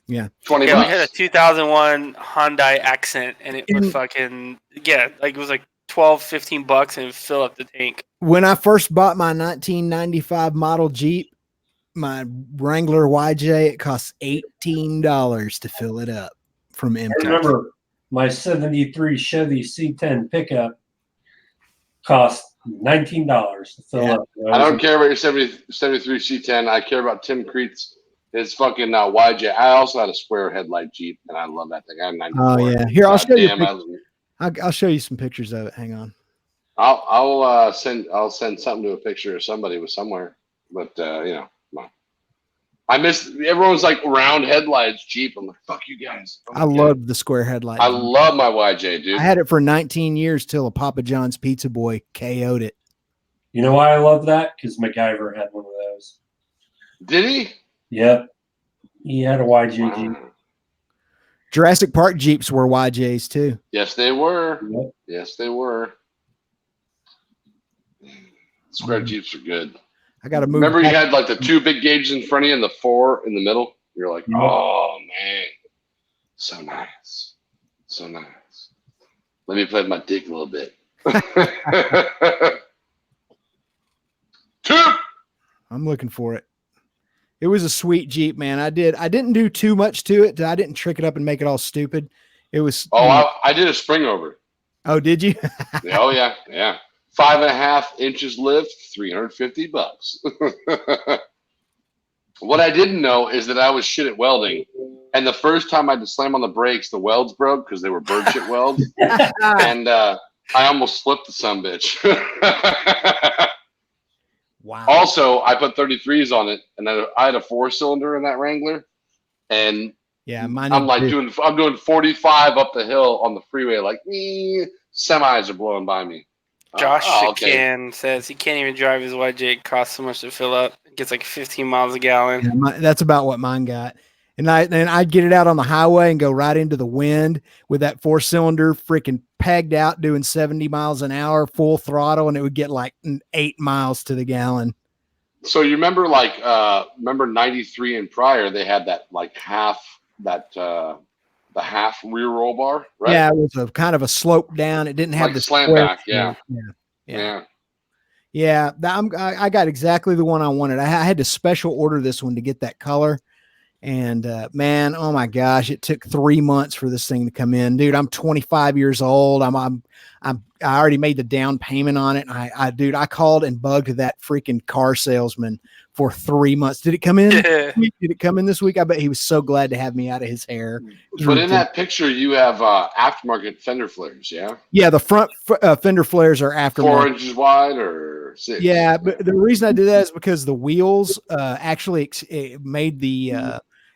Yeah, $20. We had a 2001 Hyundai Accent, and it was fucking like it was like $12-15 and fill up the tank. When I first bought my 1995 model Jeep, my Wrangler YJ, it cost $18 to fill it up from empty. I remember my 73 Chevy C10 pickup cost $19 to fill up. I don't care about your 73 C10. I care about Tim Creed's his fucking YJ. I also had a square headlight Jeep, and I love that thing. I had 94. Oh yeah, here I'll show you. Damn, I'll show you some pictures of it. Hang on. I'll send something to a picture of somebody with somewhere, but you know, come on. I miss everyone's like round headlights Jeep. I'm like, fuck you guys. I loved the square headlight. I love my YJ, dude. I had it for 19 years till a Papa John's Pizza Boy KO'd it. You know why I love that? Because MacGyver had one of those. Did he? Yep. He had a YJ Jeep. Jurassic Park Jeeps were YJs too. Yes, they were. Yep. Yes, they were. Square Jeeps are good. I got to move. Remember, you had like the 2 big gauges in front of you and the 4 in the middle. You're like, oh man, so nice, so nice. Let me play with my dick a little bit. 2. I'm looking for it. It was a sweet Jeep, man. I didn't do too much to it. I didn't trick it up and make it all stupid. It was. Oh, I did a spring over. Oh, did you? Oh yeah, yeah. 5.5 inches lift, $350. What I didn't know is that I was shit at welding, and the first time I had to slam on the brakes, the welds broke because they were bird shit welds, and I almost flipped the sumbitch. Wow. Also, I put 33s on it, and I had a 4-cylinder in that Wrangler, and yeah, mine. I'm doing 45 up the hill on the freeway, like semis are blowing by me. Josh says he can't even drive his YJ. It costs so much to fill up. It gets like 15 miles a gallon. Yeah, that's about what mine got. And I'd get it out on the highway and go right into the wind with that 4-cylinder freaking pegged out doing 70 miles an hour, full throttle, and it would get like 8 miles to the gallon. So you remember remember 93 and prior, they had that like the half rear roll bar, right? Yeah, it was a kind of a slope down. It didn't have like the slam square. back. Yeah. I got exactly the one I wanted. I had to special order this one to get that color. And man, oh my gosh, it took 3 months for this thing to come in, dude. I'm 25 years old. I already made the down payment on it. I called and bugged that freaking car salesman for 3 months. Did it come in? Did it come in this week? I bet he was so glad to have me out of his hair. But in that picture, you have aftermarket fender flares, yeah? Yeah, the front fender flares are aftermarket. 4 inches wide or 6? Yeah, but the reason I did that is because the wheels actually made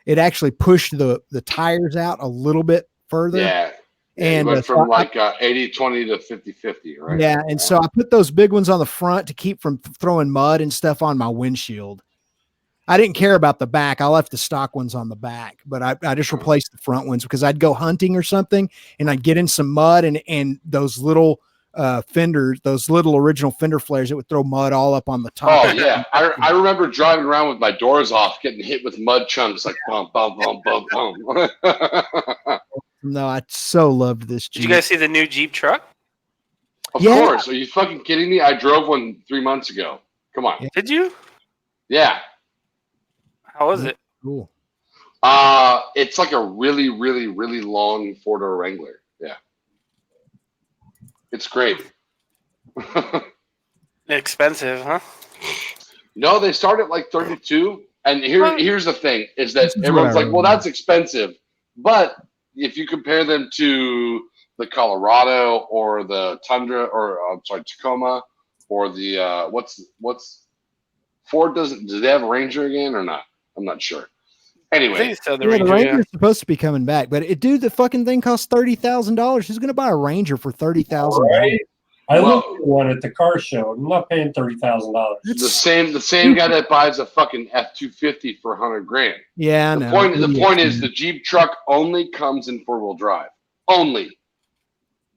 it actually pushed the tires out a little bit further. Yeah. And went from 80-20 to 50-50, right? Yeah, and so I put those big ones on the front to keep from throwing mud and stuff on my windshield. I didn't care about the back. I left the stock ones on the back, but I just replaced the front ones because I'd go hunting or something and I'd get in some mud and those little fenders, those little original fender flares, it would throw mud all up on the top. Oh yeah, I remember driving around with my doors off, getting hit with mud chunks like bum bum bum bum bum. No, I so loved this Jeep. Did you guys see the new Jeep truck? Of course. Are you fucking kidding me? I drove one 3 months ago. Come on. Did you? Yeah. How was it? Cool. It's like a really, really, really long 4-door Wrangler. Yeah. It's great. Expensive, huh? No, they start at like 32. And here's the thing: is that everyone's like, "Well, that's expensive," but if you compare them to the Colorado or the Tundra, or I'm sorry, Tacoma, or the what's Ford doesn't? Do they have a Ranger again or not? I'm not sure. Anyway, the Ranger's supposed to be coming back, but the fucking thing costs $30,000. Who's going to buy a Ranger for $30,000? Right? I looked at one at the car show. I'm not paying $30,000. The same guy that buys a fucking F-250 for $100,000. Yeah, the point is the Jeep truck only comes in 4-wheel-drive. Only.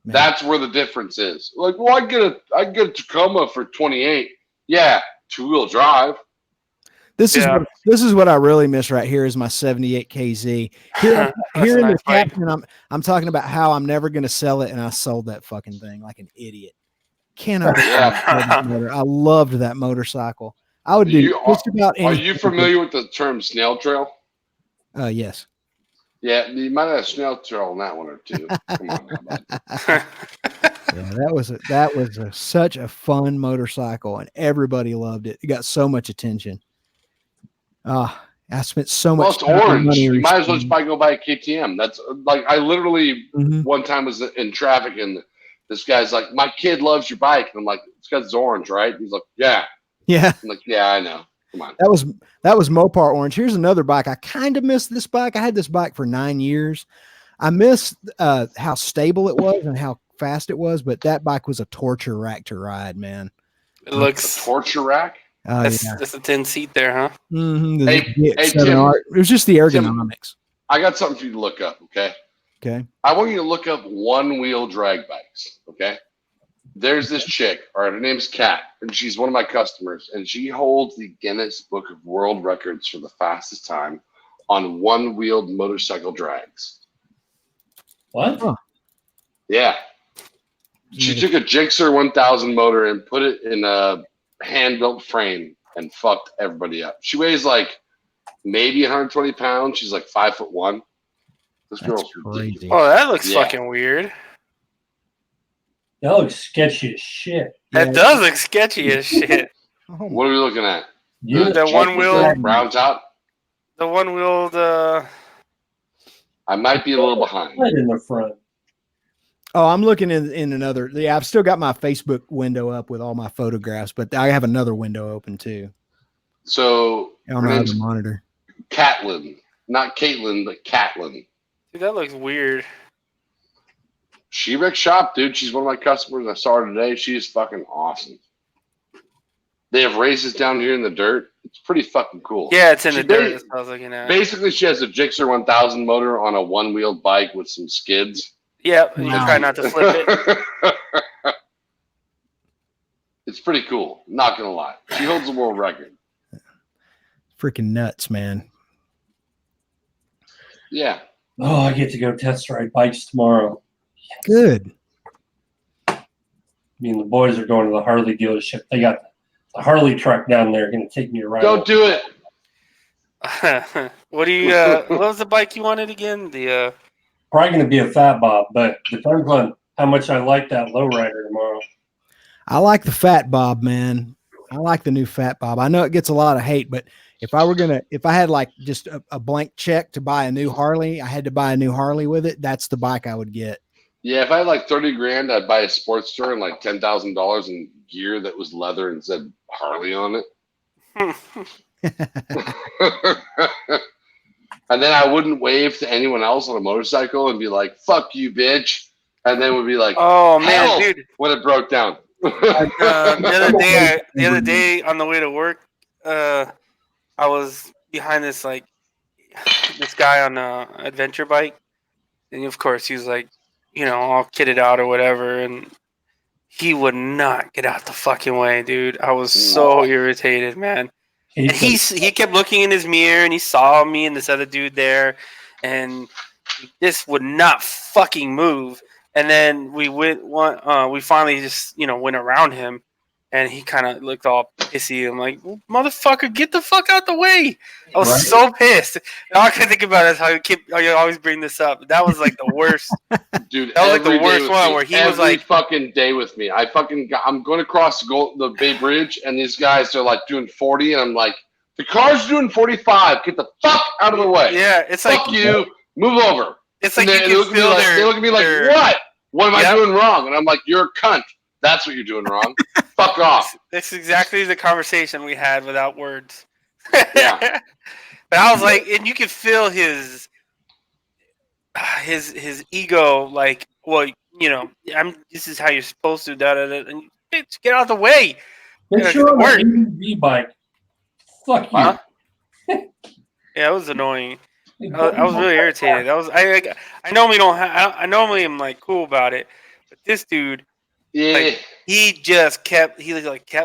Man. That's where the difference is. Like, well, I get a Tacoma for 28. Yeah, 2-wheel-drive. This is what I really miss right here is my 78 KZ. Here in the caption, I'm talking about how I'm never going to sell it, and I sold that fucking thing like an idiot. Cannot. I loved that motorcycle. I would do just about anything. Are you familiar with the term snail trail? Yes. Yeah, you might have a snail trail on that one or two. Come on, yeah, that was such a fun motorcycle, and everybody loved it. It got so much attention. I spent so much time. Well, it's orange. You might as well just go buy a KTM. That's like I literally one time was in traffic and this guy's like, "My kid loves your bike," and I'm like, "It's got orange, right?" He's like, "Yeah." Yeah. I'm like, "Yeah, I know." Come on. That was Mopar orange. Here's another bike. I kind of missed this bike. I had this bike for 9 years. I missed how stable it was and how fast it was, but that bike was a torture rack to ride, man. It looks a torture rack. That's a 10 seat there, huh? Mm-hmm. Hey, Tim, it was just the ergonomics. Tim, I got something for you to look up. Okay. I want you to look up one-wheel drag bikes. Okay. There's this chick, all right, her name's Kat, and she's one of my customers, and she holds the Guinness Book of World Records for the fastest time on one-wheeled motorcycle drags. What? Huh. Yeah. She took a Gixxer 1000 motor and put it in a hand-built frame and fucked everybody up. She weighs like maybe 120 pounds. She's like 5'1". This girl's crazy. Oh, that looks fucking weird. That looks sketchy as shit. That does look sketchy as shit. What are we looking at? The one-wheel brown top. The one-wheeled. I might be a little behind. Right in the front. Oh, I'm looking in another. Yeah, I've still got my Facebook window up with all my photographs, but I have another window open too. So on my other monitor. Catlin, not Caitlin, but Catlin. Dude, that looks weird. She wrecked shop, dude. She's one of my customers. I saw her today. She's fucking awesome. They have races down here in the dirt. It's pretty fucking cool. Yeah, it's in the dirt. That's what I was looking at. Basically, she has a Gixxer 1000 motor on a one-wheeled bike with some skids. Yeah, you try not to flip it. It's pretty cool. Not gonna lie, she holds the world record. Freaking nuts, man. Yeah. Oh, I get to go test ride bikes tomorrow. Yes. Good. Me and the boys are going to the Harley dealership. They got the Harley truck down there going to take me around. Don't do it. What do you? What was the bike you wanted again? The probably going to be a Fat Bob, but depends on how much I like that lowrider tomorrow. I like the Fat Bob, man. I like the new Fat Bob. I know it gets a lot of hate, but if I had like just a blank check to buy a new Harley, I had to buy a new Harley with it. That's the bike I would get. Yeah, if I had like 30 grand, I'd buy a Sportster and like $10,000 in gear that was leather and said Harley on it. And then I wouldn't wave to anyone else on a motorcycle and be like, "Fuck you, bitch," and then would be like, "Oh man, dude!" when it broke down. The other day on the way to work, I was behind this guy on a adventure bike, and of course he was like, all kitted out or whatever, and he would not get out the fucking way, dude. I was so irritated, man. And he kept looking in his mirror, and he saw me and this other dude there, and this would not fucking move. And then we finally just went around him, and he kind of looked all pissy. I'm like, motherfucker, get the fuck out the way! I was so pissed. And all I can think about is how you always bring this up. That was like the worst. Dude, that was like the worst one where he was like, fucking day with me. I'm going across the Bay Bridge, and these guys are like doing 40, and I'm like, the car's doing 45. Get the fuck out of the way. Yeah, it's fuck like you. Move over. It's like they look at me like, what? What am I doing wrong? And I'm like, you're a cunt. That's what you're doing wrong. Fuck off. That's exactly the conversation we had without words. Yeah. But I was like, and you could feel his ego, like, well, you know, this is how you're supposed to, and bitch, get out of the way. But you're on an ATV bike. Fuck you. Huh? Yeah, it was annoying. I was really irritated. I normally don't. I normally am like cool about it, but this dude, like, he just kept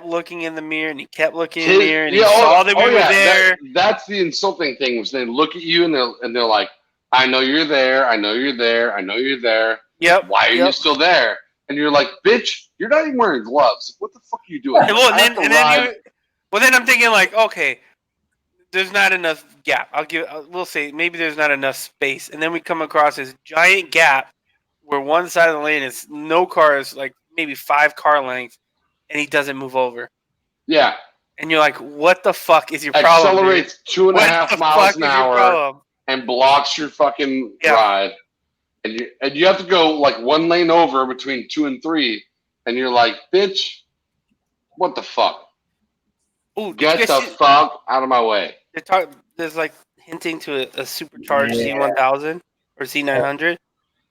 looking in the mirror, and he kept looking in the mirror, and he saw that we were there. That's the insulting thing. Was they look at you and they're like, I know you're there. I know you're there. I know you're there. Yep. Why are you still there? And you're like, bitch, you're not even wearing gloves. What the fuck are you doing? Then I'm thinking like, okay, there's not enough gap. We'll say maybe there's not enough space, and then we come across this giant gap where one side of the lane is no cars, like maybe 5 car lengths, and he doesn't move over. Yeah. And you're like, what the fuck is your problem? Accelerates 2.5 miles an hour and blocks your fucking ride. And you have to go like 1 lane over between 2 and 3, and you're like, bitch, what the fuck? Ooh, get the fuck out of my way. There's like hinting to a supercharged Z1000 or Z900.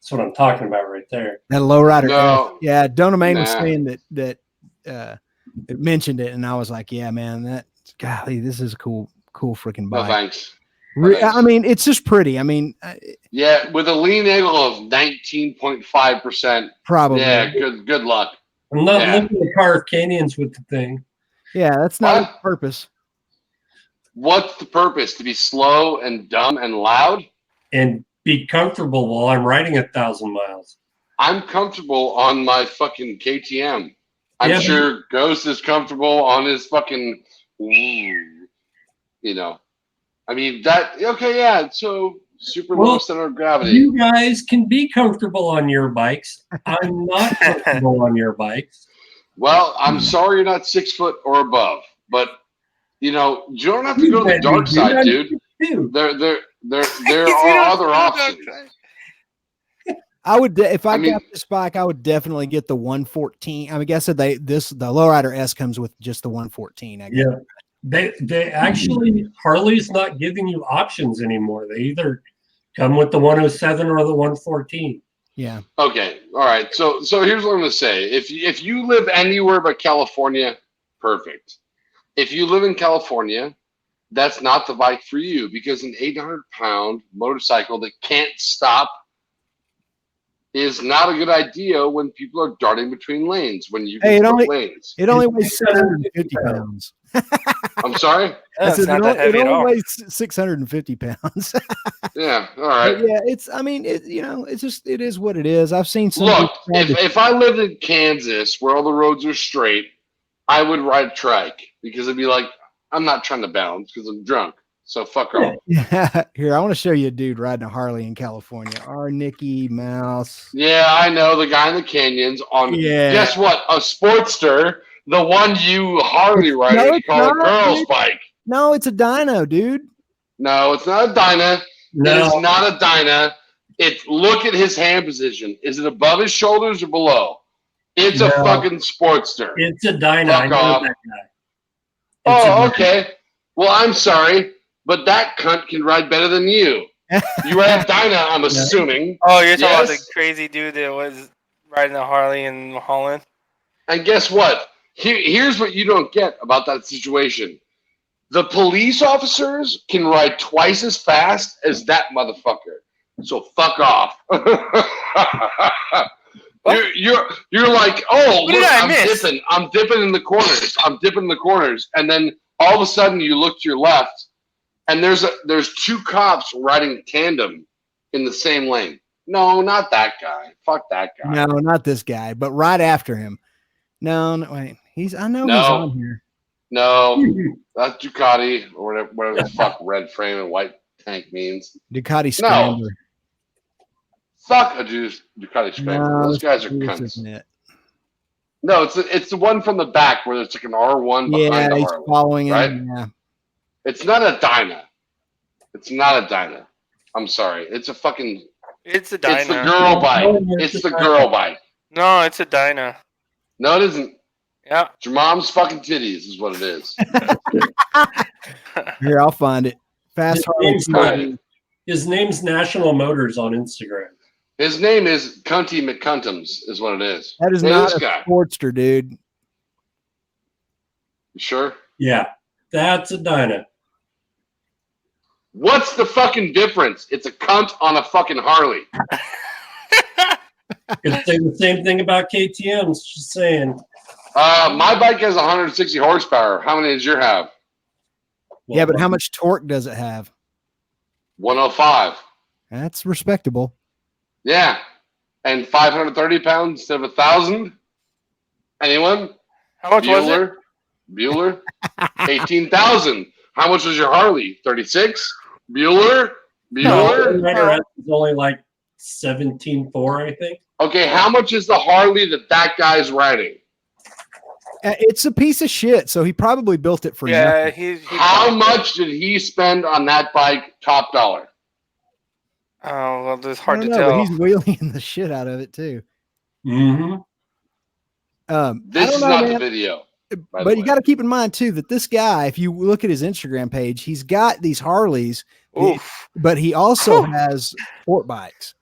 That's what I'm talking about right there. That lowrider. No. Yeah, Donamain was saying that it mentioned it, and I was like, yeah, man, golly, this is a cool freaking bike. No thanks. I mean, it's just pretty. I mean, yeah, with a lean angle of 19.5%. Probably. Yeah, good luck. I'm not looking to carve canyons with the thing. Yeah, that's not the purpose. What's the purpose? To be slow and dumb and loud? And be comfortable while I'm riding 1,000 miles. I'm comfortable on my fucking KTM. I'm sure Ghost is comfortable on his fucking, you know. I mean, so super low center of gravity. You guys can be comfortable on your bikes. I'm not comfortable on your bikes. Well, I'm sorry you're not 6 foot or above, but you know, you don't have to go to the dark side, dude. There are other options. I would, if I got this bike, I would definitely get the 114. I mean, I guess the Lowrider S comes with just the 114. I guess. Yeah, they actually, Harley's not giving you options anymore. They either come with the 107 or the 114. Yeah. Okay. All right. So here's what I'm gonna say. If you live anywhere but California, perfect. If you live in California, that's not the bike for you, because an 800-pound motorcycle that can't stop is not a good idea when people are darting between lanes. When you lanes, it only weighs 650 pounds. I'm sorry. It only weighs 650 pounds. Yeah. All right. But yeah, it is what it is. I've seen some. Look, if I lived in Kansas where all the roads are straight, I would ride trike, because it'd be like, I'm not trying to balance because I'm drunk. So fuck off. Yeah. Here, I want to show you a dude riding a Harley in California. Our Nicky Mouse. Yeah, I know, the guy in the canyons on. Yeah. Guess what? A Sportster, the one you Harley riders call a girl's bike. No, it's a dyno, dude. No, it's not a dyna. No. It is not a dyna. Look at his hand position. Is it above his shoulders or below? It's a fucking Sportster. It's a dyno. I know that guy. Oh, okay. Well, I'm sorry, but that cunt can ride better than you. You ride a dyna, I'm assuming. Oh, you're talking about the crazy dude that was riding a Harley in Holland? And guess what? Here's what you don't get about that situation. The police officers can ride twice as fast as that motherfucker. So fuck off. You're like, oh, look, I'm dipping in the corners. I'm dipping in the corners. And then all of a sudden you look to your left and there's 2 cops riding tandem in the same lane. No, not that guy. Fuck that guy. No, not this guy, but right after him. No, wait. I know No. he's on here. No, that's Ducati or whatever the fuck red frame and white tank means. Ducati Scrambler. Fuck a Ducati Scrambler. No, Those guys are this cunts. isn't it. No, it's the one from the back where there's like an R1 behind Yeah, the he's Harley. following right? him. Yeah. It's not a Dyna. It's not a Dyna. I'm sorry. It's a fucking. It's a Dyna. It's the girl bike. It's the girl bike. No, it's a Dyna. No, it isn't. Yeah. It's your mom's fucking titties is what it is. Here, I'll find it. Fast Harley. His name's National Motors on Instagram. His name is Cunty McCuntums is what it is. That is Hey, not this a guy. Sportster, dude. You sure? Yeah, that's a Dyna. What's the fucking difference? It's a cunt on a fucking Harley. Could say the same thing about KTM's. Just saying. My bike has 160 horsepower. How many does your have? Yeah, but how much torque does it have? 105. That's respectable. Yeah. And 530 pounds instead of 1,000? Anyone? How much was it? Bueller? 18,000. How much was your Harley? 36? Bueller? Rider S is only like 17.4, I think. Okay, how much is the Harley that guy's riding? It's a piece of shit, so he probably built it for nothing. he How much did he spend on that bike top dollar? Oh, well, it's I hard don't to know, but tell. he's wheeling the shit out of it too. Mm-hmm. This is not the video. But you got to keep in mind too that this guy, if you look at his Instagram page, he's got these Harleys, but he also has sport bikes.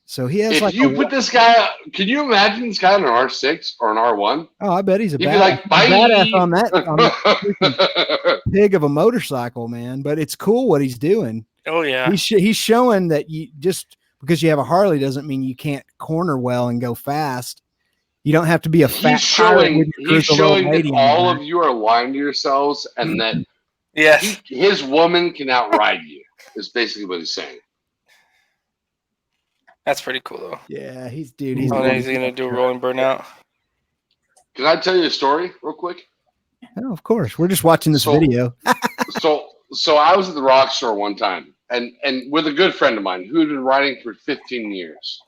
So he has If you put this guy, can you imagine this guy on an R6 or an R1? Oh, I bet he's a He'd be like, badass on that pig of a motorcycle, man. But it's cool what he's doing. Oh yeah, he's showing that you just because you have a Harley doesn't mean you can't corner well and go fast. You don't have to be a fat. He's showing that all of you are lying to yourselves, and that his woman can outride you. Is basically what he's saying. That's pretty cool though. Yeah, he's he's gonna do a rolling burnout. Can I tell you a story real quick? Oh, of course. We're just watching this video. So I was at the rock store one time, and with a good friend of mine who had been riding for 15 years,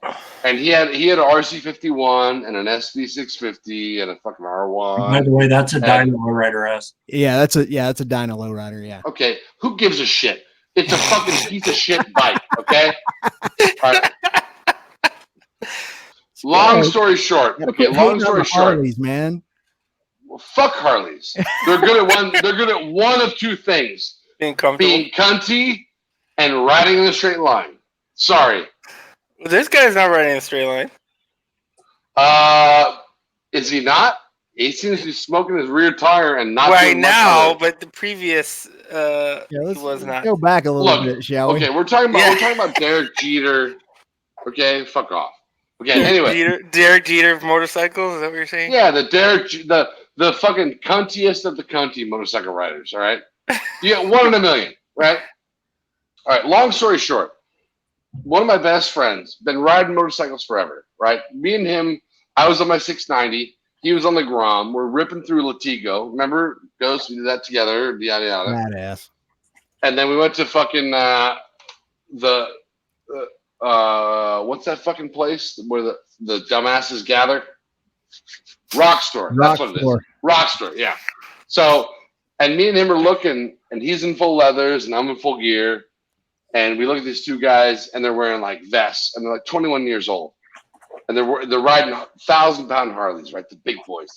and he had an RC51 and an SV650 and a fucking R1. By the way, that's a Dyna Lowrider S. Yeah, that's a Dyna Lowrider. Yeah. Okay, who gives a shit? It's a fucking piece of shit bike. Okay. All right. Long story short. Okay, long story short. Harleys, man. Well, fuck Harleys. They're good at one. They're good at one of two things: being comfortable, being cunty, and riding in a straight line. Sorry. Well, this guy's not riding in a straight line. Is he not? He seems to be smoking his rear tire and not right doing much now. of it. But the previous, he was not. Go back a little bit, shall we? Okay, we're talking about Derek Jeter. Okay, fuck off. Okay, anyway. Derek Jeter motorcycles. Is that what you're saying? Yeah, the fucking cuntiest of the cunty motorcycle riders. All right, you get 1 in a million, right? All right. Long story short, one of my best friends been riding motorcycles forever. Right, me and him. I was on my 690. He was on the Grom. We're ripping through Latigo. Remember, Ghost? We did that together. Yada yada. Badass. And then we went to fucking what's that fucking place where the dumbasses gather? Rock Store. That's what it is. Rock Store, yeah. So, and me and him are looking, and he's in full leathers, and I'm in full gear. And we look at these two guys, and they're wearing like vests, and they're like 21 years old. And they're riding 1,000-pound Harleys, right? The big boys,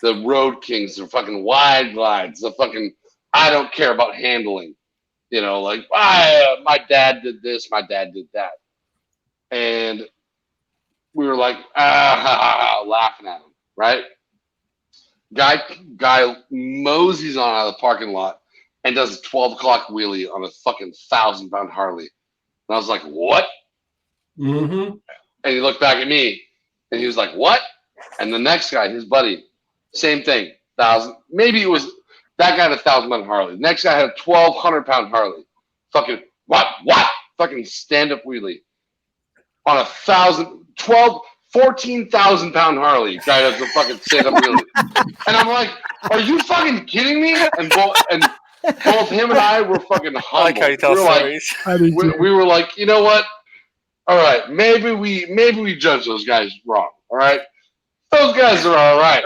the Road Kings, the fucking wide glides, the fucking I don't care about handling. You know, like my dad did this, my dad did that. And we were like, laughing at him, right? Guy moseys on out of the parking lot and does a 12 o'clock wheelie on a fucking 1,000-pound Harley. And I was like, what? Mm-hmm. And he looked back at me and he was like, what? And the next guy, his buddy, same thing. 1,000. Maybe it was that guy had a 1,000-pound Harley. The next guy had a 1,200-pound Harley. Fucking what? Fucking stand-up wheelie on a 12 14,000-pound Harley guy does a fucking stand-up wheelie. And I'm like, are you fucking kidding me? And both him and I were fucking humbled. I like how you tell stories. We were like, you know what? All right, maybe we judge those guys wrong. All right, those guys are all right.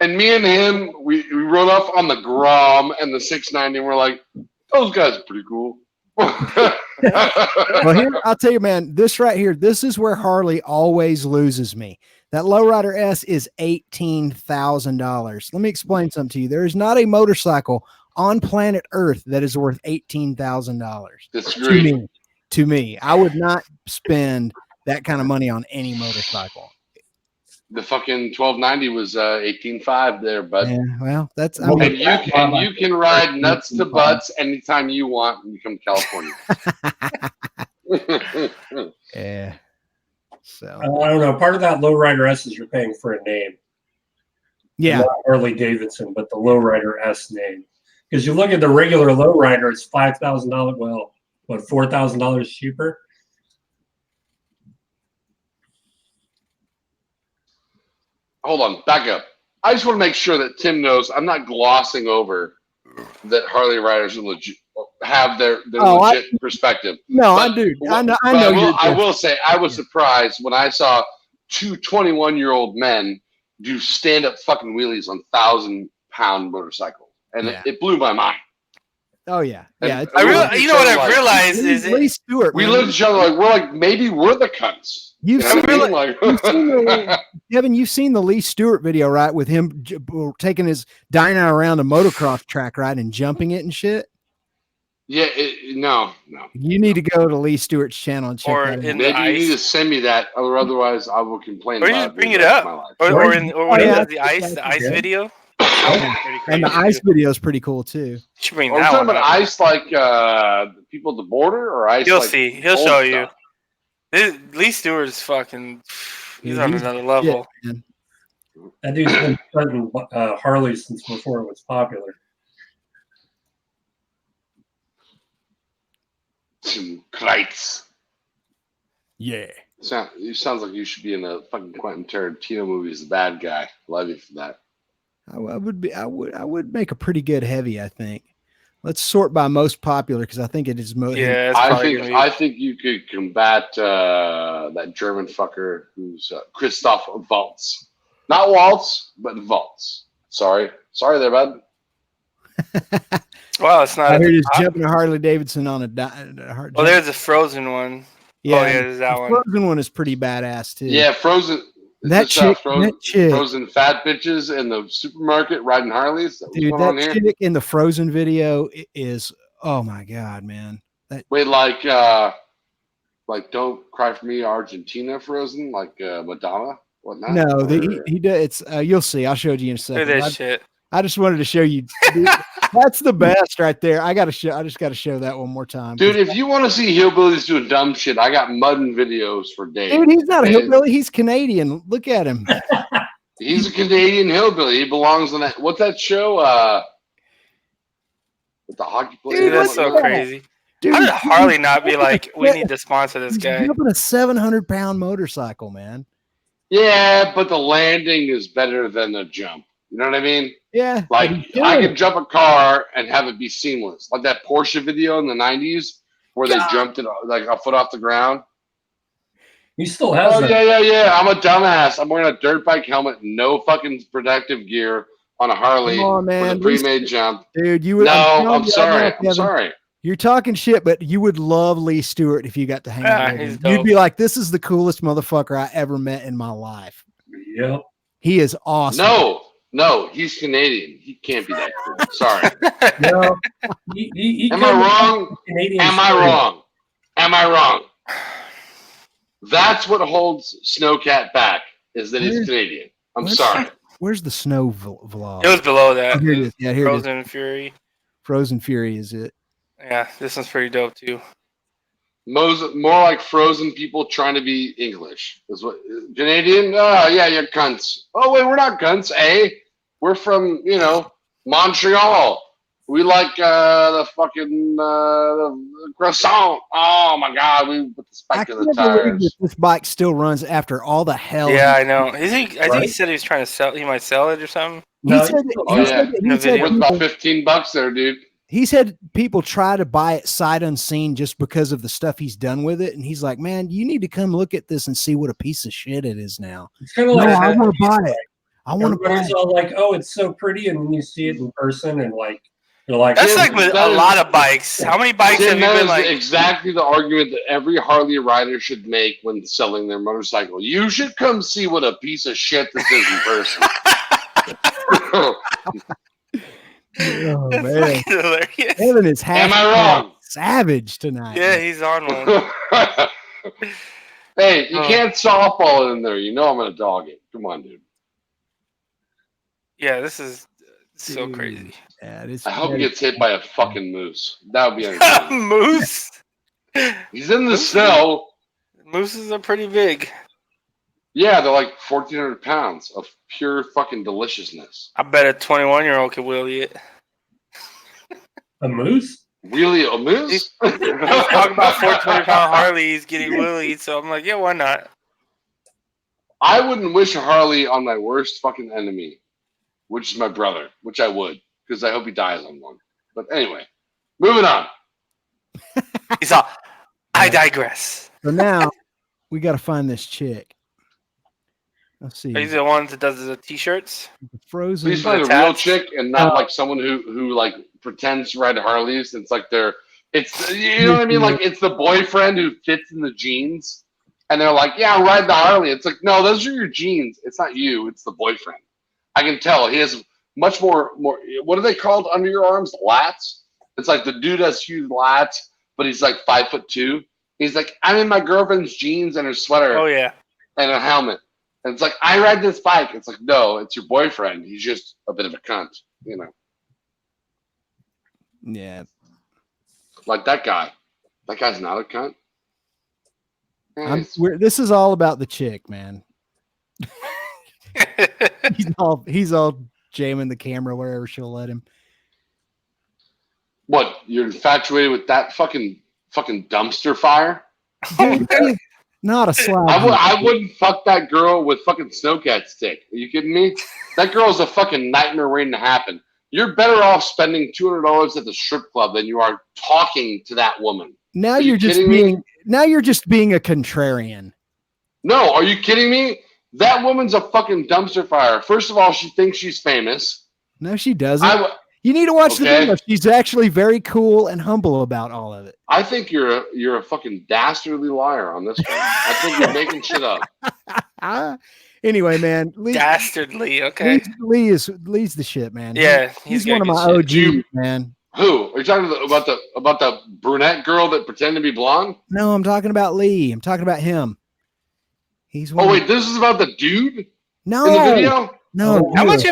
And me and him, we rode off on the Grom and the 690, and we're like, those guys are pretty cool. Well, here I'll tell you, man. This right here, this is where Harley always loses me. That Lowrider S is $18,000. Let me explain something to you. There is not a motorcycle on planet Earth that is worth $18,000. To me, I would not spend that kind of money on any motorcycle. The fucking 1290 was 18.5 there, bud. Yeah, well, that's. I And mean, you can ride nuts to butts anytime you want when you come to California. Yeah. So I don't know. Part of that Lowrider S is you're paying for a name. Yeah. Not Harley Davidson, but the Lowrider S name. Because you look at the regular Lowrider, it's $5,000. Well, what, $4,000 cheaper? Hold on, back up. I just want to make sure that Tim knows I'm not glossing over that Harley riders are legit, have their legit perspective. No, But- I do. I know. I will say I was surprised when I saw two 21-year-old men do stand-up fucking wheelies on 1,000-pound motorcycles, and Yeah. it blew my mind. Oh yeah, And yeah. You know what I've realized is Lee Stewart. We man. looked at each other like maybe we're the cunts. You've You know seen, what I mean? you've seen Like, the, Kevin, you've seen the Lee Stewart video, right? With him taking his dyno around a motocross track, right, and jumping it and shit. yeah, no. You need to go to Lee Stewart's channel and check Or that out. in- Maybe you need to ice. send me that, or otherwise I will complain. Or you about just bring the it rest up. of my life. Or when he yeah. does the ice Yeah. video. And the ice video is pretty cool too. Should bring Are we that talking one about up. ice like people at the border, or ice? You'll like see. He'll old show you. stuff? Lee Stewart is fucking. He's Yeah, on he's- another level. Yeah, man. That dude's been starting Harley since before it was popular. Tim Kreitz. Yeah. You sounds like you should be in a fucking Quentin Tarantino movie as the bad guy. Love you for that. I would make a pretty good heavy, I think. Let's sort by most popular because I think it is most. Yeah, it's probably gonna be. I think you could combat that German fucker who's Christoph Waltz, not Waltz, but Waltz. Sorry there, bud. Well, it's not. I at heard the he's top. jumping a Harley Davidson on a. Oh, there's a Frozen one. yeah, Oh, yeah, there's that the one. Frozen one is pretty badass too. Yeah, Frozen. is that this, chick, Frozen fat bitches in the supermarket riding Harleys. That dude, what's going that on here? chick in the Frozen video is. Oh my god, man! Wait, like Don't Cry for Me, Argentina Frozen, like Madonna, whatnot. No, Or- he does. It's you'll see. I'll show you in a Look at second. this shit. I just wanted to show you. Dude, that's the best right there. I just got to show that one more time. Dude, if you want to see hillbillies doing dumb shit, I got mudding videos for days. Dude, he's not a And hillbilly. He's Canadian. Look at him. He's a Canadian hillbilly. He belongs on that. What's that show? With the hockey player. Dude, that's what's so that? crazy. Dude, How did Harley not be he's- like, we need to sponsor this he's guy? jumping a 700-pound motorcycle, man. Yeah, but the landing is better than the jump. You know what I mean? Yeah. but Like he's I doing could jump a car and have it be seamless, like that Porsche video in the '90s where they jumped it like a foot off the ground. He still has Oh that. yeah. I'm a dumbass. I'm wearing a dirt bike helmet, no fucking protective gear on a Harley Come on, man. with a pre-made jump. Dude, you would. No, telling I'm you right sorry. now, I'm Kevin, sorry. You're talking shit, but you would love Lee Stewart if you got to hang Yeah, out with he's him. You'd dope. be like, this is the coolest motherfucker I ever met in my life. Yep. He is awesome. No, he's Canadian. He can't be that cool. Sorry. No, he Am I couldn't- wrong? Canadian Am I story. wrong? Am I wrong? That's what holds Snowcat back, is that he's Where- Canadian. I'm where's- sorry. Where's the snow vlog? It was below that. Oh, here it It is. was Yeah, here it is. Frozen Fury. Frozen Fury is it? Yeah, this one's pretty dope too. More like frozen people trying to be English. Is what Canadian? Oh yeah, you're cunts. Oh wait, we're not cunts, eh? We're from Montreal. We like the fucking the croissant. Oh my god, we put the spike in the tires. This bike still runs after all the hell. Yeah, I know. Is he? I think he said he was trying to sell. He might sell it or something. He said, worth about $15 there, dude. He said people try to buy it sight unseen just because of the stuff he's done with it, and he's like, "Man, you need to come look at this and see what a piece of shit it is now." It's kind of like I want to buy it. I want to buy Everybody's it. all like, "Oh, it's so pretty," and then you see it in person, and like, you're like, That's like with a lot of bikes. How many bikes have you been like? Exactly the argument that every Harley rider should make when selling their motorcycle. You should come see what a piece of shit this is in person. Oh, man. Hilarious. Evan is Am I wrong? Savage tonight. Yeah, he's on one. Hey, you can't softball it in there. You know I'm gonna dog it. Come on, dude. Yeah, this is so crazy. Yeah, it is. I hope he gets hit by a fucking moose. That would be entertaining. Moose. He's in the snow. Mooses are pretty big. Yeah, they're like 1,400 pounds of pure fucking deliciousness. I bet a 21-year-old could wheelie it. A moose? Really, a moose? He's talking about 420-pound Harleys getting wheelied, so I'm like, yeah, why not? I wouldn't wish a Harley on my worst fucking enemy, which is my brother, which I would, because I hope he dies on one. But anyway, moving on. He's all, I digress. So now we got to find this chick. Let's see. He's the one that does the t-shirts. Frozen. Please find a real chick and not like someone who like pretends to ride Harleys. It's like it's you know what I mean? Like it's the boyfriend who fits in the jeans, and they're like, "Yeah, I'll ride the Harley." It's like, no, those are your jeans. It's not you. It's the boyfriend. I can tell he has much more. What are they called under your arms? Lats. It's like the dude has huge lats, but he's like 5'2". He's like, I'm in my girlfriend's jeans and her sweater. Oh yeah, and a helmet. And it's like, I ride this bike. It's like, no, it's your boyfriend. He's just a bit of a cunt, you know. Yeah. Like that guy. That guy's not a cunt. This is all about the chick, man. he's all jamming the camera wherever she'll let him. What? You're infatuated with that fucking dumpster fire? Not a slab. I wouldn't fuck that girl with fucking snowcat stick. Are you kidding me? That girl's a fucking nightmare waiting to happen. You're better off spending $200 at the strip club than you are talking to that woman. Now you're just being a contrarian. No, are you kidding me? That woman's a fucking dumpster fire. First of all, she thinks she's famous. No, she doesn't. You need to watch the video. She's actually very cool and humble about all of it. I think you're a fucking dastardly liar on this one. I think you're making shit up. Anyway, man. Dastardly, okay. Lee's the shit, man. Yeah, he's one of my OGs, man. Who? Are you talking about the brunette girl that pretended to be blonde? No, I'm talking about Lee. I'm talking about him. He's one. Oh wait, this is about the dude? No. In the video? No. How much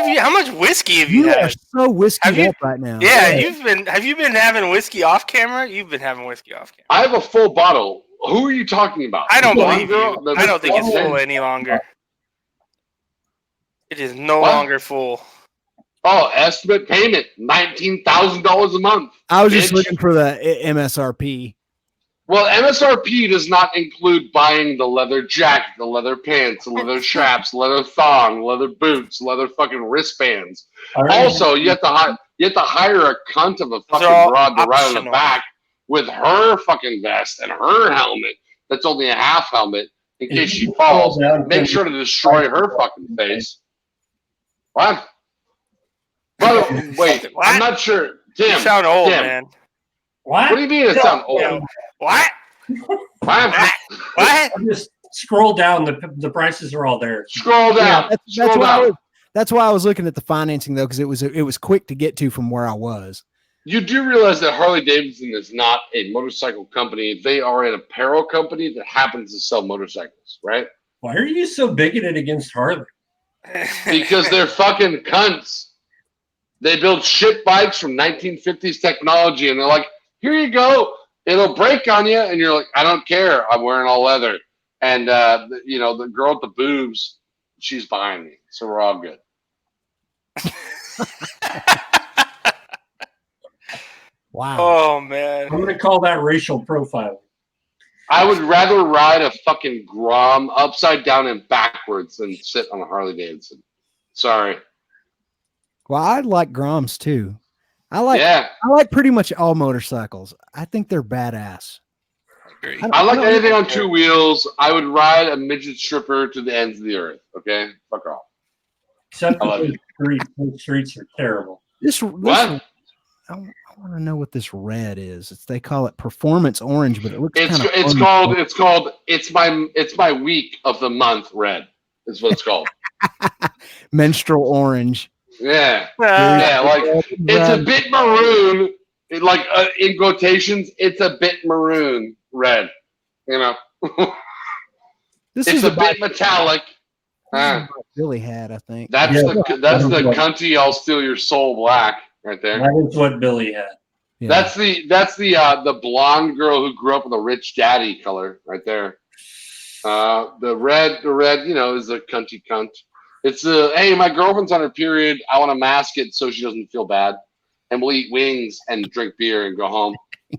whiskey have you had? Are so whiskey up right now. Yeah, have you been having whiskey off camera? You've been having whiskey off camera. I have a full bottle. Who are you talking about? I don't believe you. I don't think it's full any longer. It is no longer full. Oh, estimate payment $19,000 a month. I was just looking for the MSRP. Well, MSRP does not include buying the leather jacket, the leather pants, the leather straps, leather thong, leather boots, leather fucking wristbands. Also, you have to hire a cunt of a fucking broad to ride on the back with her fucking vest and her helmet. That's only a half helmet in case she falls. Make sure to destroy her fucking face. What? Wait, I'm not sure. Tim, you sound old, man. What? What do you mean it sounds old? What? What? Just scroll down. The prices are all there. Scroll down. That's why I was looking at the financing though, because it was quick to get to from where I was. You do realize that Harley Davidson is not a motorcycle company. They are an apparel company that happens to sell motorcycles, right? Why are you so bigoted against Harley? Because they're fucking cunts. They build shit bikes from 1950s technology, and they're like, here you go. It'll break on you. And you're like, I don't care. I'm wearing all leather. And, the girl with the boobs, she's buying me. So we're all good. Wow. Oh man. I'm gonna call that racial profiling. I would rather ride a fucking Grom upside down and backwards than sit on a Harley Davidson. Sorry. Well, I like Groms too. I like pretty much all motorcycles. I think they're badass. I like anything on two wheels. I would ride a midget stripper to the ends of the earth. Okay, fuck off. Except the streets are terrible. What? I want to know what this red is. They call it performance orange, but it looks it's my week of the month red is what it's called. Menstrual orange. Yeah, like it's a bit maroon. In quotations, it's a bit maroon red. You know, it's a bit metallic. Billy had, I think. That's the country. I'll steal your soul black right there. That is what Billy had. Yeah. That's the blonde girl who grew up with a rich daddy color right there. The red, is a cunty cunt. It's hey, my girlfriend's on her period. I want to mask it so she doesn't feel bad, and we'll eat wings and drink beer and go home.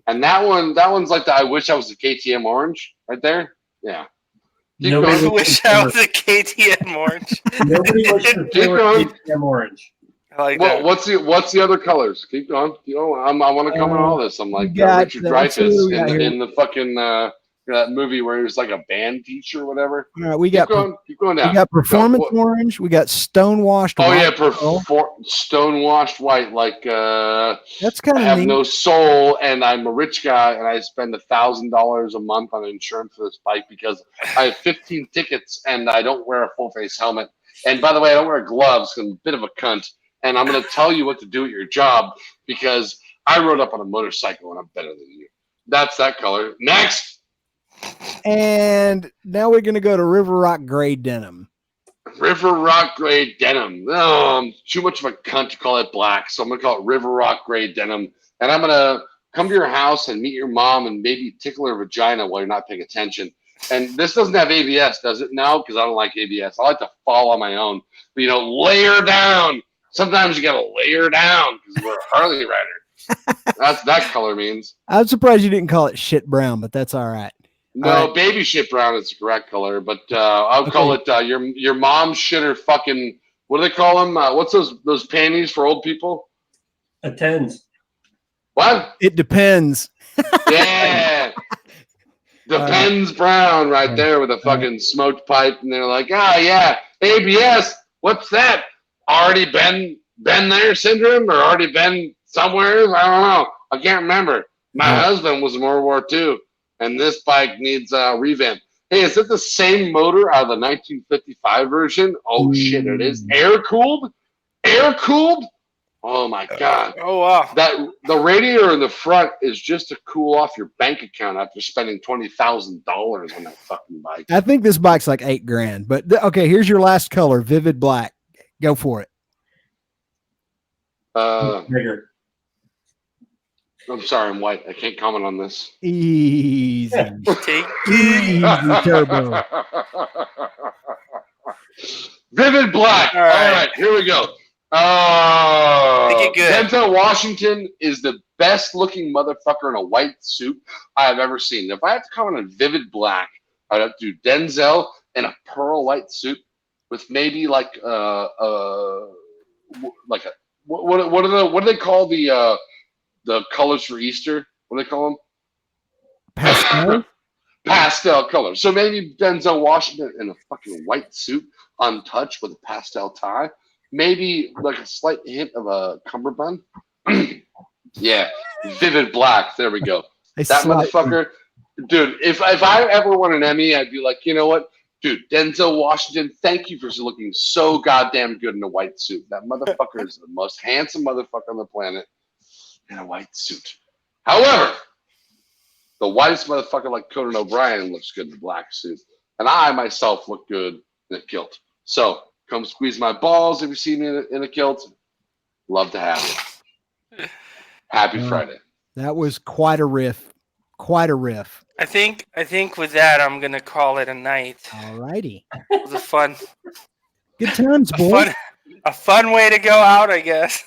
And that one's like the I wish I was a KTM orange right there. Yeah. Nobody wish I was a KTM orange. Nobody wishes KTM orange. I like that. What's the other colors? Keep going. I want to comment on all this. I'm like Richard Dreyfuss in the fucking that movie where he was like a band teacher or whatever. All right, keep going down. We got performance orange. We got stonewashed. Oh yeah, stonewashed white. Like that's kind of. I have no soul, and I'm a rich guy, and I spend $1,000 a month on insurance for this bike because I have 15 tickets, and I don't wear a full face helmet. And by the way, I don't wear gloves because I'm a bit of a cunt. And I'm going to tell you what to do at your job because I rode up on a motorcycle and I'm better than you. That's that color. Next. And now we're going to go to River Rock Gray Denim. River Rock Gray Denim. No, I'm too much of a cunt to call it black. So I'm going to call it River Rock Gray Denim. And I'm going to come to your house and meet your mom and maybe tickle her vagina while you're not paying attention. And this doesn't have ABS, does it? No, because I don't like ABS. I like to fall on my own. But, layer down. Sometimes you got to layer down because we're a Harley rider. That's that color means. I'm surprised you didn't call it shit brown, but that's all right. No, baby shit brown is the correct color, but I'll call it your mom's shitter fucking. What do they call them? What's those panties for old people? A tens. What? It depends. Yeah. Depends brown right there with a fucking smoked pipe, and they're like, yeah, ABS. What's that? Already been there syndrome or already been somewhere? I don't know. I can't remember. My husband was in World War II, and this bike needs a revamp. Hey, is it the same motor out of the 1955 version? Oh, shit, it is. Air-cooled? Air-cooled? Oh, my God. Oh, wow. The radiator in the front is just to cool off your bank account after spending $20,000 on that fucking bike. I think this bike's like $8,000. But, okay, here's your last color, vivid black. Go for it. Bigger. I'm sorry, I'm white. I can't comment on this. Easy. Take Easy turbo. Vivid black. All right, here we go. Make it good. Denzel Washington is the best looking motherfucker in a white suit I have ever seen. If I have to comment on vivid black, I'd have to do Denzel in a pearl white suit with maybe what do they call the colors for Easter? What do they call them? Pastel? Pastel colors. So maybe Denzel Washington in a fucking white suit, untouched with a pastel tie. Maybe like a slight hint of a cummerbund. Yeah, vivid black. There we go. That motherfucker. Dude, if I ever won an Emmy, I'd be like, you know what? Dude, Denzel Washington, thank you for looking so goddamn good in a white suit. That motherfucker is the most handsome motherfucker on the planet in a white suit. However, the whitest motherfucker like Conan O'Brien looks good in a black suit. And I myself look good in a kilt. So come squeeze my balls if you see me in a kilt. Love to have you. Happy Friday. That was quite a riff. Quite a riff. I think with that I'm gonna call it a night. All righty. It was a fun. Good times, boy. a fun way to go out, I guess.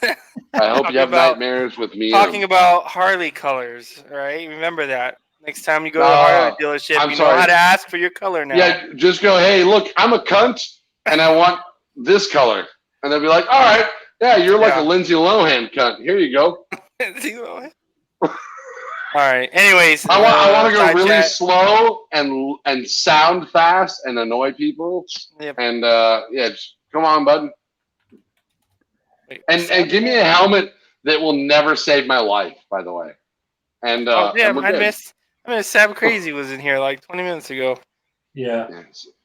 I hope you have nightmares with me. Talking about Harley colors, right? Remember that. Next time you go to a Harley dealership, you know how to ask for your color now. Yeah, just go, hey, look, I'm a cunt, and I want this color. And they'll be like, all right, yeah, you're like a Lindsay Lohan cunt. Here you go. Lindsay Lohan. All right. Anyways, I want to go really slow and sound fast and annoy people. Yep. And just come on, bud. And give me a helmet that will never save my life, by the way. And I missed Sab Crazy was in here like 20 minutes ago. Yeah.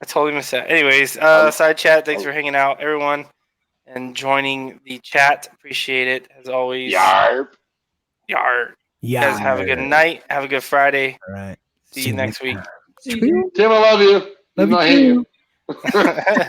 I totally missed that. Anyways, side chat, thanks for hanging out, everyone, and joining the chat. Appreciate it as always. Yarp. Yarp. You guys have a good night. Have a good Friday. All right. See you next week. Tim, I love you. Love you too.